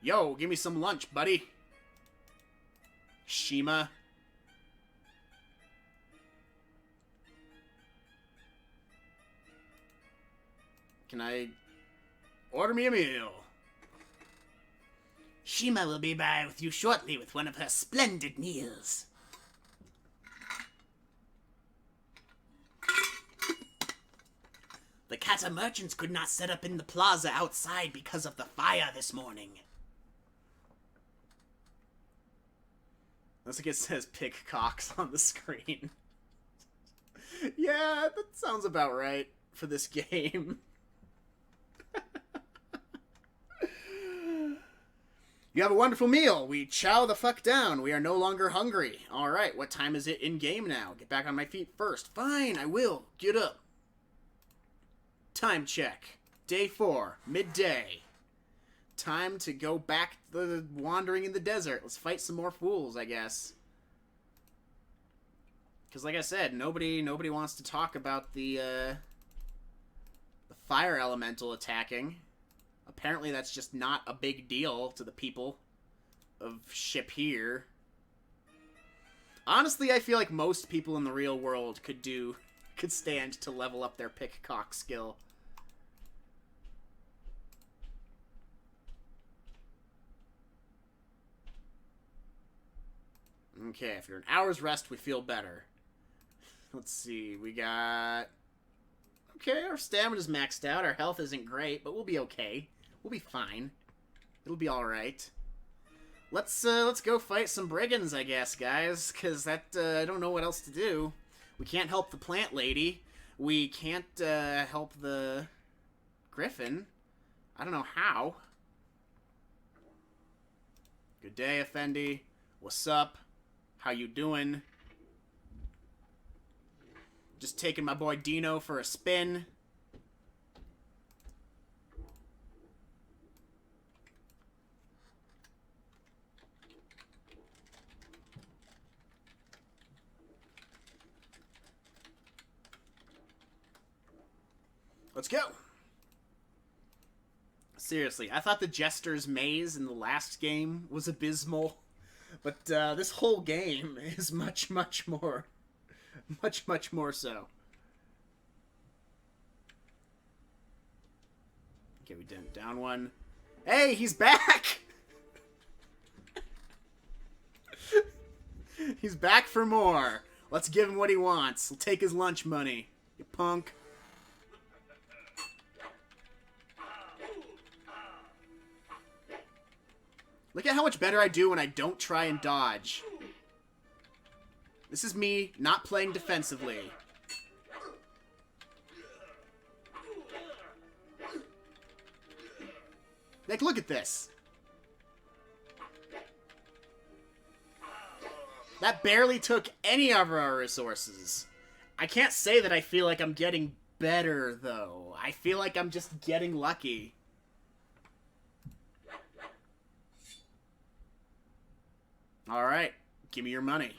Yo, give me some lunch, buddy. Shima. Can I order me a meal? Shima will be by with you shortly with one of her splendid meals. The kata merchants could not set up in the plaza outside because of the fire this morning. Looks like it says pick cocks on the screen. Yeah, that sounds about right for this game. You have a wonderful meal. We chow the fuck down. We are no longer hungry. Alright, what time is it in game now? Get back on my feet first. Fine, I will. Get up. Time check. Day 4. Midday. Time to go back to the wandering in the desert. Let's fight some more fools, I guess. Because like I said, nobody wants to talk about the fire elemental attacking. Apparently that's just not a big deal to the people of Ship here. Honestly, I feel like most people in the real world could stand to level up their pick-cock skill. Okay, after an hour's rest, we feel better. Let's see, we got... Okay, our stamina's maxed out, our health isn't great, but we'll be okay. We'll be fine. It'll be alright. Let's go fight some brigands, I guess, guys, because I don't know what else to do. We can't help the plant lady. We can't help the griffin. I don't know how. Good day, Effendi. What's up? How you doing? Just taking my boy Dino for a spin. Let's go. Seriously, I thought the Jester's Maze in the last game was abysmal, but this whole game is much, much more so. Okay, we did down one. Hey, he's back! He's back for more. Let's give him what he wants. We'll take his lunch money. You punk. Look at how much better I do when I don't try and dodge. This is me not playing defensively. Like, look at this. That barely took any of our resources. I can't say that I feel like I'm getting better, though. I feel like I'm just getting lucky. Alright, give me your money.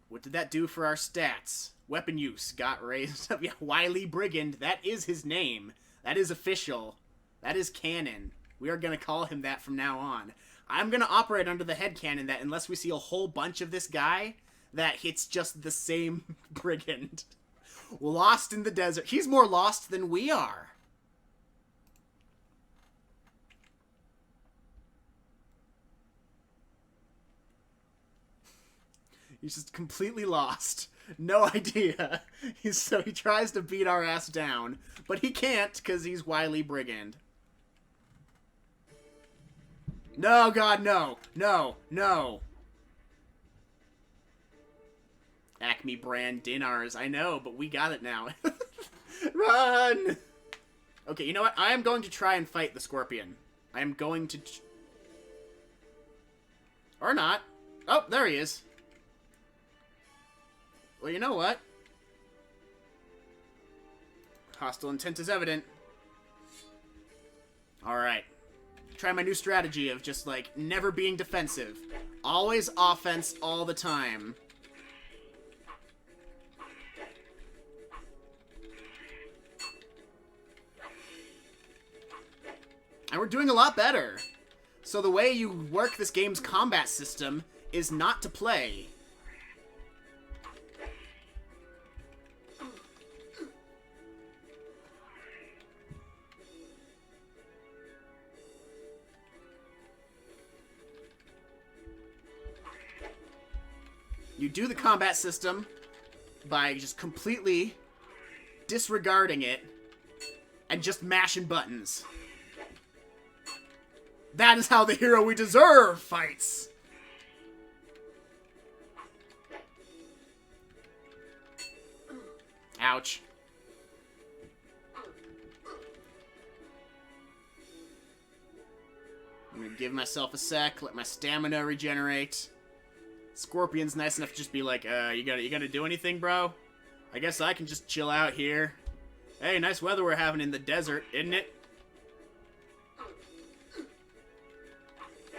What did that do for our stats? Weapon use got raised up. Yeah, Wile E Brigand, that is his name. That is official. That is canon. We are going to call him that from now on. I'm going to operate under the headcanon that unless we see a whole bunch of this guy, that it's just the same Brigand. Lost in the desert. He's more lost than we are. He's just completely lost. No idea. So he tries to beat our ass down, but he can't because he's Wile E Brigand. No, God, no. No, no. Acme brand dinners. I know, but we got it now. Run! Okay, you know what? I am going to try and fight the scorpion. I am going to... Or not. Oh, there he is. Well, you know what? Hostile intent is evident. Alright. Try my new strategy of just, like, never being defensive. Always offense all the time. And we're doing a lot better. So the way you work this game's combat system is not to play. You do the combat system by just completely disregarding it and just mashing buttons. That is how the hero we deserve fights. Ouch. I'm gonna give myself a sec, let my stamina regenerate. Scorpion's nice enough to just be like, you gotta do anything, bro? I guess I can just chill out here. Hey, nice weather we're having in the desert, isn't it?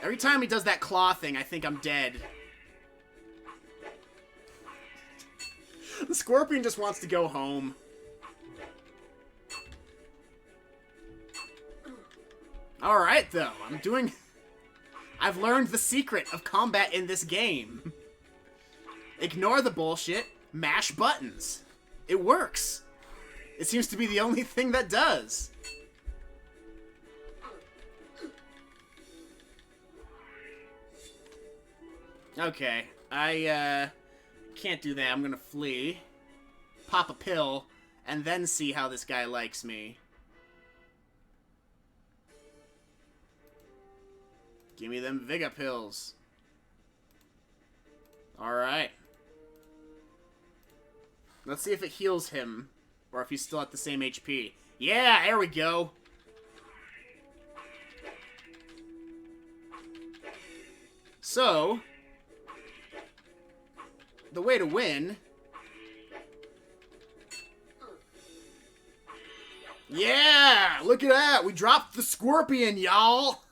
Every time he does that claw thing, I think I'm dead. The Scorpion just wants to go home. Alright, though. I've learned the secret of combat in this game. Ignore the bullshit. Mash buttons. It works. It seems to be the only thing that does. Okay. I can't do that. I'm gonna flee. Pop a pill. And then see how this guy likes me. Give me them Viga pills. Alright. Let's see if it heals him. Or if he's still at the same HP. Yeah, there we go. So, the way to win... Yeah! Look at that! We dropped the Scorpion, y'all!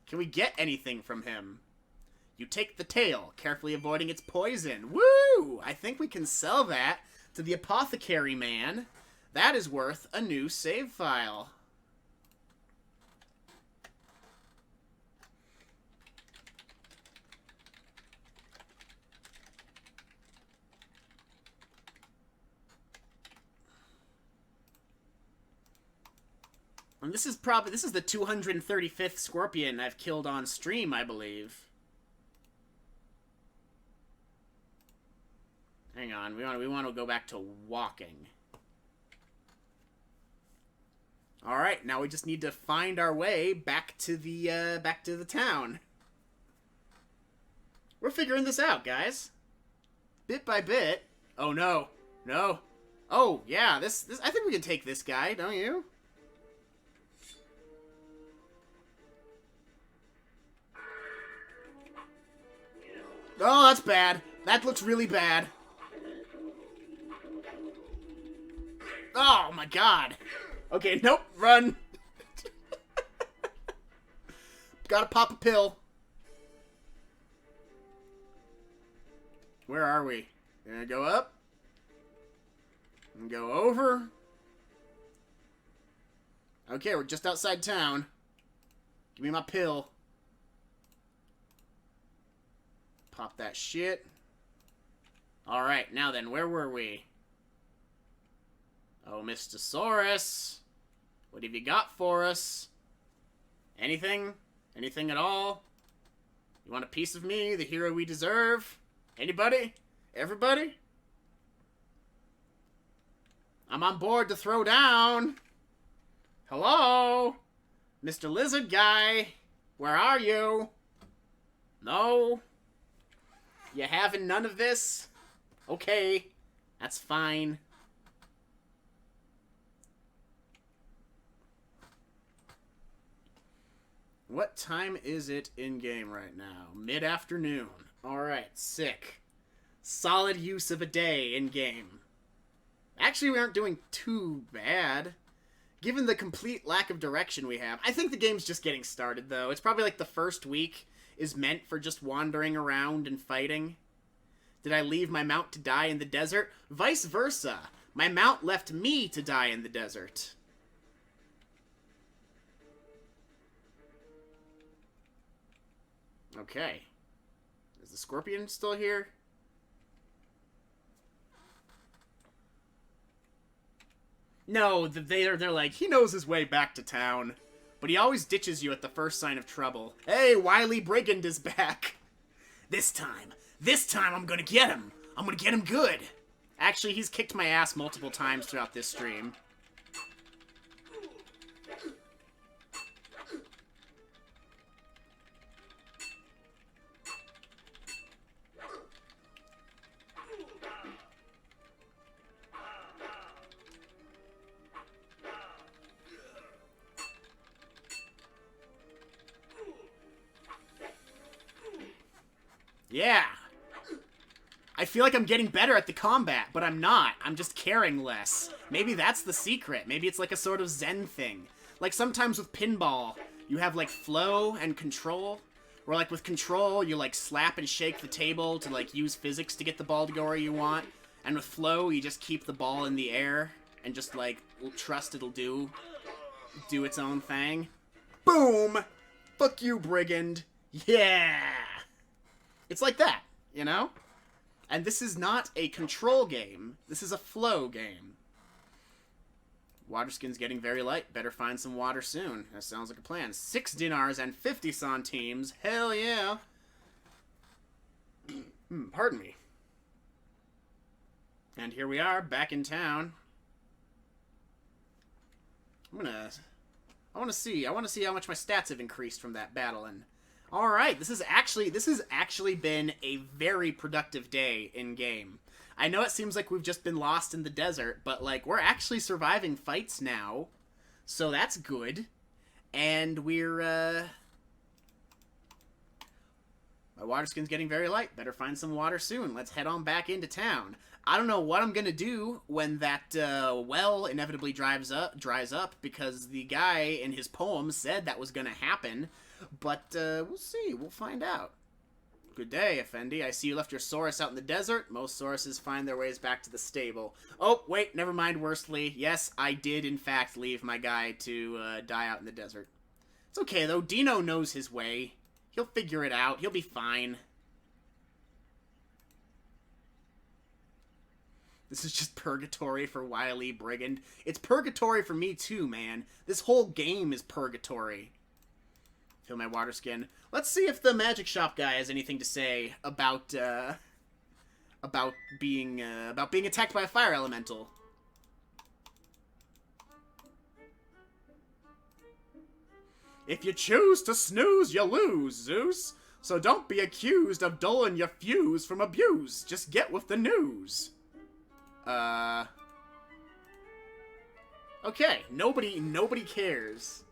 Can we get anything from him? You take the tail, carefully avoiding its poison. Woo! I think we can sell that to the apothecary man. That is worth a new save file. And this is the 235th Scorpion I've killed on stream, I believe. Hang on, we want to go back to walking. All right, now we just need to find our way back to the town. We're figuring this out, guys. Bit by bit. Oh no, no. Oh yeah, this I think we can take this guy, don't you? Oh, that's bad. That looks really bad. Oh, my God. Okay, nope. Run. Gotta pop a pill. Where are we? Gonna go up? And go over? Okay, we're just outside town. Give me my pill. Pop that shit. Alright, now then, where were we? Oh, Mr. Saurus. What have you got for us? Anything? Anything at all? You want a piece of me, the hero we deserve? Anybody? Everybody? I'm on board to throw down. Hello? Mr. Lizard Guy? Where are you? No? You having none of this? Okay, that's fine. What time is it in-game right now? Mid-afternoon. Alright, sick. Solid use of a day in-game. Actually, we aren't doing too bad. Given the complete lack of direction we have. I think the game's just getting started, though. It's probably like the first week is meant for just wandering around and fighting. Did I leave my mount to die in the desert? Vice versa. My mount left me to die in the desert. Okay. Is the scorpion still here? No, they're like, he knows his way back to town. But he always ditches you at the first sign of trouble. Hey, Wile E. Brigand is back. This time I'm gonna get him. I'm gonna get him good. Actually, he's kicked my ass multiple times throughout this stream. Yeah. I feel like I'm getting better at the combat, but I'm not. I'm just caring less. Maybe that's the secret. Maybe it's like a sort of zen thing. Like sometimes with pinball, you have like flow and control. Where like with control, you like slap and shake the table to like use physics to get the ball to go where you want. And with flow, you just keep the ball in the air and just like trust it'll do its own thing. Boom! Fuck you, Brigand. Yeah! It's like that, you know? And this is not a control game. This is a flow game. Water skin's getting very light. Better find some water soon. That sounds like a plan. 6 dinars and 50 centimes. Hell yeah. Pardon me. And here we are, back in town. I want to see how much my stats have increased from that battle. And all right, this has actually been a very productive day in game. I know it seems like we've just been lost in the desert, but like we're actually surviving fights now, so that's good. And we're my water skin's getting very light. Better find some water soon. Let's head on back into town. I don't know what I'm gonna do when that well inevitably dries up, because the guy in his poem said that was gonna happen. But, we'll see. We'll find out. Good day, Effendi. I see you left your Saurus out in the desert. Most Sauruses find their ways back to the stable. Oh, wait, never mind, Worsley. Yes, I did, in fact, leave my guy to, die out in the desert. It's okay, though. Dino knows his way. He'll figure it out. He'll be fine. This is just purgatory for Wile E. Brigand. It's purgatory for me, too, man. This whole game is purgatory. Fill my water skin. Let's see if the magic shop guy has anything to say about being attacked by a fire elemental. If you choose to snooze, you lose, Zeus. So don't be accused of dulling your fuse from abuse. Just get with the news. Okay, nobody cares.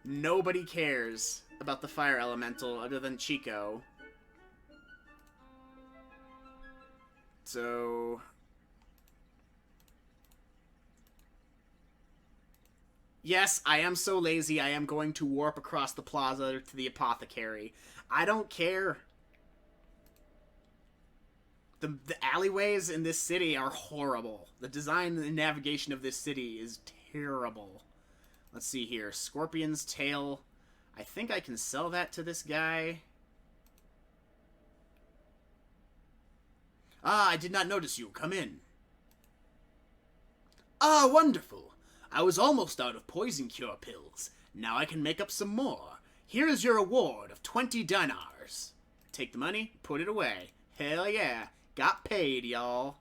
Nobody cares about the fire elemental other than Chico. So yes, I am so lazy, I am going to warp across the plaza to the apothecary. I don't care. The alleyways in this city are horrible. The design and navigation of this city is terrible. Let's see here. Scorpion's tail. I think I can sell that to this guy. Ah, I did not notice you. Come in. Ah, wonderful. I was almost out of poison cure pills. Now I can make up some more. Here is your reward of 20 dinars. Take the money, put it away. Hell yeah. Got paid, y'all.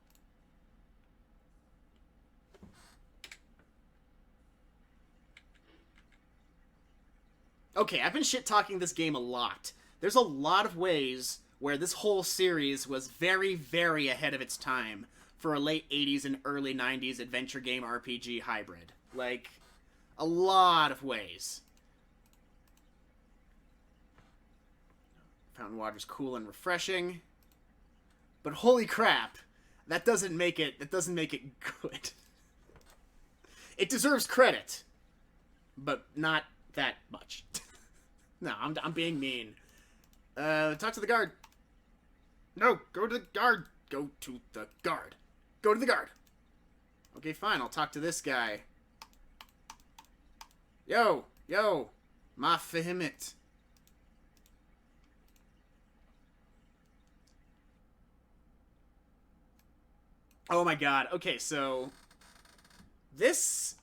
Okay, I've been shit-talking this game a lot. There's a lot of ways where this whole series was very, very ahead of its time for a late 80s and early 90s adventure game RPG hybrid. Like, a lot of ways. Fountain water's cool and refreshing. But holy crap, that doesn't make it good. It deserves credit, but not that much. No, I'm being mean. Talk to the guard. No, go to the guard. Go to the guard. Go to the guard. Okay, fine, I'll talk to this guy. Yo, ma fahimit. Oh my god. Okay, so this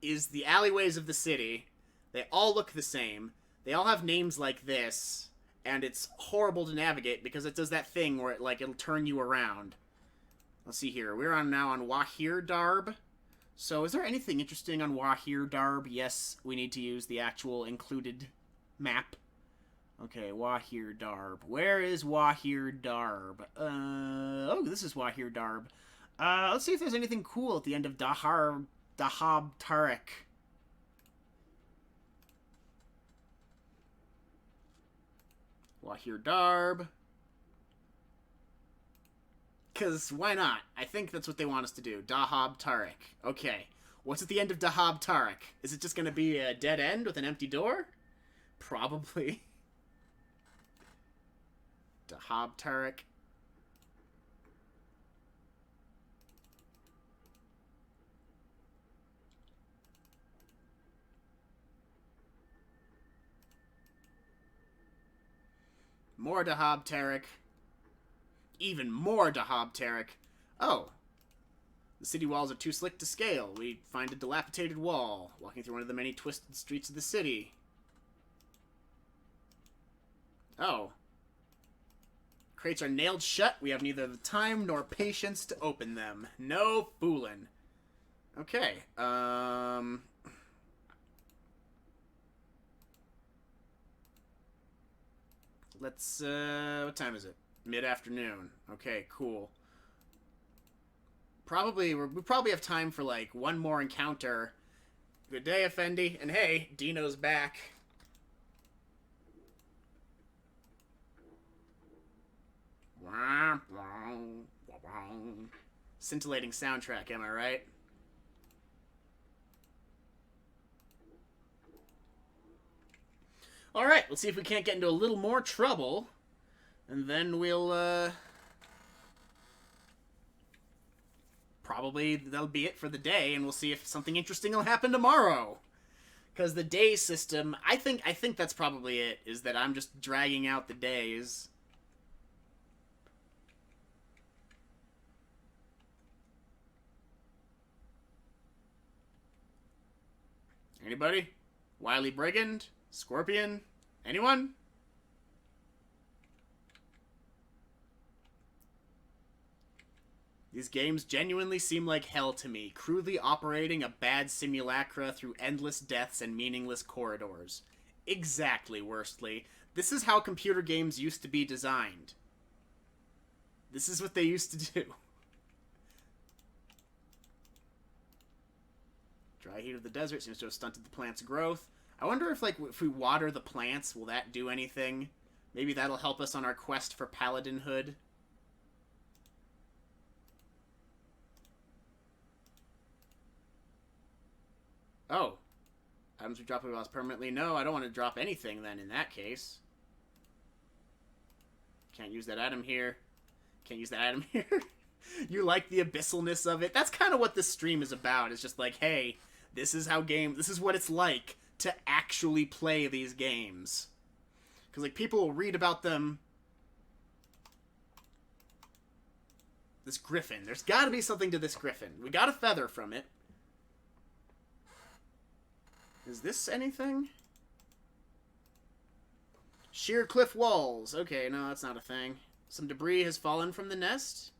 is the alleyways of the city. They all look the same. They all have names like this, and it's horrible to navigate because it does that thing where it'll turn you around. Let's see here. We're now on Wahir Darb. So is there anything interesting on Wahir Darb? Yes, we need to use the actual included map. Okay, Wahir Darb. Where is Wahir Darb? Oh, this is Wahir Darb. Let's see if there's anything cool at the end of Dahab Tarek. Wahir Darb. Because why not? I think that's what they want us to do. Dahab Tarek. Okay. What's at the end of Dahab Tarek? Is it just going to be a dead end with an empty door? Probably. Dahab Tarek. More Dahab Tarek. Even more Dahab Tarek. Oh. The city walls are too slick to scale. We find a dilapidated wall, walking through one of the many twisted streets of the city. Oh. Crates are nailed shut. We have neither the time nor patience to open them. No foolin'. Okay. Let's, what time is it? Mid-afternoon. Okay, cool. We probably have time for, like, one more encounter. Good day, Effendi. And hey, Dino's back. Scintillating soundtrack, am I right? Alright, let's see if we can't get into a little more trouble. And then we'll, probably that'll be it for the day, and we'll see if something interesting will happen tomorrow. Because the day system, I think that's probably it, is that I'm just dragging out the days. Anybody? Wile E Brigand? Scorpion? Anyone? These games genuinely seem like hell to me, crudely operating a bad simulacra through endless deaths and meaningless corridors. Exactly, Worstly. This is how computer games used to be designed. This is what they used to do. Dry heat of the desert seems to have stunted the plant's growth. I wonder if, if we water the plants, will that do anything? Maybe that'll help us on our quest for paladinhood. Oh. Items we drop while permanently? No, I don't want to drop anything then in that case. Can't use that item here. Can't use that item here. You like the abyssalness of it? That's kind of what this stream is about. It's just like, hey, this is what it's like to actually play these games. Because, like, people will read about them. This griffin. There's got to be something to this griffin. We got a feather from it. Is this anything? Sheer cliff walls. Okay, no, that's not a thing. Some debris has fallen from the nest.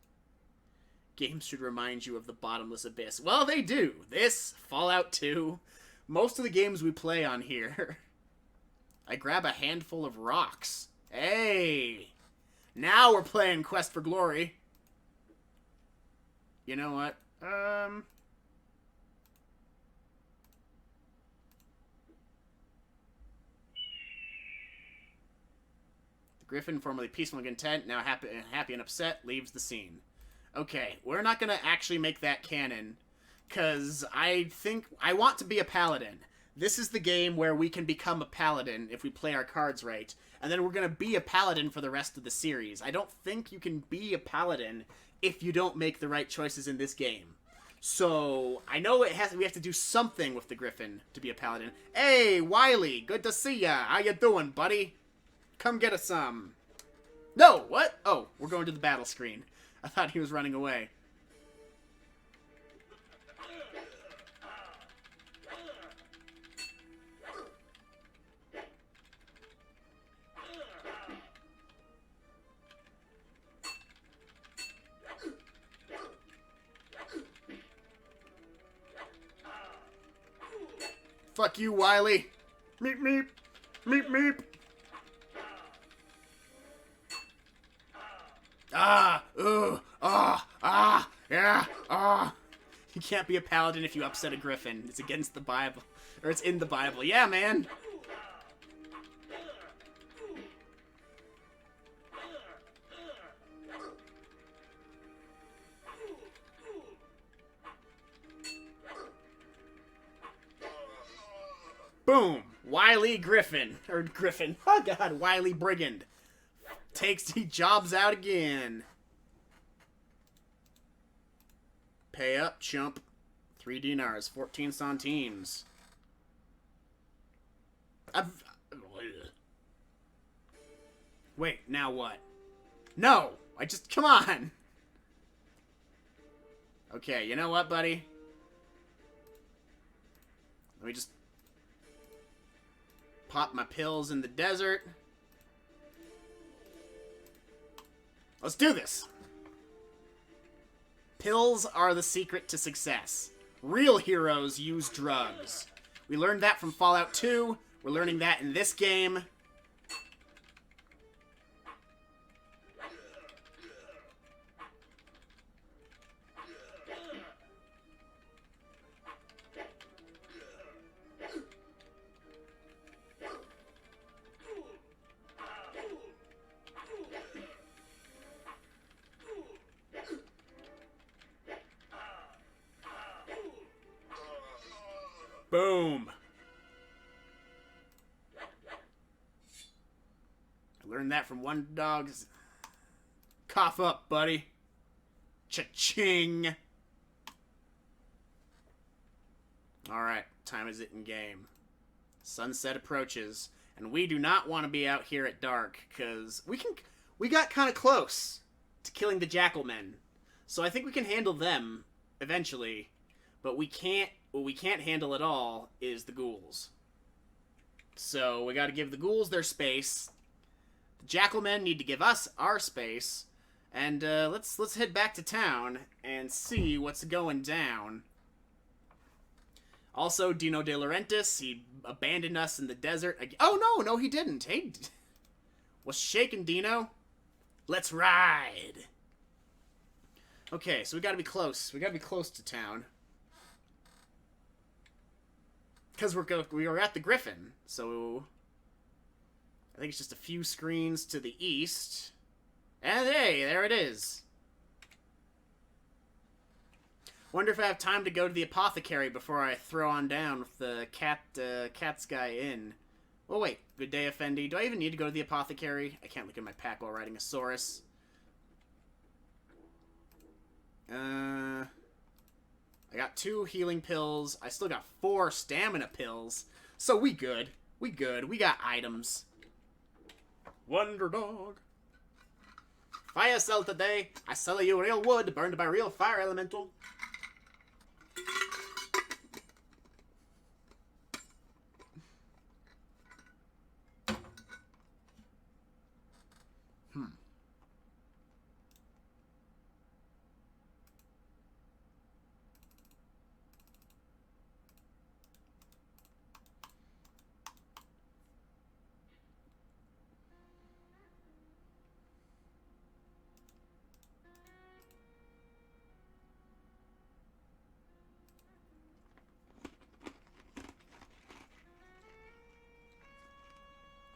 Games should remind you of the bottomless abyss. Well, they do. This, Fallout 2, most of the games we play on here. I grab a handful of rocks. Hey! Now we're playing Quest for Glory. You know what? The Griffin, formerly peaceful and content, now happy and upset, leaves the scene. Okay, we're not gonna actually make that canon, because I want to be a paladin. This is the game where we can become a paladin if we play our cards right, and then we're gonna be a paladin for the rest of the series. I don't think you can be a paladin if you don't make the right choices in this game. So, I know we have to do something with the Griffin to be a paladin. Hey, Wile E, good to see ya. How you doing, buddy? Come get us some. No, what? Oh, we're going to the battle screen. I thought he was running away. Fuck you, Wile E. Meep, meep. Meep, meep. Yeah, You can't be a paladin if you upset a griffin. It's against the Bible. Or it's in the Bible. Yeah, man. Boom! Wile E Griffin. Or Griffin. Oh, God. Wile E Brigand. He jobs out again. Pay up, chump. 3 dinars, 14 centimes. Wait, now what? No! Come on! Okay, you know what, buddy? Let me just pop my pills in the desert. Let's do this! Pills are the secret to success. Real heroes use drugs. We learned that from Fallout 2. We're learning that in this game. Boom. I learned that from one dog's... Cough up, buddy. Cha-ching. Alright, time is it in game. Sunset approaches, and we do not want to be out here at dark, because we got kind of close to killing the Jackalmen. So I think we can handle them eventually, but what we can't handle at all is the ghouls. So we got to give the ghouls their space. The Jackalmen need to give us our space, and let's head back to town and see what's going down. Also, Dino De Laurentiis, he abandoned us in the desert. Oh, no, he didn't. Hey, what's shaking, Dino? Let's ride. Okay, so we gotta be close. We gotta be close to town. Because we are at the Griffin, so I think it's just a few screens to the east. And hey, there it is. Wonder if I have time to go to the apothecary before I throw on down with the Cat's guy in. Oh wait, good day, Effendi. Do I even need to go to the apothecary? I can't look at my pack while riding a Saurus. I got 2 healing pills. I still got 4 stamina pills. So we good. We good. We got items. Wonder Dog. Fire sell today. I sell you real wood burned by real fire elemental.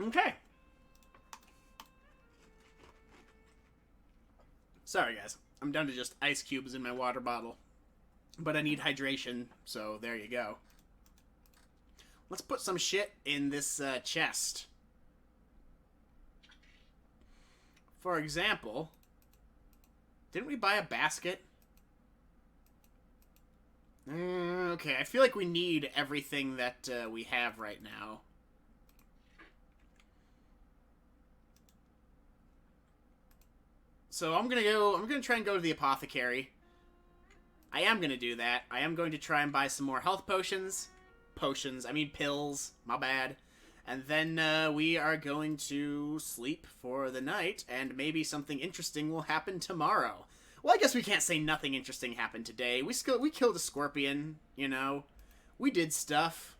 Okay. Sorry, guys. I'm down to just ice cubes in my water bottle. But I need hydration, so there you go. Let's put some shit in this chest. For example, didn't we buy a basket? Okay, I feel like we need everything that we have right now. So I'm gonna try and go to the apothecary. I am gonna do that. I am going to try and buy some more health potions. Pills. My bad. And then we are going to sleep for the night, and maybe something interesting will happen tomorrow. Well, I guess we can't say nothing interesting happened today. We killed a scorpion, you know. We did stuff.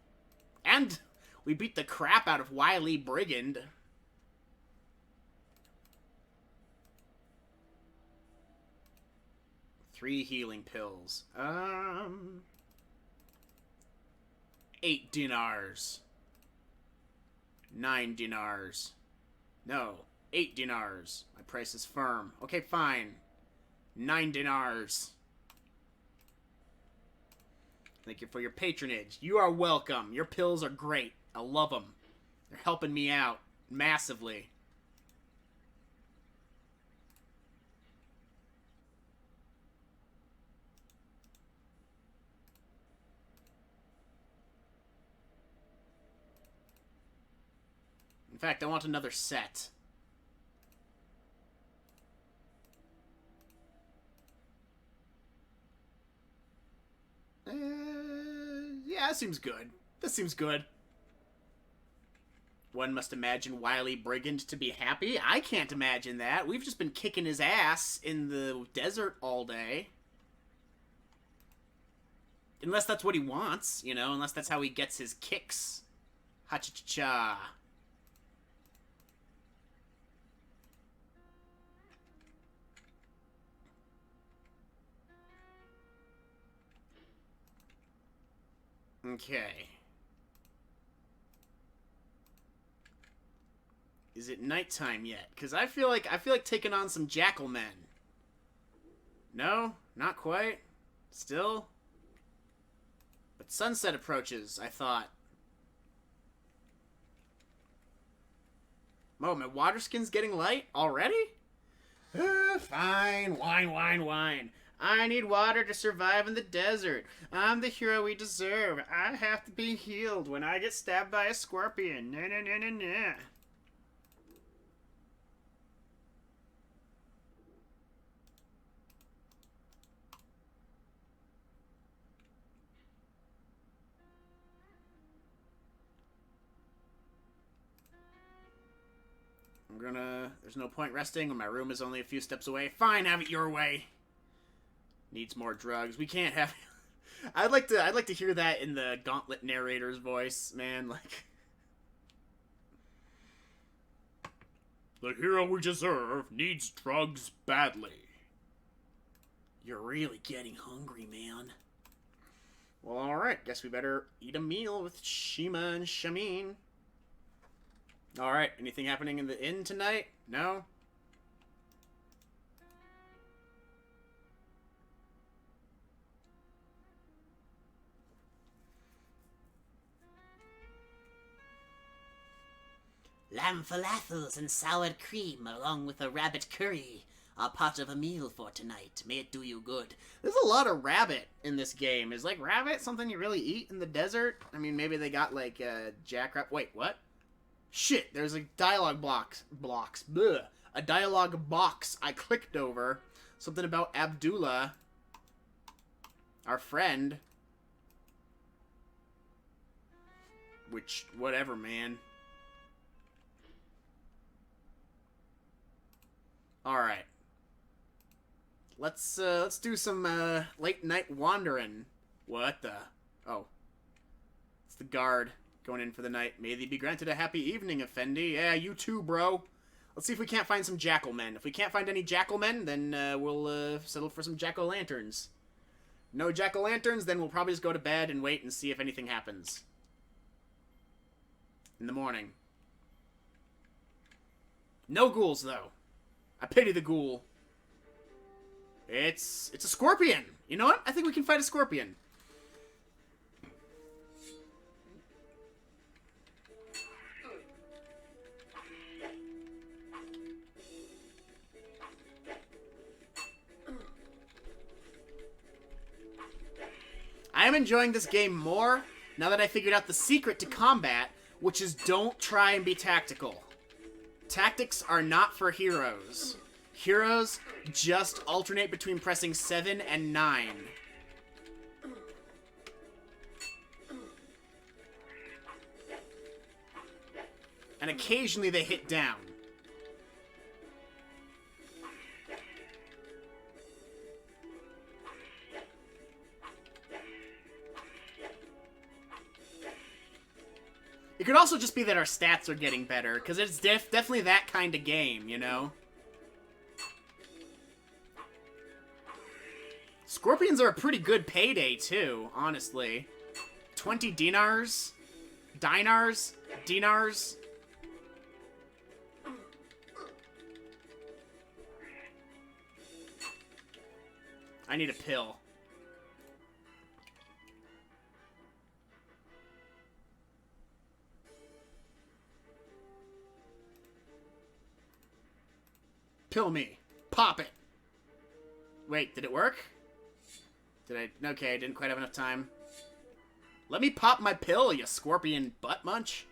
And we beat the crap out of Wile E Brigand. Three healing pills. 8 dinars. 9 dinars. No, 8 dinars. My price is firm. Okay, fine. 9 dinars. Thank you for your patronage. You are welcome. Your pills are great. I love them. They're helping me out massively. In fact, I want another set. Yeah, that seems good. This seems good. One must imagine Wile E Brigand to be happy. I can't imagine that. We've just been kicking his ass in the desert all day. Unless that's what he wants, you know, unless that's how he gets his kicks. Ha-cha-cha-cha. Okay. Is it nighttime yet? Because I feel like taking on some jackal men. No, not quite. Still. But sunset approaches, I thought. Oh, my water skin's getting light already? Fine. Wine. I need water to survive in the desert. I'm the hero we deserve. I have to be healed when I get stabbed by a scorpion. Nah. There's no point resting when my room is only a few steps away. Fine, have it your way. Needs more drugs. We can't have... I'd like to hear that in the Gauntlet narrator's voice, man, like... The hero we deserve needs drugs badly. You're really getting hungry, man. Well, alright. Guess we better eat a meal with Shima and Shamin. Alright, anything happening in the inn tonight? No? Lamb falafels and sour cream, along with a rabbit curry, are part of a meal for tonight. May it do you good. There's a lot of rabbit in this game. Is, like, rabbit something you really eat in the desert? I mean, maybe they got, like, jackrabbit. Wait, what? Shit, there's a dialogue blocks. Bleh. A dialogue box I clicked over. Something about Abdullah. Our friend. Which, whatever, man. Alright. Let's do some, late night wandering. What the? Oh. It's the guard. Going in for the night. May thee be granted a happy evening, Effendi. Yeah, you too, bro. Let's see if we can't find some jackal men. If we can't find any jackal men, then we'll settle for some jack-o'-lanterns. No jack-o'-lanterns, then we'll probably just go to bed and wait and see if anything happens. In the morning. No ghouls, though. I pity the ghoul. It's a scorpion. You know what? I think we can fight a scorpion. I am enjoying this game more now that I figured out the secret to combat, which is don't try and be tactical. Tactics are not for heroes. Heroes just alternate between pressing 7 and 9. And occasionally they hit down. It could also just be that our stats are getting better, because it's definitely that kind of game, you know? Scorpions are a pretty good payday, too, honestly. 20 dinars? Dinars? Dinars? I need a pill. Pill me. Pop it. Wait, did it work? Did I? Okay, I didn't quite have enough time. Let me pop my pill, you scorpion butt munch.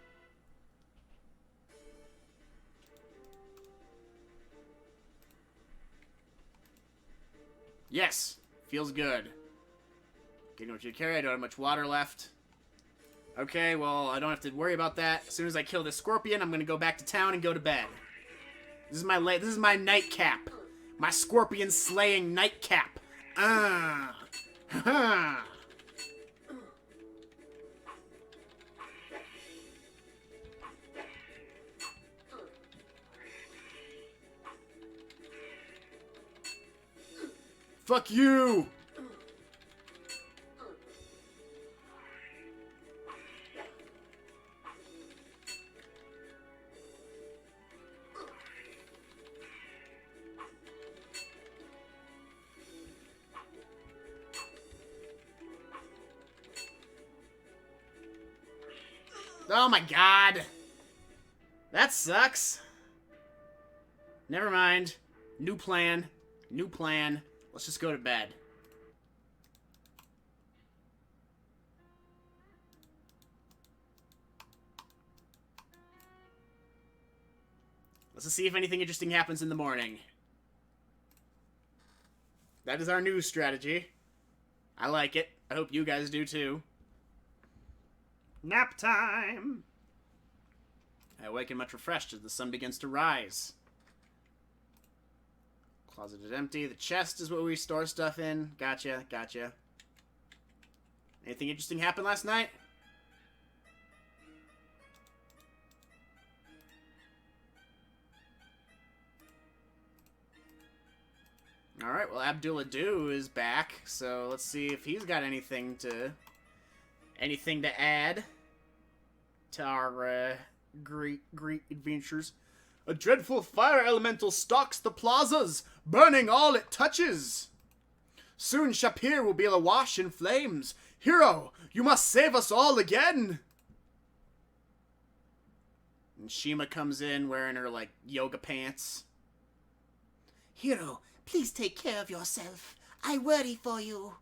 Yes. Feels good. Getting what you carry. I don't have much water left. Okay, well, I don't have to worry about that. As soon as I kill this scorpion, I'm gonna go back to town and go to bed. This is my nightcap. My scorpion slaying nightcap. Fuck you! Oh my god. That sucks. Never mind. New plan. New plan. Let's just go to bed. Let's just see if anything interesting happens in the morning. That is our news strategy. I like it. I hope you guys do too. Nap time! I awaken much refreshed as the sun begins to rise. Closet is empty. The chest is what we store stuff in. Gotcha, gotcha. Anything interesting happen last night? Alright, well, Abdullah-Do is back, so let's see if he's got anything to add to our great adventures. A dreadful fire elemental stalks the plazas, burning all it touches. Soon Shapir will be awash in flames. Hero, you must save us all again. And Shima comes in wearing her, like, yoga pants. Hero, please take care of yourself. I worry for you.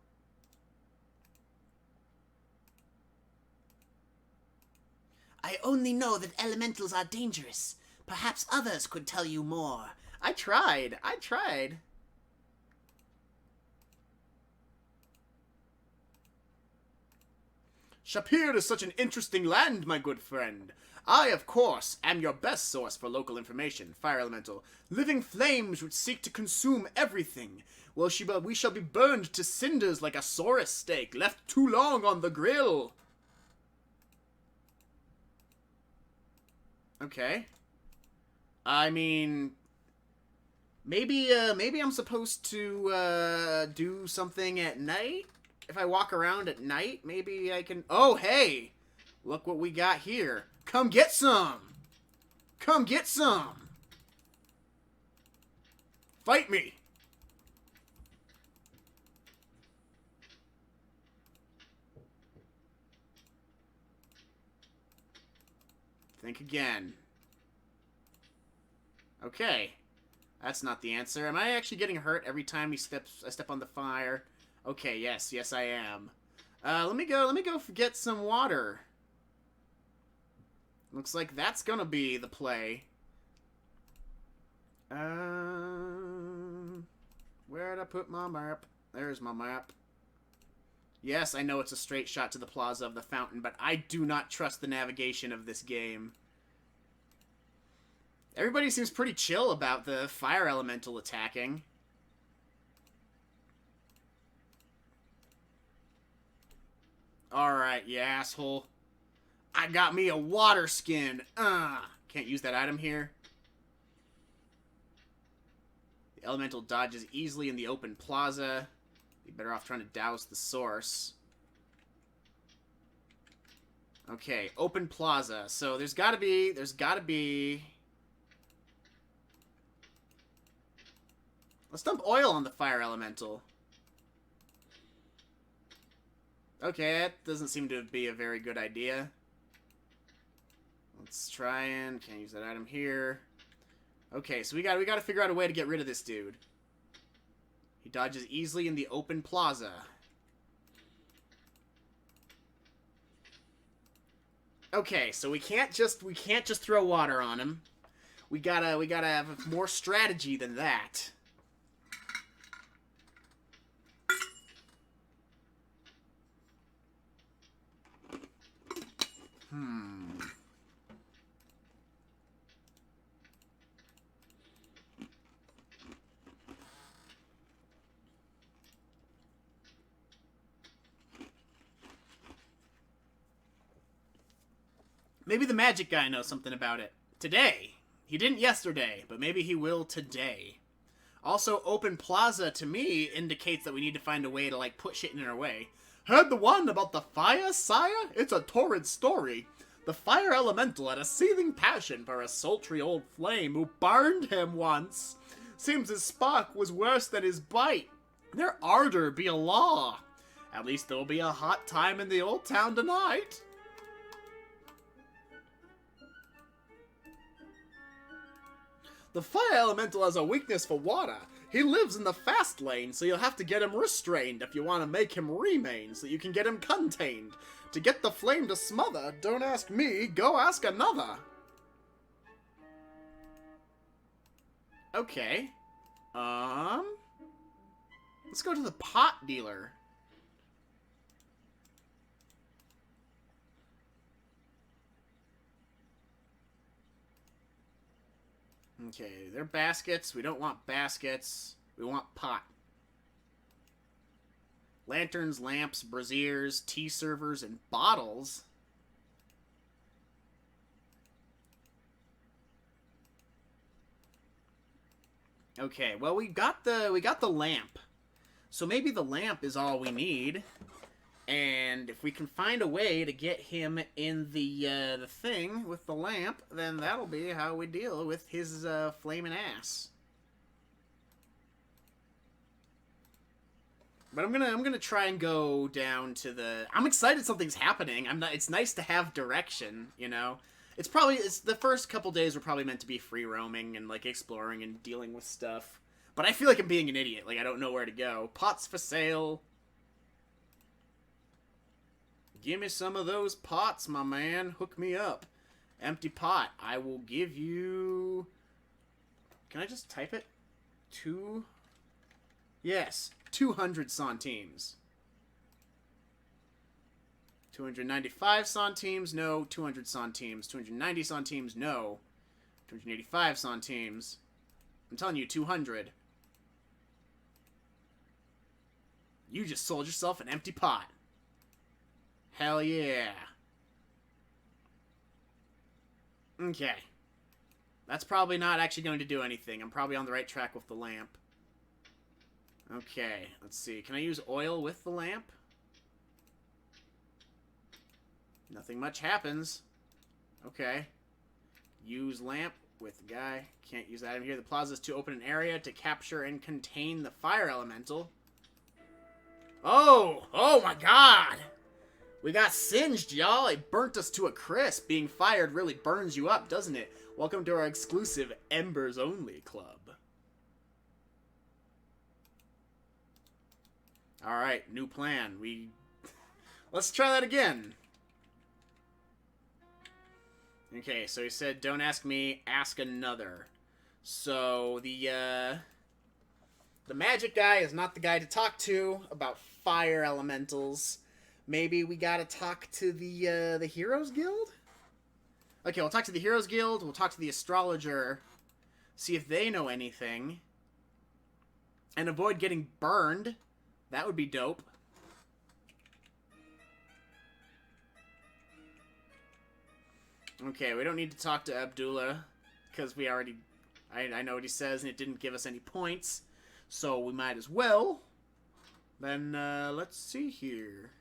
I only know that elementals are dangerous. Perhaps others could tell you more. I tried. Shapir is such an interesting land, my good friend. I, of course, am your best source for local information, Fire Elemental. Living flames which seek to consume everything. Well, we shall be burned to cinders like a Saurus steak, left too long on the grill. Okay. I mean, maybe I'm supposed to do something at night? If I walk around at night, maybe I can... Oh, hey! Look what we got here. Come get some! Come get some! Fight me! Think again. Okay. That's not the answer. Am I actually getting hurt every time I step on the fire? Okay, yes, I am. Let me go get some water. Looks like that's gonna be the play. Where'd I put my map? There's my map. Yes, I know it's a straight shot to the plaza of the fountain, but I do not trust the navigation of this game. Everybody seems pretty chill about the fire elemental attacking. Alright, you asshole. I got me a water skin. Can't use that item here. The elemental dodges easily in the open plaza. Be better off trying to douse the source. Okay, open plaza. So there's gotta be... Let's dump oil on the fire elemental. Okay, that doesn't seem to be a very good idea. Let's try and... Can't use that item here. Okay, so we gotta figure out a way to get rid of this dude. He dodges easily in the open plaza. Okay, so we can't just throw water on him. We gotta have more strategy than that. Maybe the magic guy knows something about it. Today. He didn't yesterday, but maybe he will today. Also, open plaza, to me, indicates that we need to find a way to, like, put shit in our way. Heard the one about the fire, sire? It's a torrid story. The fire elemental had a seething passion for a sultry old flame who burned him once. Seems his spark was worse than his bite. Their ardor be a law. At least there'll be a hot time in the old town tonight. The fire elemental has a weakness for water. He lives in the fast lane, so you'll have to get him restrained if you want to make him remain, so you can get him contained. To get the flame to smother, don't ask me, go ask another. Okay. Let's go to the pot dealer. Okay, they're baskets. We don't want baskets. We want pot. Lanterns, lamps, braziers, tea servers, and bottles. Okay, well we got the lamp. So maybe the lamp is all we need. And if we can find a way to get him in the thing with the lamp, then that'll be how we deal with his flaming ass. But I'm gonna try and go down to the... I'm excited something's happening. It's nice to have direction, you know? It's the first couple days were probably meant to be free roaming and like exploring and dealing with stuff. But I feel like I'm being an idiot. Like I don't know where to go. Pots for sale. Give me some of those pots, my man. Hook me up. Empty pot. I will give you... Can I just type it? Yes. 200 centimes. 295 centimes, no. 200 centimes. 290 centimes, no. 285 centimes. I'm telling you, 200. You just sold yourself an empty pot. Hell yeah. Okay. That's probably not actually going to do anything. I'm probably on the right track with the lamp. Okay, let's see. Can I use oil with the lamp? Nothing much happens. Okay. Use lamp with guy. Can't use that in here. The plaza is to open an area to capture and contain the fire elemental. Oh! Oh my god! We got singed, y'all. It burnt us to a crisp. Being fired really burns you up, doesn't it? Welcome to our exclusive Embers Only Club. Alright, new plan. Let's try that again. Okay, so he said, don't ask me, ask another. So, the magic guy is not the guy to talk to about fire elementals. Maybe we gotta talk to the Heroes Guild? Okay, we'll talk to the Heroes Guild, we'll talk to the Astrologer, see if they know anything, and avoid getting burned. That would be dope. Okay, we don't need to talk to Abdullah, because we already... I know what he says, and it didn't give us any points. So we might as well. Then, let's see here.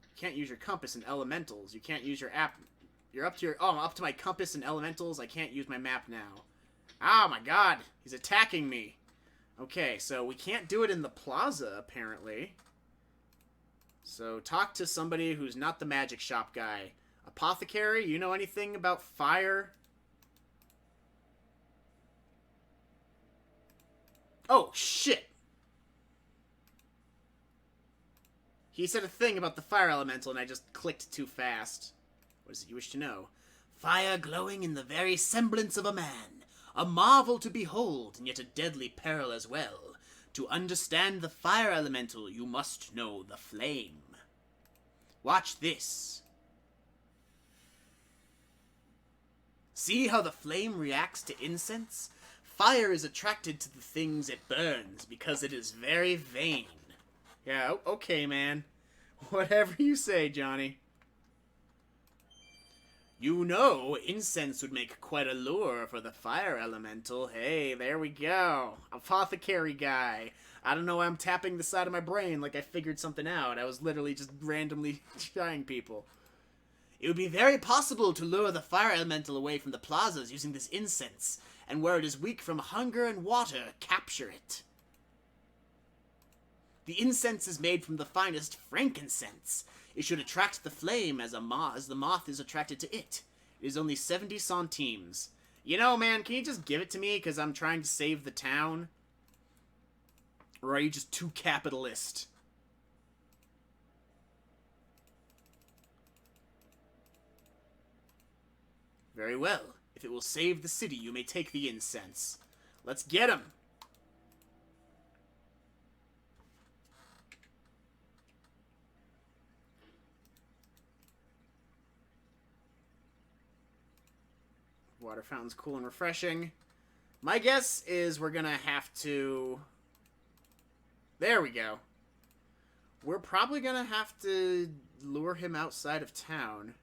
You can't use your compass in elementals. You can't use your app. You're up to your... Oh, I'm up to my compass in elementals. I can't use my map now. Oh my god. He's attacking me. Okay, so we can't do it in the plaza, apparently. So talk to somebody who's not the magic shop guy. Apothecary, you know anything about fire? Oh, shit! He said a thing about the fire elemental, and I just clicked too fast. What is it you wish to know? Fire glowing in the very semblance of a man. A marvel to behold, and yet a deadly peril as well. To understand the fire elemental, you must know the flame. Watch this. See how the flame reacts to incense? Fire is attracted to the things it burns because it is very vain. Yeah, okay, man. Whatever you say, Johnny. You know, incense would make quite a lure for the fire elemental. Hey, there we go. Apothecary guy. I don't know why I'm tapping the side of my brain like I figured something out. I was literally just randomly trying people. It would be very possible to lure the fire elemental away from the plazas using this incense, and where it is weak from hunger and water, capture it. The incense is made from the finest frankincense. It should attract the flame as the moth is attracted to it. It is only 70 centimes. You know, man, can you just give it to me because I'm trying to save the town? Or are you just too capitalist? Very well. If it will save the city, you may take the incense. Let's get him! Water fountain's cool and refreshing. My guess is we're gonna have to... There we go. We're probably gonna have to lure him outside of town.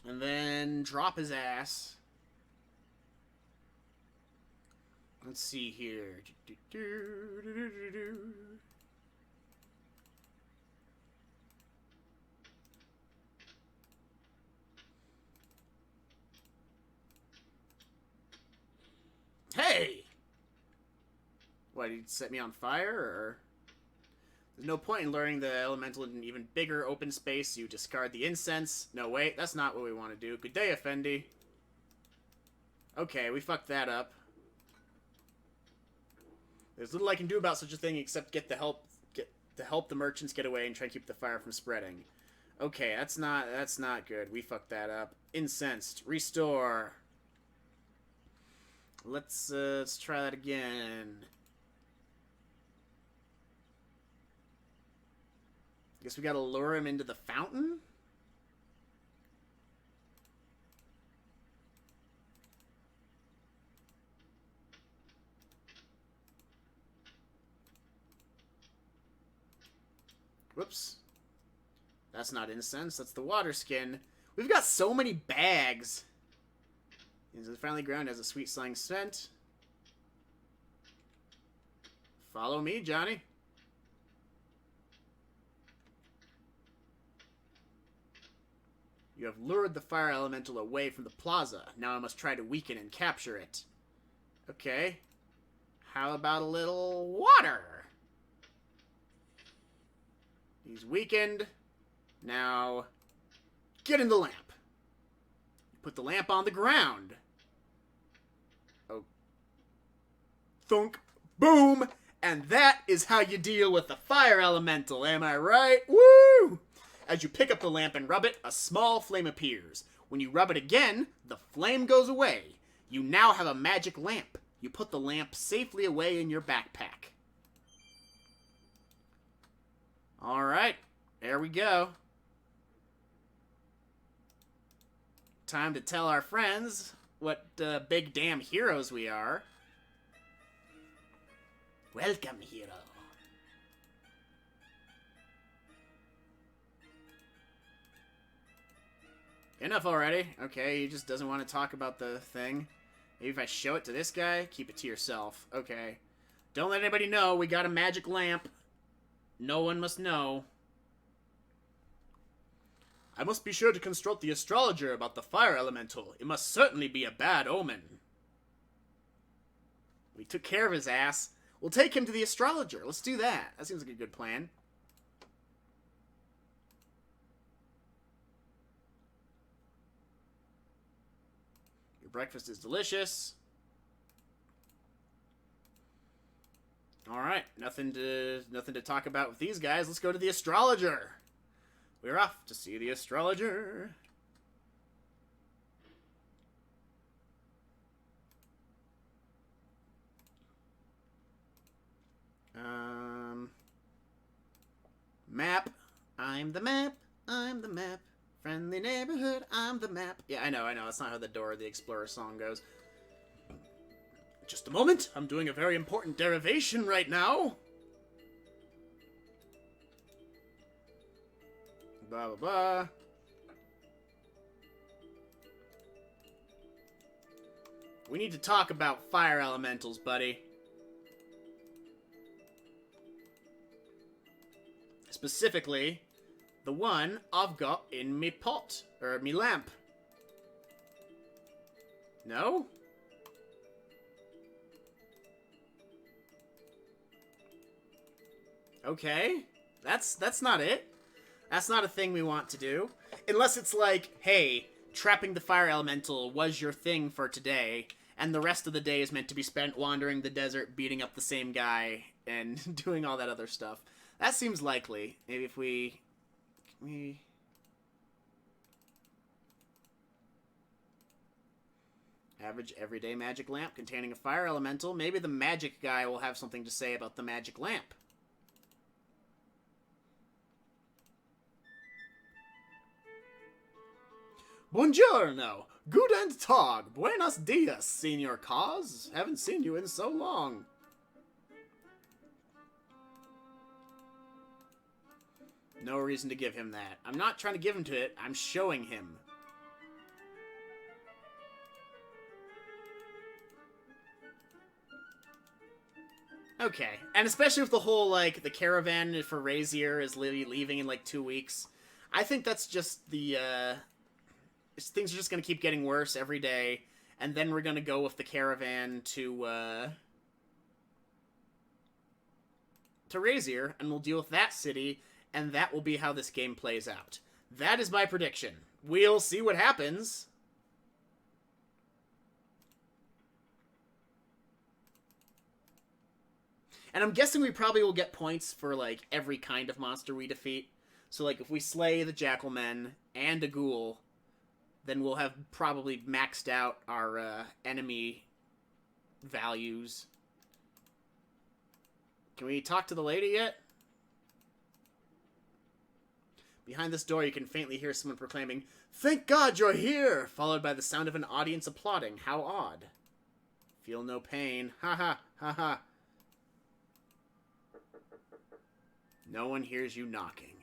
And then drop his ass. Let's see here. Hey! What, did he set me on fire, or...? There's no point in luring the elemental in an even bigger open space. You discard the incense. No, wait, that's not what we want to do. Good day, Effendi. Okay, we fucked that up. There's little I can do about such a thing except get to help the merchants get away and try to keep the fire from spreading. Okay, that's not good. We fucked that up. Incensed. Restore. Let's try that again. Guess we gotta lure him into the fountain? Whoops. That's not incense, that's the water skin. We've got so many bags. The friendly ground has a sweet slang scent. Follow me, Johnny. You have lured the fire elemental away from the plaza. Now I must try to weaken and capture it. Okay. How about a little water? He's weakened. Now, get in the lamp. Put the lamp on the ground. Oh. Thunk. Boom. And that is how you deal with the fire elemental, am I right? Woo! As you pick up the lamp and rub it, a small flame appears. When you rub it again, the flame goes away. You now have a magic lamp. You put the lamp safely away in your backpack. Alright, there we go. Time to tell our friends what big damn heroes we are. Welcome, hero. Enough already. Okay, he just doesn't want to talk about the thing. Maybe if I show it to this guy, keep it to yourself. Okay. Don't let anybody know we got a magic lamp. No one must know. I must be sure to consult the astrologer about the fire elemental. It must certainly be a bad omen. We took care of his ass. We'll take him to the astrologer. Let's do that. That seems like a good plan. Your breakfast is delicious. Alright, nothing to talk about with these guys. Let's go to the astrologer. We're off to see the astrologer. Map. I'm the map. I'm the map. Friendly neighborhood. I'm the map. Yeah, I know. That's not how the Dora the Explorer song goes. Just a moment. I'm doing a very important derivation right now. Blah, blah, blah. We need to talk about fire elementals, buddy. Specifically, the one I've got in me pot, or me lamp. No? Okay. That's not it. That's not a thing we want to do. Unless it's like, hey, trapping the fire elemental was your thing for today, and the rest of the day is meant to be spent wandering the desert, beating up the same guy, and doing all that other stuff. That seems likely. Maybe if we... Average everyday magic lamp containing a fire elemental. Maybe the magic guy will have something to say about the magic lamp. Buongiorno! Guten Tag! Buenos dias, Senor Cause! Haven't seen you in so long. No reason to give him that. I'm not trying to give him to it, I'm showing him. Okay, and especially with the whole, like, the caravan for Razier is leaving in, like, 2 weeks. I think that's just the, things are just gonna keep getting worse every day, and then we're gonna go with the caravan to Razier, and we'll deal with that city, and that will be how this game plays out. That is my prediction. We'll see what happens. And I'm guessing we probably will get points for, like, every kind of monster we defeat. So, like, if we slay the Jackalmen and a ghoul, then we'll have probably maxed out our enemy values. Can we talk to the lady yet? Behind this door, you can faintly hear someone proclaiming, "Thank God you're here!" followed by the sound of an audience applauding. How odd. Feel no pain. Ha ha, ha ha. No one hears you knocking.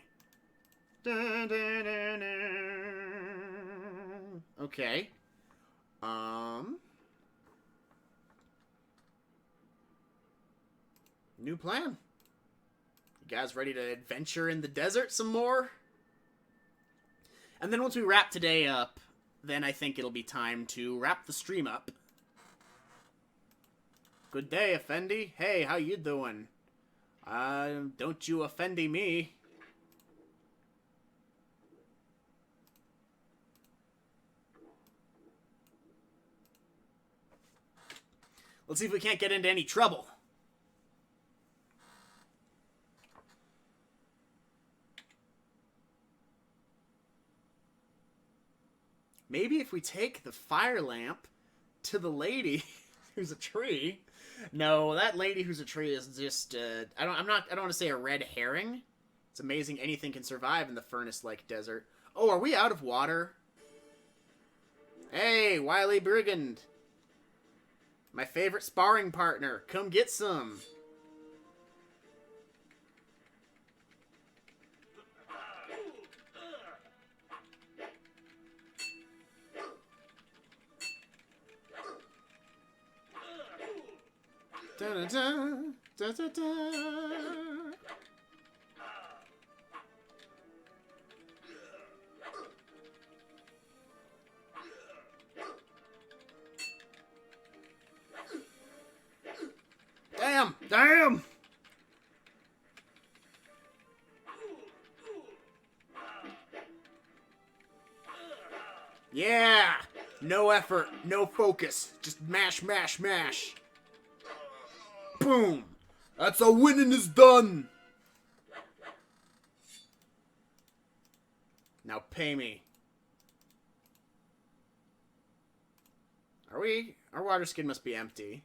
Dun, dun, dun, dun. Okay. New plan. You guys ready to adventure in the desert some more? And then once we wrap today up, then I think it'll be time to wrap the stream up. Good day, Effendi. Hey, how you doing? Don't you offendy me. Let's see if we can't get into any trouble. Maybe if we take the fire lamp to the lady who's a tree. No, that lady who's a tree is just I don't want to say a red herring. It's amazing anything can survive in the furnace-like desert. Oh, are we out of water? Hey, Wile E. Brigand. My favorite sparring partner. Come get some. Da-da-da, da-da-da. Damn! Damn! Yeah! No effort, no focus. Just mash, mash, mash. Boom! That's how winning is done! Now pay me. Our water skin must be empty.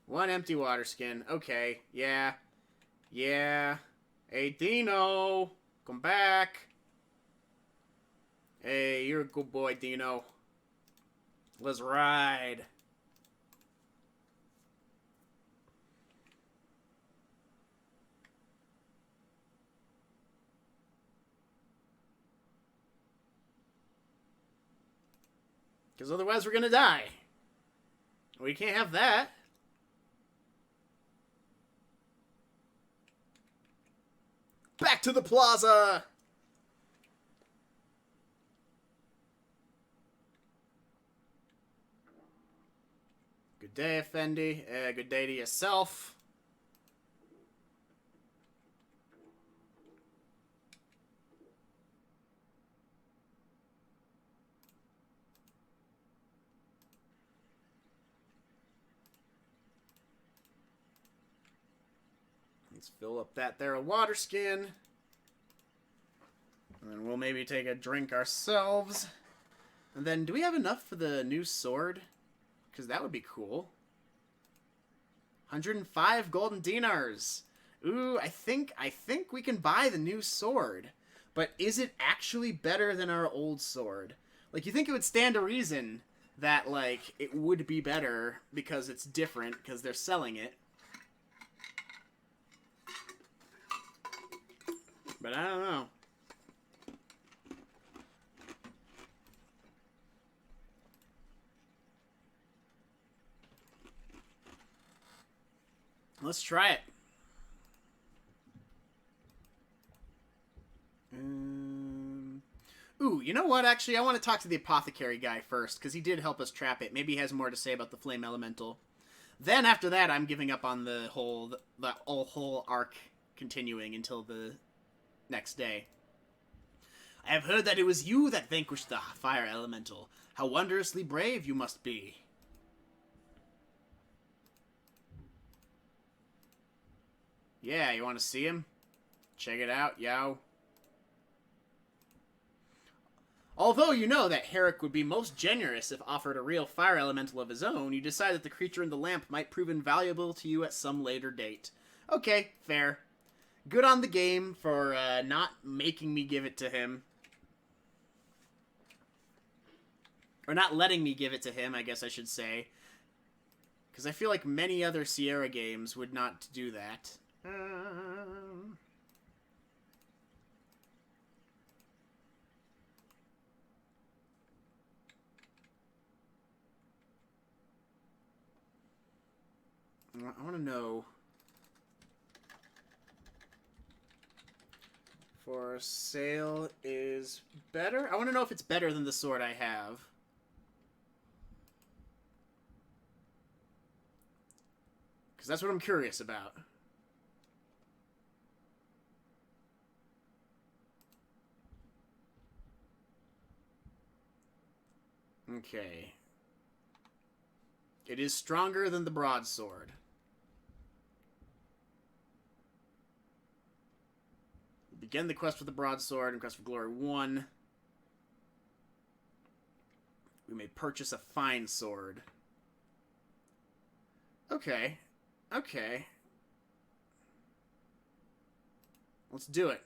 One empty water skin. Okay, yeah. Yeah. Hey, Dino! Come back. Hey, you're a good boy, Dino. Let's ride. Because otherwise we're gonna die. We can't have that. Back to the plaza! Good day, Effendi. Good day to yourself. Let's fill up that there water skin. And we'll maybe take a drink ourselves. And then, do we have enough for the new sword? Because that would be cool. 105 golden dinars. Ooh, I think we can buy the new sword. But is it actually better than our old sword? Like, you think it would stand a reason that, like, it would be better because it's different, because they're selling it. But I don't know. Let's try it. Ooh, you know what? Actually, I want to talk to the apothecary guy first, because he did help us trap it. Maybe he has more to say about the flame elemental. Then after that, I'm giving up on the whole arc continuing until the next day. I have heard that it was you that vanquished the fire elemental. How wondrously brave you must be. Yeah, you want to see him? Check it out, yo. Although you know that Herrick would be most generous if offered a real fire elemental of his own, you decide that the creature in the lamp might prove invaluable to you at some later date. Okay, fair. Good on the game for not making me give it to him. Or not letting me give it to him, I guess I should say. Because I feel like many other Sierra games would not do that. I want to know. For sale is better? I want to know if it's better than the sword I have. Because that's what I'm curious about. Okay. It is stronger than the broadsword. Begin the quest with the broadsword and Quest for Glory 1. We may purchase a fine sword. Okay. Okay. Let's do it.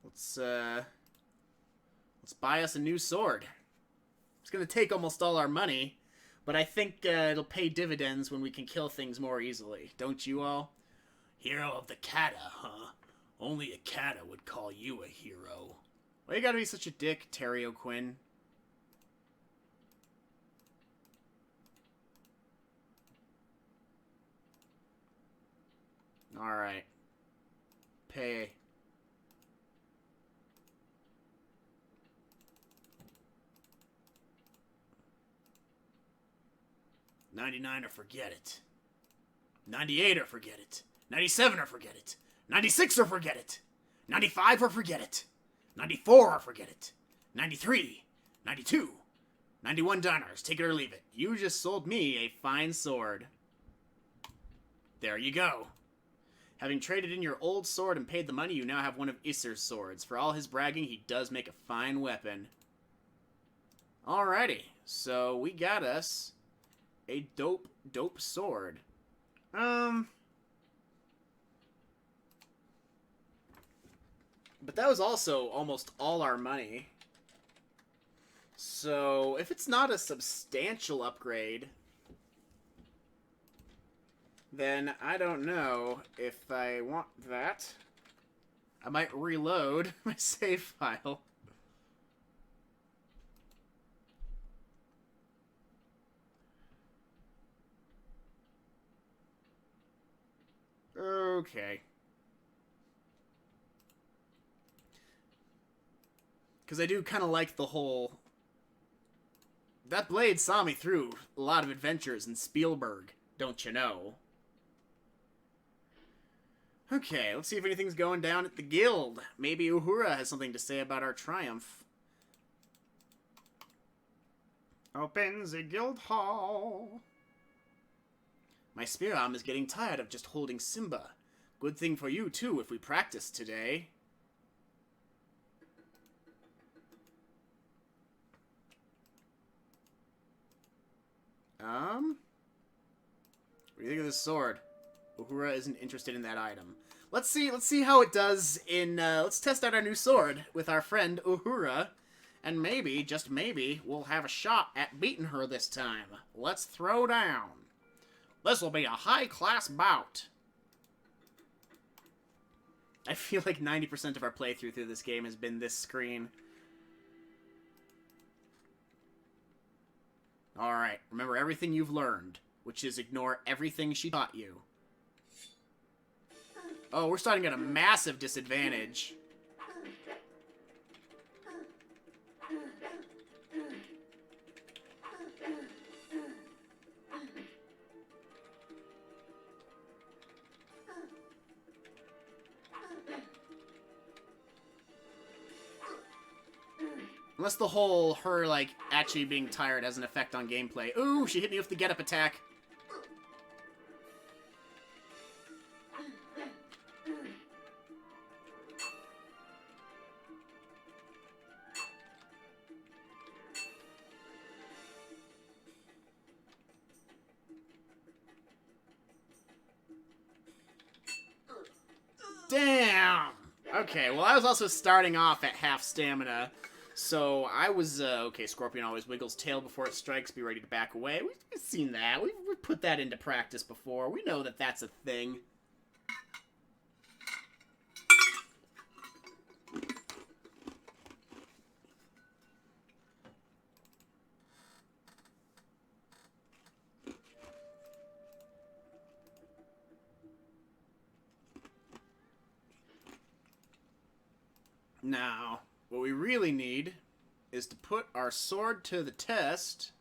Let's buy us a new sword. It's gonna take almost all our money, but I think it'll pay dividends when we can kill things more easily. Don't you all? Hero of the Kata, huh? Only a Kata would call you a hero. Why you gotta be such a dick, Terry O'Quinn? Alright. Pay. $99 or forget it. 98 or forget it. 97 or forget it. 96 or forget it. 95 or forget it. 94 or forget it. 93. 92. $91. Take it or leave it. You just sold me a fine sword. There you go. Having traded in your old sword and paid the money, you now have one of Isser's swords. For all his bragging, he does make a fine weapon. Alrighty. So, we got us a dope sword. But that was also almost all our money. So, if it's not a substantial upgrade, then I don't know if I want that. I might reload my save file. Okay. Because I do kind of like the whole... That blade saw me through a lot of adventures in Spielberg, don't you know? Okay, let's see if anything's going down at the guild. Maybe Uhura has something to say about our triumph. Open the guild hall. My spear arm is getting tired of just holding Simba. Good thing for you, too, if we practice today. What do you think of this sword? Uhura isn't interested in that item. Let's see how it does in, let's test out our new sword with our friend Uhura. And maybe, just maybe, we'll have a shot at beating her this time. Let's throw down. This'll be a high-class bout. I feel like 90% of our playthrough through this game has been this screen. Alright, remember everything you've learned, which is ignore everything she taught you. Oh, we're starting at a massive disadvantage. Unless the whole her, like, actually being tired has an effect on gameplay. Ooh, she hit me with the get-up attack. Damn! Okay, well, I was also starting off at half stamina. So, I was, okay, Scorpion always wiggles tail before it strikes, be ready to back away. We've seen that. We've put that into practice before. We know that that's a thing. Now, what we really need is to put our sword to the test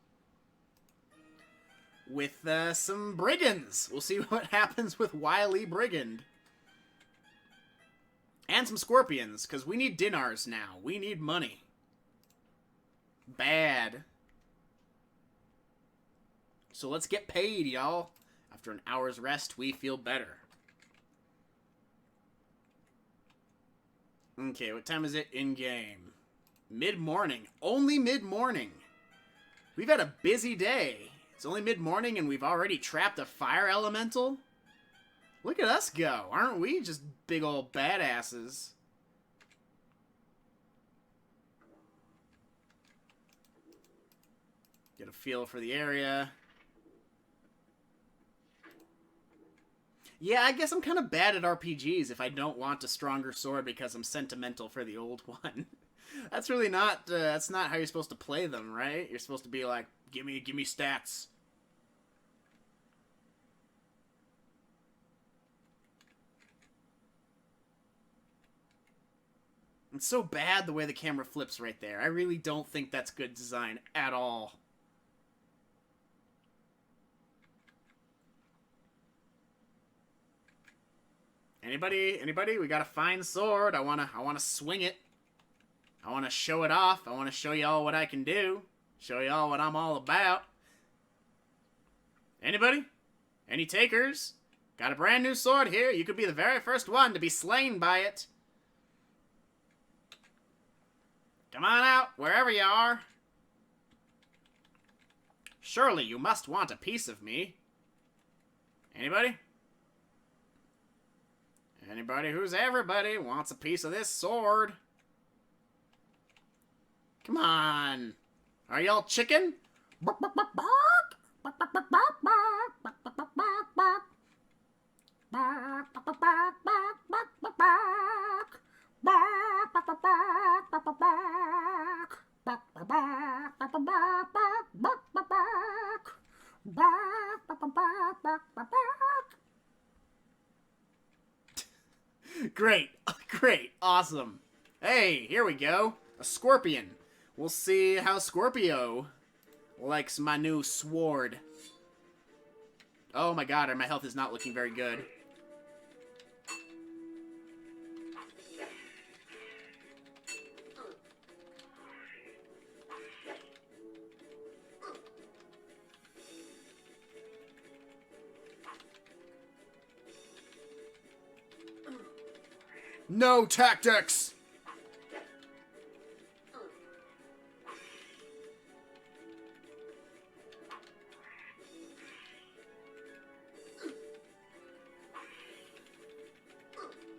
with some brigands. We'll see what happens with Wile E Brigand. And some scorpions, because we need dinars now. We need money. Bad. So let's get paid, y'all. After an hour's rest, we feel better. Okay, what time is it in-game? Mid-morning. Only mid-morning. We've had a busy day. It's only mid-morning and we've already trapped a fire elemental? Look at us go. Aren't we just big old badasses? Get a feel for the area. Yeah, I guess I'm kind of bad at RPGs if I don't want a stronger sword because I'm sentimental for the old one. That's really not, that's not how you're supposed to play them, right? You're supposed to be like, give me stats. It's so bad the way the camera flips right there. I really don't think that's good design at all. Anybody? Anybody? We got a fine sword. I wanna swing it. I wanna show it off. I wanna show y'all what I can do. Show y'all what I'm all about. Anybody? Any takers? Got a brand new sword here. You could be the very first one to be slain by it. Come on out, wherever you are. Surely you must want a piece of me. Anybody? Anybody who's everybody wants a piece of this sword. Come on. Are y'all chicken? Great. Great. Awesome. Hey, here we go. A scorpion. We'll see how Scorpio likes my new sword. Oh my god, my health is not looking very good. No tactics!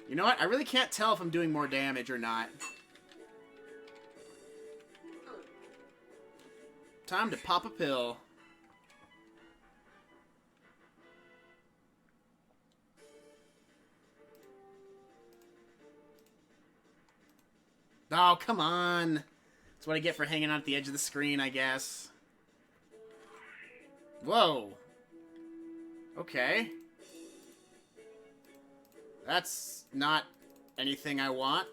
You know what? I really can't tell if I'm doing more damage or not. Time to pop a pill. Oh, come on. That's what I get for hanging out at the edge of the screen, I guess. Whoa. Okay. That's not anything I want.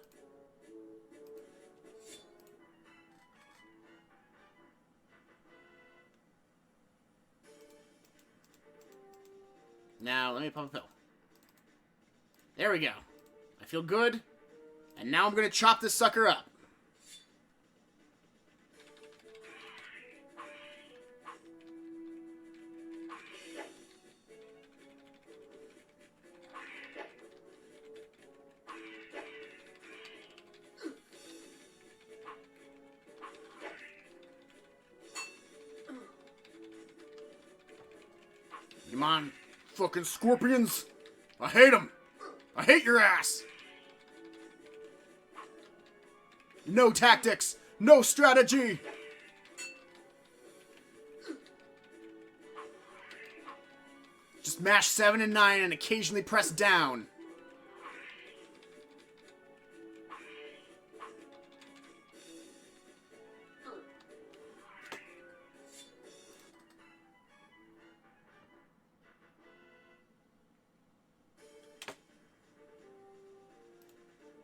Now, let me pop a pill. There we go. I feel good. And now I'm gonna chop this sucker up. Come on, fucking scorpions. I hate them. I hate your ass. No tactics. No strategy. Just mash 7 and 9 and occasionally press down.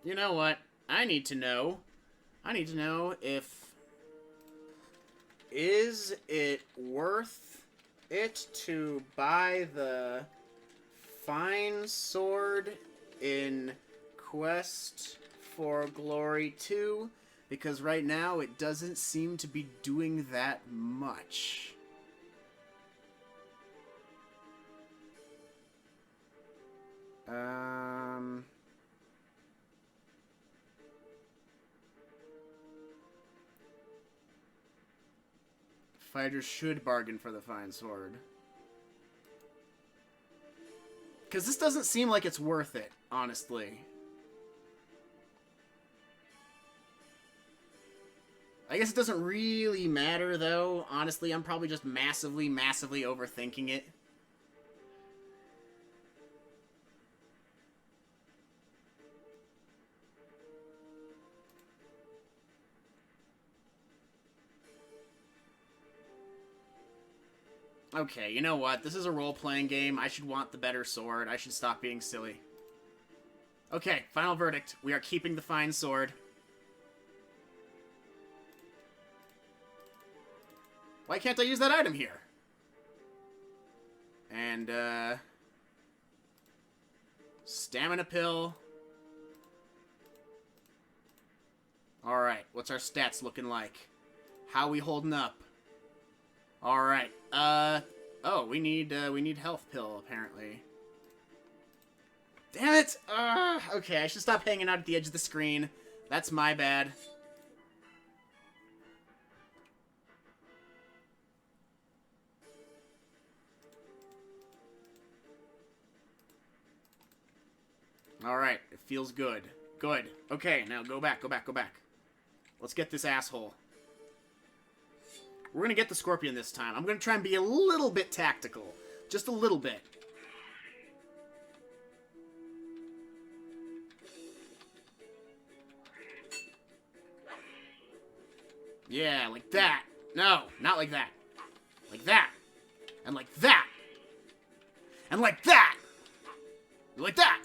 You know what? I need to know if... Is it worth it to buy the fine sword in Quest for Glory 2? Because right now it doesn't seem to be doing that much. Fighters should bargain for the fine sword. Because this doesn't seem like it's worth it, honestly. I guess it doesn't really matter, though. Honestly, I'm probably just massively overthinking it. Okay, you know what? This is a role-playing game. I should want the better sword. I should stop being silly. Okay, final verdict. We are keeping the fine sword. Why can't I use that item here? And, stamina pill. Alright, what's our stats looking like? How we holding up? Alright, oh, we need health pill, apparently. Damn it! Okay, I should stop hanging out at the edge of the screen. That's my bad. Alright, it feels good. Good. Okay, now go back, go back, go back. Let's get this asshole. We're gonna get the scorpion this time. I'm gonna try and be a little bit tactical. Just a little bit. Yeah, like that. No, not like that. Like that. And like that. And like that. Like that.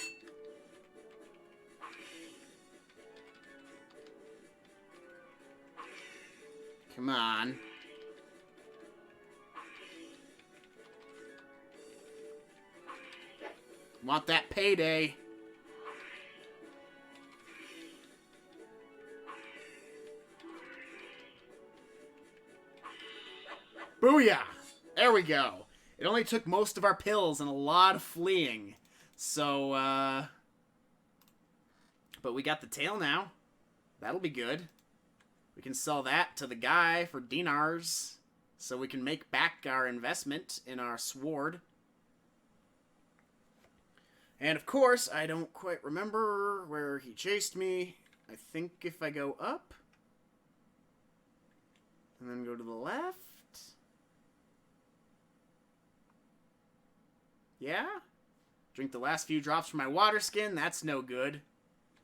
Come on. Want that payday. Booyah! There we go. It only took most of our pills and a lot of fleeing. So, but we got the tail now. That'll be good. We can sell that to the guy for dinars, so we can make back our investment in our sword. And of course, I don't quite remember where he chased me. I think if I go up, and then go to the left. Yeah? Drink the last few drops from my water skin. That's no good.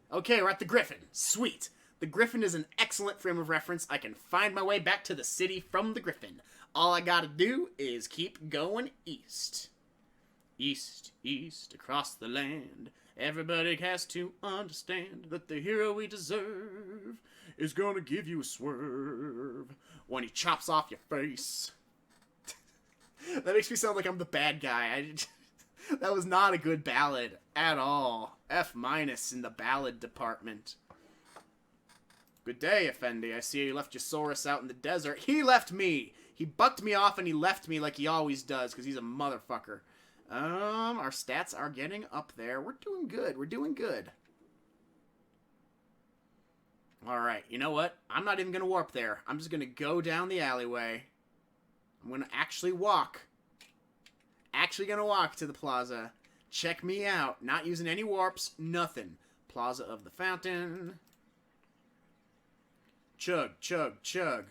Okay, we're at the Griffin. Sweet. The Griffin is an excellent frame of reference. I can find my way back to the city from the Griffin. All I gotta do is keep going east. East, east, across the land. Everybody has to understand that the hero we deserve is gonna give you a swerve when he chops off your face. That makes me sound like I'm the bad guy. That was not a good ballad at all. F- in the ballad department. Good day, Effendi. I see you left your Saurus out in the desert. He left me! He bucked me off and he left me like he always does, because he's a motherfucker. Our stats are getting up there. We're doing good. We're doing good. Alright, you know what? I'm not even going to warp there. I'm just going to go down the alleyway. I'm going to actually walk. Actually going to walk to the plaza. Check me out. Not using any warps. Nothing. Plaza of the Fountain. Chug, chug, chug.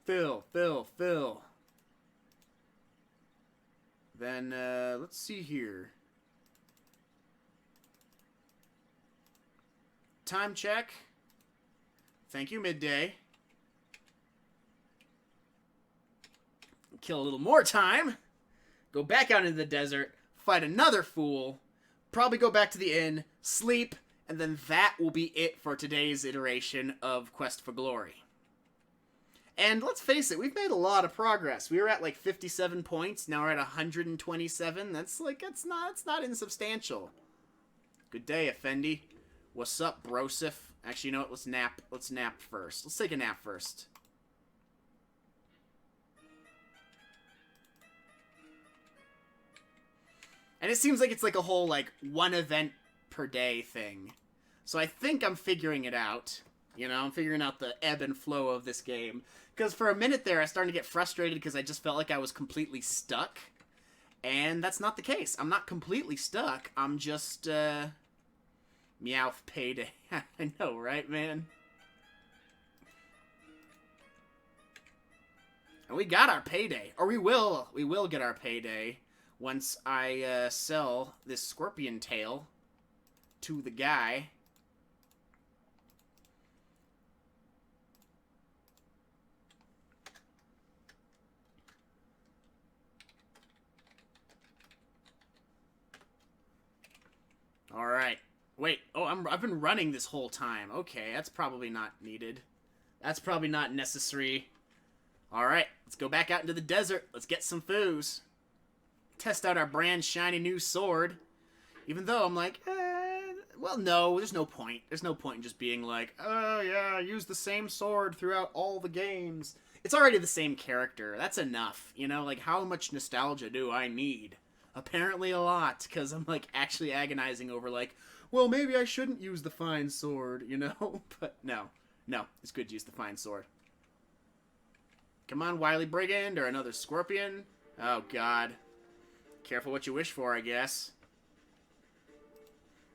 Fill, fill, fill. Then, let's see here. Time check. Thank you, midday. Kill a little more time. Go back out into the desert. Fight another fool. Probably go back to the inn. Sleep. And then that will be it for today's iteration of Quest for Glory. And let's face it, we've made a lot of progress. We were at like 57 points, now we're at 127. That's not insubstantial. Good day, Effendi. What's up, brosif? Actually, you know what? Let's nap. Let's nap first. Let's take a nap first. And it seems like it's like a whole like one event per day thing. So I think I'm figuring it out. You know, I'm figuring out the ebb and flow of this game. Because for a minute there, I started to get frustrated because I just felt like I was completely stuck. And that's not the case. I'm not completely stuck. I'm just, Meowth payday. I know, right, man? And we got our payday. Or we will get our payday once I, sell this scorpion tail to the guy. Alright. Wait. Oh, I've been running this whole time. Okay, that's probably not needed. That's probably not necessary. Alright, let's go back out into the desert. Let's get some foos. Test out our brand shiny new sword. Even though I'm like, well, no, there's no point. There's no point in just being like, oh, yeah, use the same sword throughout all the games. It's already the same character. That's enough. You know, like, how much nostalgia do I need? Apparently a lot, because I'm, like, actually agonizing over, like, well, maybe I shouldn't use the fine sword, you know? But no. No, it's good to use the fine sword. Come on, Wile E Brigand, or another scorpion. Oh, God. Careful what you wish for, I guess.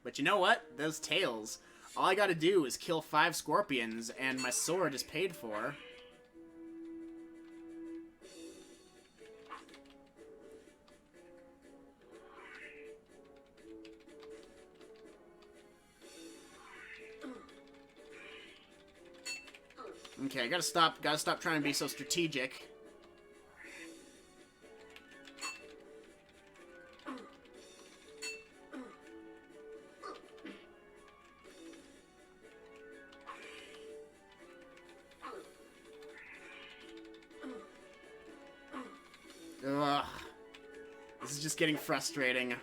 But you know what? Those tails. All I gotta do is kill 5 scorpions, and my sword is paid for. Okay, gotta stop trying to be so strategic. Ugh. This is just getting frustrating.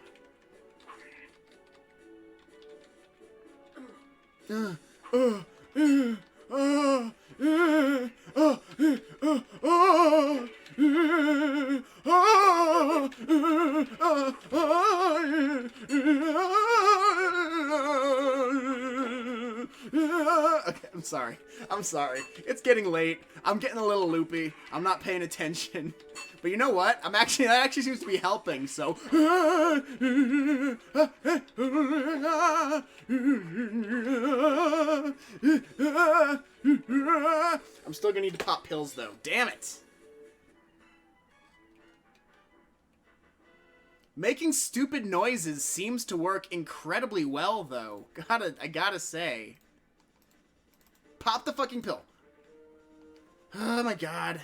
Okay, I'm sorry. I'm sorry. It's getting late. I'm getting a little loopy. I'm not paying attention. But you know what? That actually seems to be helping, so. I'm still gonna need to pop pills, though. Damn it! Making stupid noises seems to work incredibly well, though. I gotta say. Pop the fucking pill. Oh my god.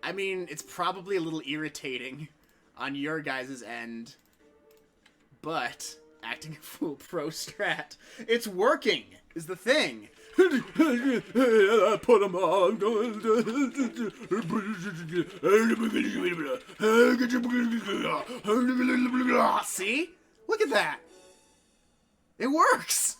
I mean, it's probably a little irritating on your guys' end, but acting a fool pro strat. It's working, is the thing. Put them on. See? Look at that. It works.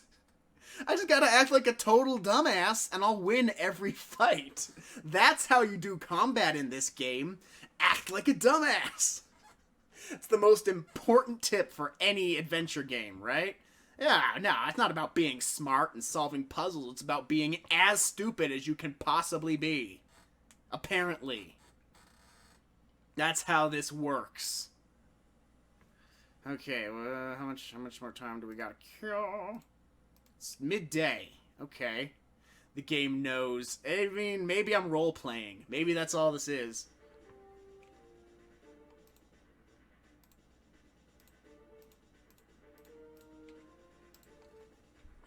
I just gotta act like a total dumbass, and I'll win every fight. That's how you do combat in this game. Act like a dumbass. It's the most important tip for any adventure game, right? Yeah, no, it's not about being smart and solving puzzles. It's about being as stupid as you can possibly be. Apparently. That's how this works. Okay, well, how much more time do we gotta kill? It's midday. Okay. The game knows. I mean, maybe I'm role-playing. Maybe that's all this is.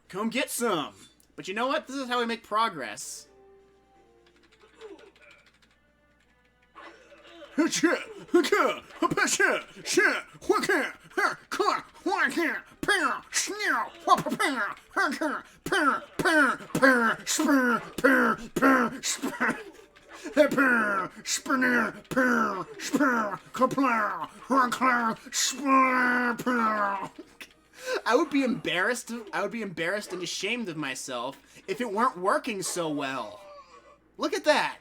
Come get some! But you know what? This is how we make progress. I would be embarrassed and ashamed of myself if it weren't working so well. Look at that.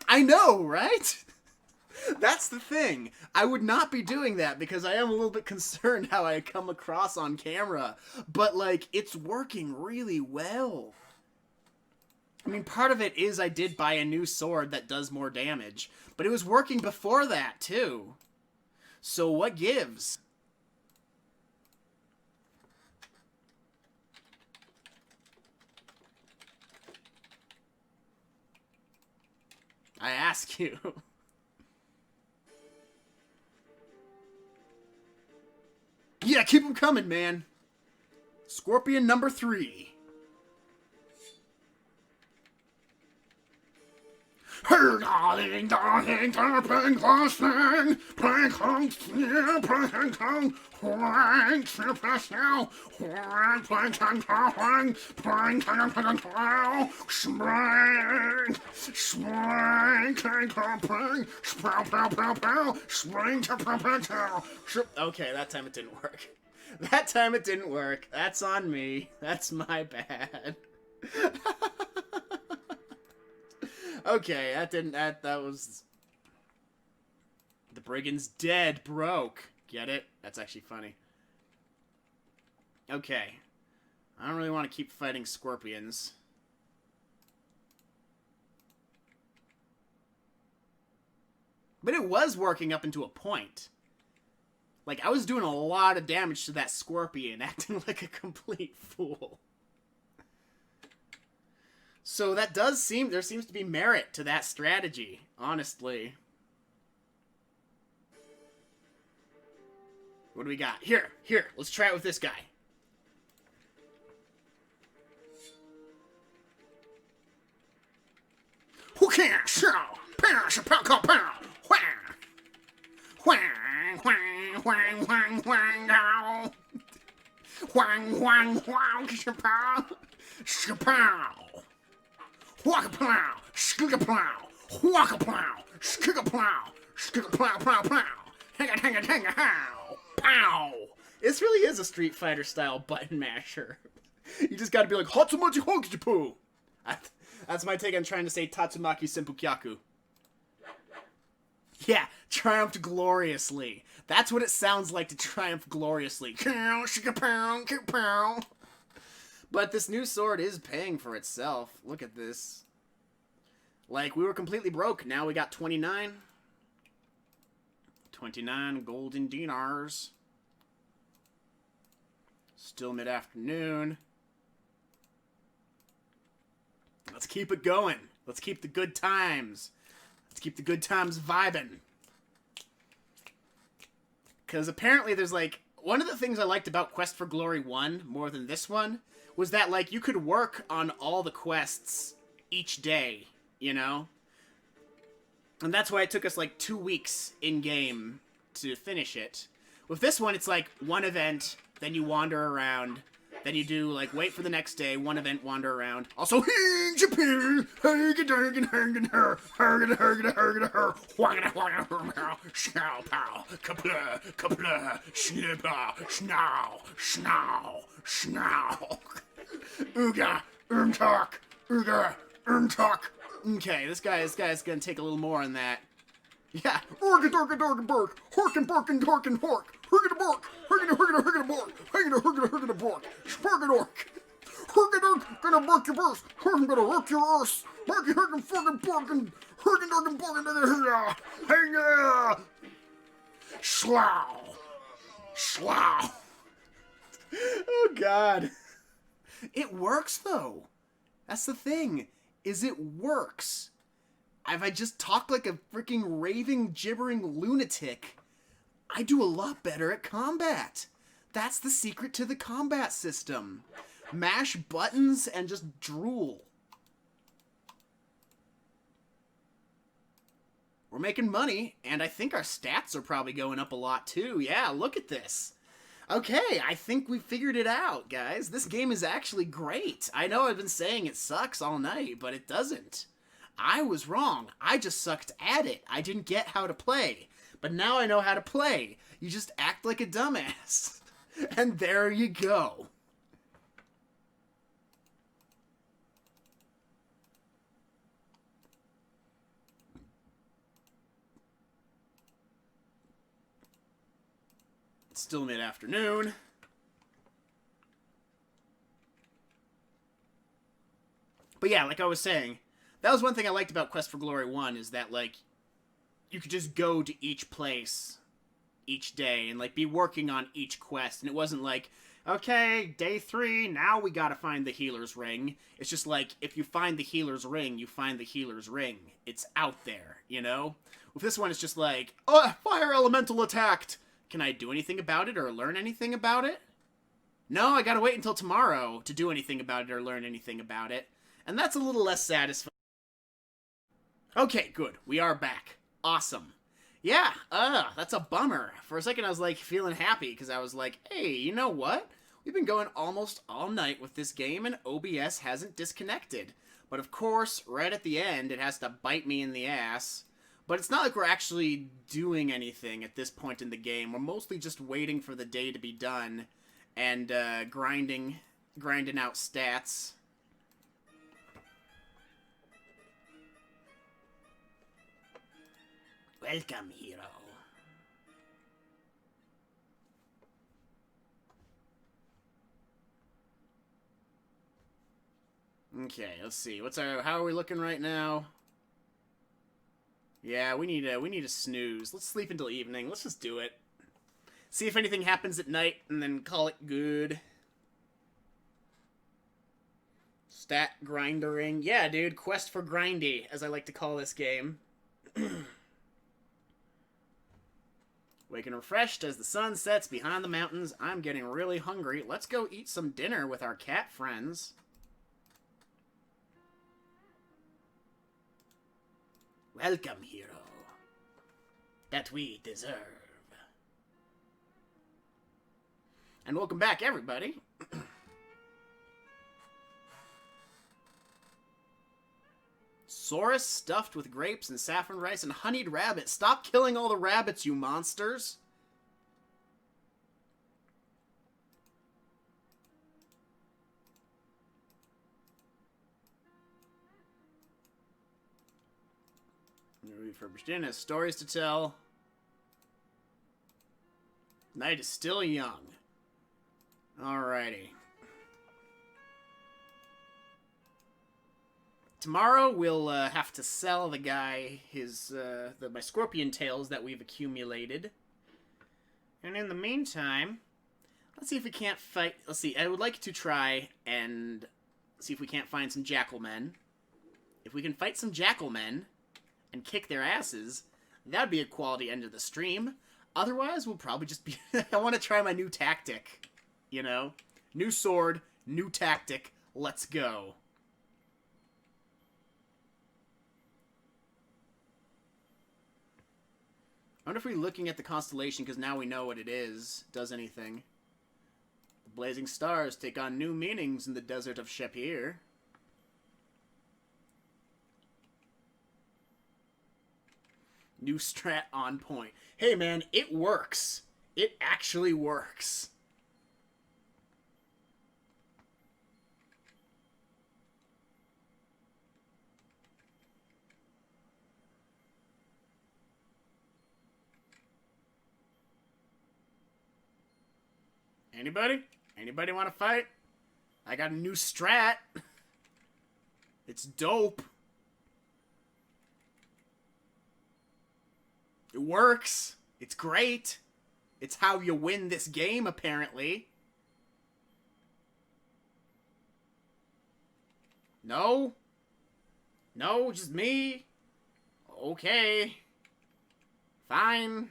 I know, right? That's the thing. I would not be doing that because I am a little bit concerned how I come across on camera. But, like, it's working really well. I mean, part of it is I did buy a new sword that does more damage. But it was working before that, too. So what gives? I ask you. Yeah, keep them coming, man. Scorpion number 3. Okay, that time it didn't work. That time it didn't work. That's on me. That's my bad. Okay, that was... The Brigand's dead, broke. Get it? That's actually funny. Okay. I don't really want to keep fighting scorpions. But it was working up into a point. Like, I was doing a lot of damage to that scorpion, acting like a complete fool. So that does seem... There seems to be merit to that strategy, honestly. What do we got? Here, let's try it with this guy. Who can show? Pow, pow, pow, pow. Whang, whang, whang, whang, whang, now. Whang, whang, whang, shapow. Shapow. Waka plow. Skigga plow. Waka plow. Skigga plow. Skigga plow, plow, plow. Hanga, hanga, hanga, how. Pow. This really is a Street Fighter style button masher. You just gotta be like, Hatsumaki Honkichipu. That's my take on trying to say Tatsumaki Senpukyaku. Yeah, triumphed gloriously. That's what it sounds like to triumph gloriously. But this new sword is paying for itself. Look at this. Like, we were completely broke. Now we got 29. 29 golden dinars. Still mid-afternoon. Let's keep it going. Let's keep the good times. Let's keep the good times vibing. Because apparently there's like... One of the things I liked about Quest for Glory 1 more than this one was that like you could work on all the quests each day, you know? And that's why it took us like 2 weeks in-game to finish it. With this one, it's like one event, then you wander around... Then you do, like, wait for the next day, one event, wander around. Also, Okay, this guy's gonna take a little more on that. Yeah. Organ, dorgan, dorgan, bork. Horkin, borkin, dorkin, hork. Hurgin, bork. Hurgin, hurgin, hurgin, bork. Hurgin, hurgin, hurgin, bork. Spargin, ork. Hurgin, gonna bork your burst. Hurgin, gonna work your arse. Barky, hurgin, forgin, borkin. Hurgin, dorgin, borkin, dorgin, hurgin. Slow. Slow. Oh, God. It works, though. That's the thing, is it works. If I just talk like a freaking raving, gibbering lunatic, I do a lot better at combat. That's the secret to the combat system. Mash buttons and just drool. We're making money, and I think our stats are probably going up a lot too. Yeah, look at this. Okay, I think we figured it out, guys. This game is actually great. I know I've been saying it sucks all night, but it doesn't. I was wrong. I just sucked at it. I didn't get how to play. But now I know how to play. You just act like a dumbass. And there you go. It's still mid-afternoon. But yeah, like I was saying, that was one thing I liked about Quest for Glory 1, is that, like, you could just go to each place each day and, like, be working on each quest. And it wasn't like, okay, day 3, now we gotta find the healer's ring. It's just like, if you find the healer's ring, you find the healer's ring. It's out there, you know? With this one, it's just like, oh, fire elemental attacked! Can I do anything about it or learn anything about it? No, I gotta wait until tomorrow to do anything about it or learn anything about it. And that's a little less satisfying. Okay, good. We are back. Awesome. Yeah, that's a bummer. For a second I was like feeling happy because I was like, hey, you know what? We've been going almost all night with this game and OBS hasn't disconnected. But of course, right at the end, it has to bite me in the ass. But it's not like we're actually doing anything at this point in the game. We're mostly just waiting for the day to be done and grinding out stats. Welcome, hero. Okay, let's see. How are we looking right now? Yeah, we need a snooze. Let's sleep until evening. Let's just do it. See if anything happens at night and then call it good. Stat grindering. Yeah, dude, quest for grindy, as I like to call this game. Waking refreshed as the sun sets behind the mountains. I'm getting really hungry. Let's go eat some dinner with our cat friends. Welcome, hero. That we deserve. And welcome back, everybody. Saurus stuffed with grapes and saffron rice and honeyed rabbit. Stop killing all the rabbits, you monsters. Refurbished in has stories to tell. Night is still young. Alrighty. Tomorrow we'll have to sell the guy my scorpion tails that we've accumulated. And in the meantime, let's see if we can't fight. Let's see. I would like to try and see if we can't find some jackal men. If we can fight some jackal men and kick their asses, that'd be a quality end of the stream. Otherwise, we'll probably just be... I want to try my new tactic. You know? New sword, new tactic. Let's go. I wonder if we're looking at the constellation, because now we know what it is, does anything. The blazing stars take on new meanings in the desert of Shepir. New strat on point. Hey man, it works. It actually works. Anybody? Anybody want to fight? I got a new strat. It's dope. It works. It's great. It's how you win this game, apparently. No? No, just me? Okay. Fine.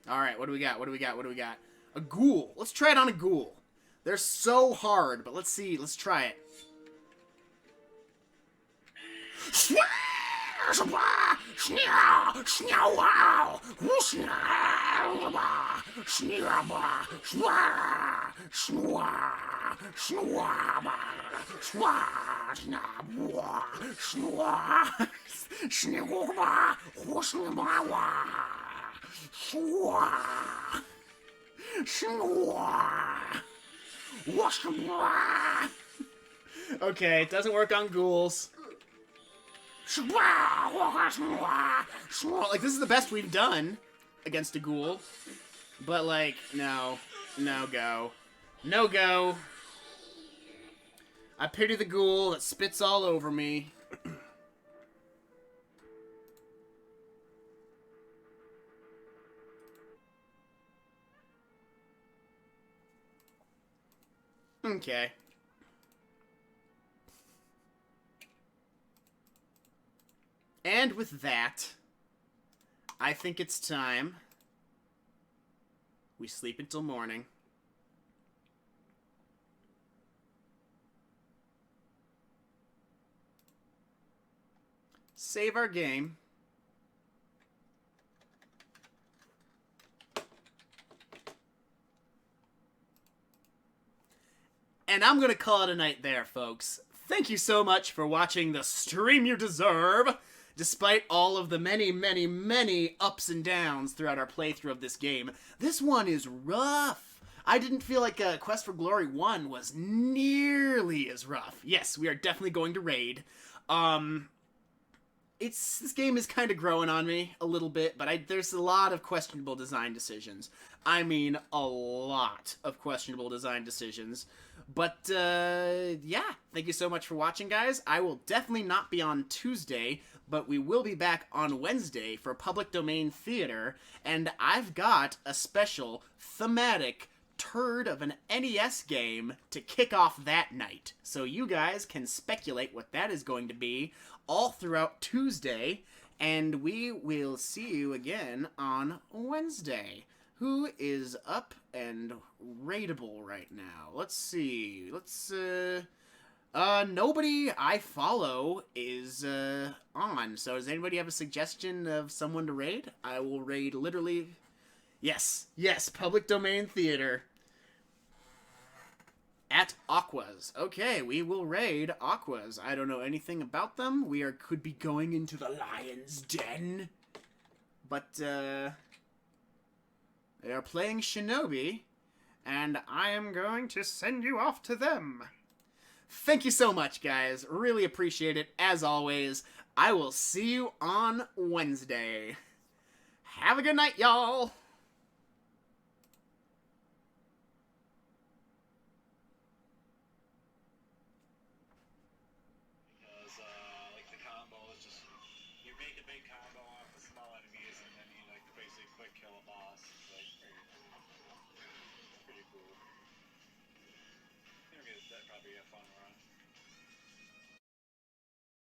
Alright, what do we got? What do we got? What do we got? A ghoul. Let's try it on a ghoul. They're so hard, but let's see. Let's try it. Okay, it doesn't work on ghouls. Like, this is the best we've done against a ghoul. But, like, no. No go. No go. I pity the ghoul that spits all over me. Okay. And with that, I think it's time we sleep until morning. 'Cause save our game. And I'm going to call it a night there, folks. Thank you so much for watching the stream you deserve. Despite all of the many, many, many ups and downs throughout our playthrough of this game, this one is rough. I didn't feel like Quest for Glory 1 was nearly as rough. Yes, we are definitely going to raid. This game is kind of growing on me a little bit, but there's a lot of questionable design decisions. I mean, a lot of questionable design decisions. But, yeah, thank you so much for watching, guys. I will definitely not be on Tuesday, but we will be back on Wednesday for Public Domain Theater, and I've got a special thematic turd of an NES game to kick off that night. So you guys can speculate what that is going to be all throughout Tuesday, and we will see you again on Wednesday. Who is up and raidable right now? Let's see. Nobody I follow is on. So does anybody have a suggestion of someone to raid? I will raid literally. Yes, Public Domain Theater. At Aquas. Okay, we will raid Aquas. I don't know anything about them. We could be going into the lion's den. But, they are playing Shinobi, and I am going to send you off to them. Thank you so much, guys. Really appreciate it, as always. I will see you on Wednesday. Have a good night, y'all. Like the combo is just, you make a big combo off the small enemies and then you like basically quick kill a boss. It's like pretty cool. That'd probably be a fun run.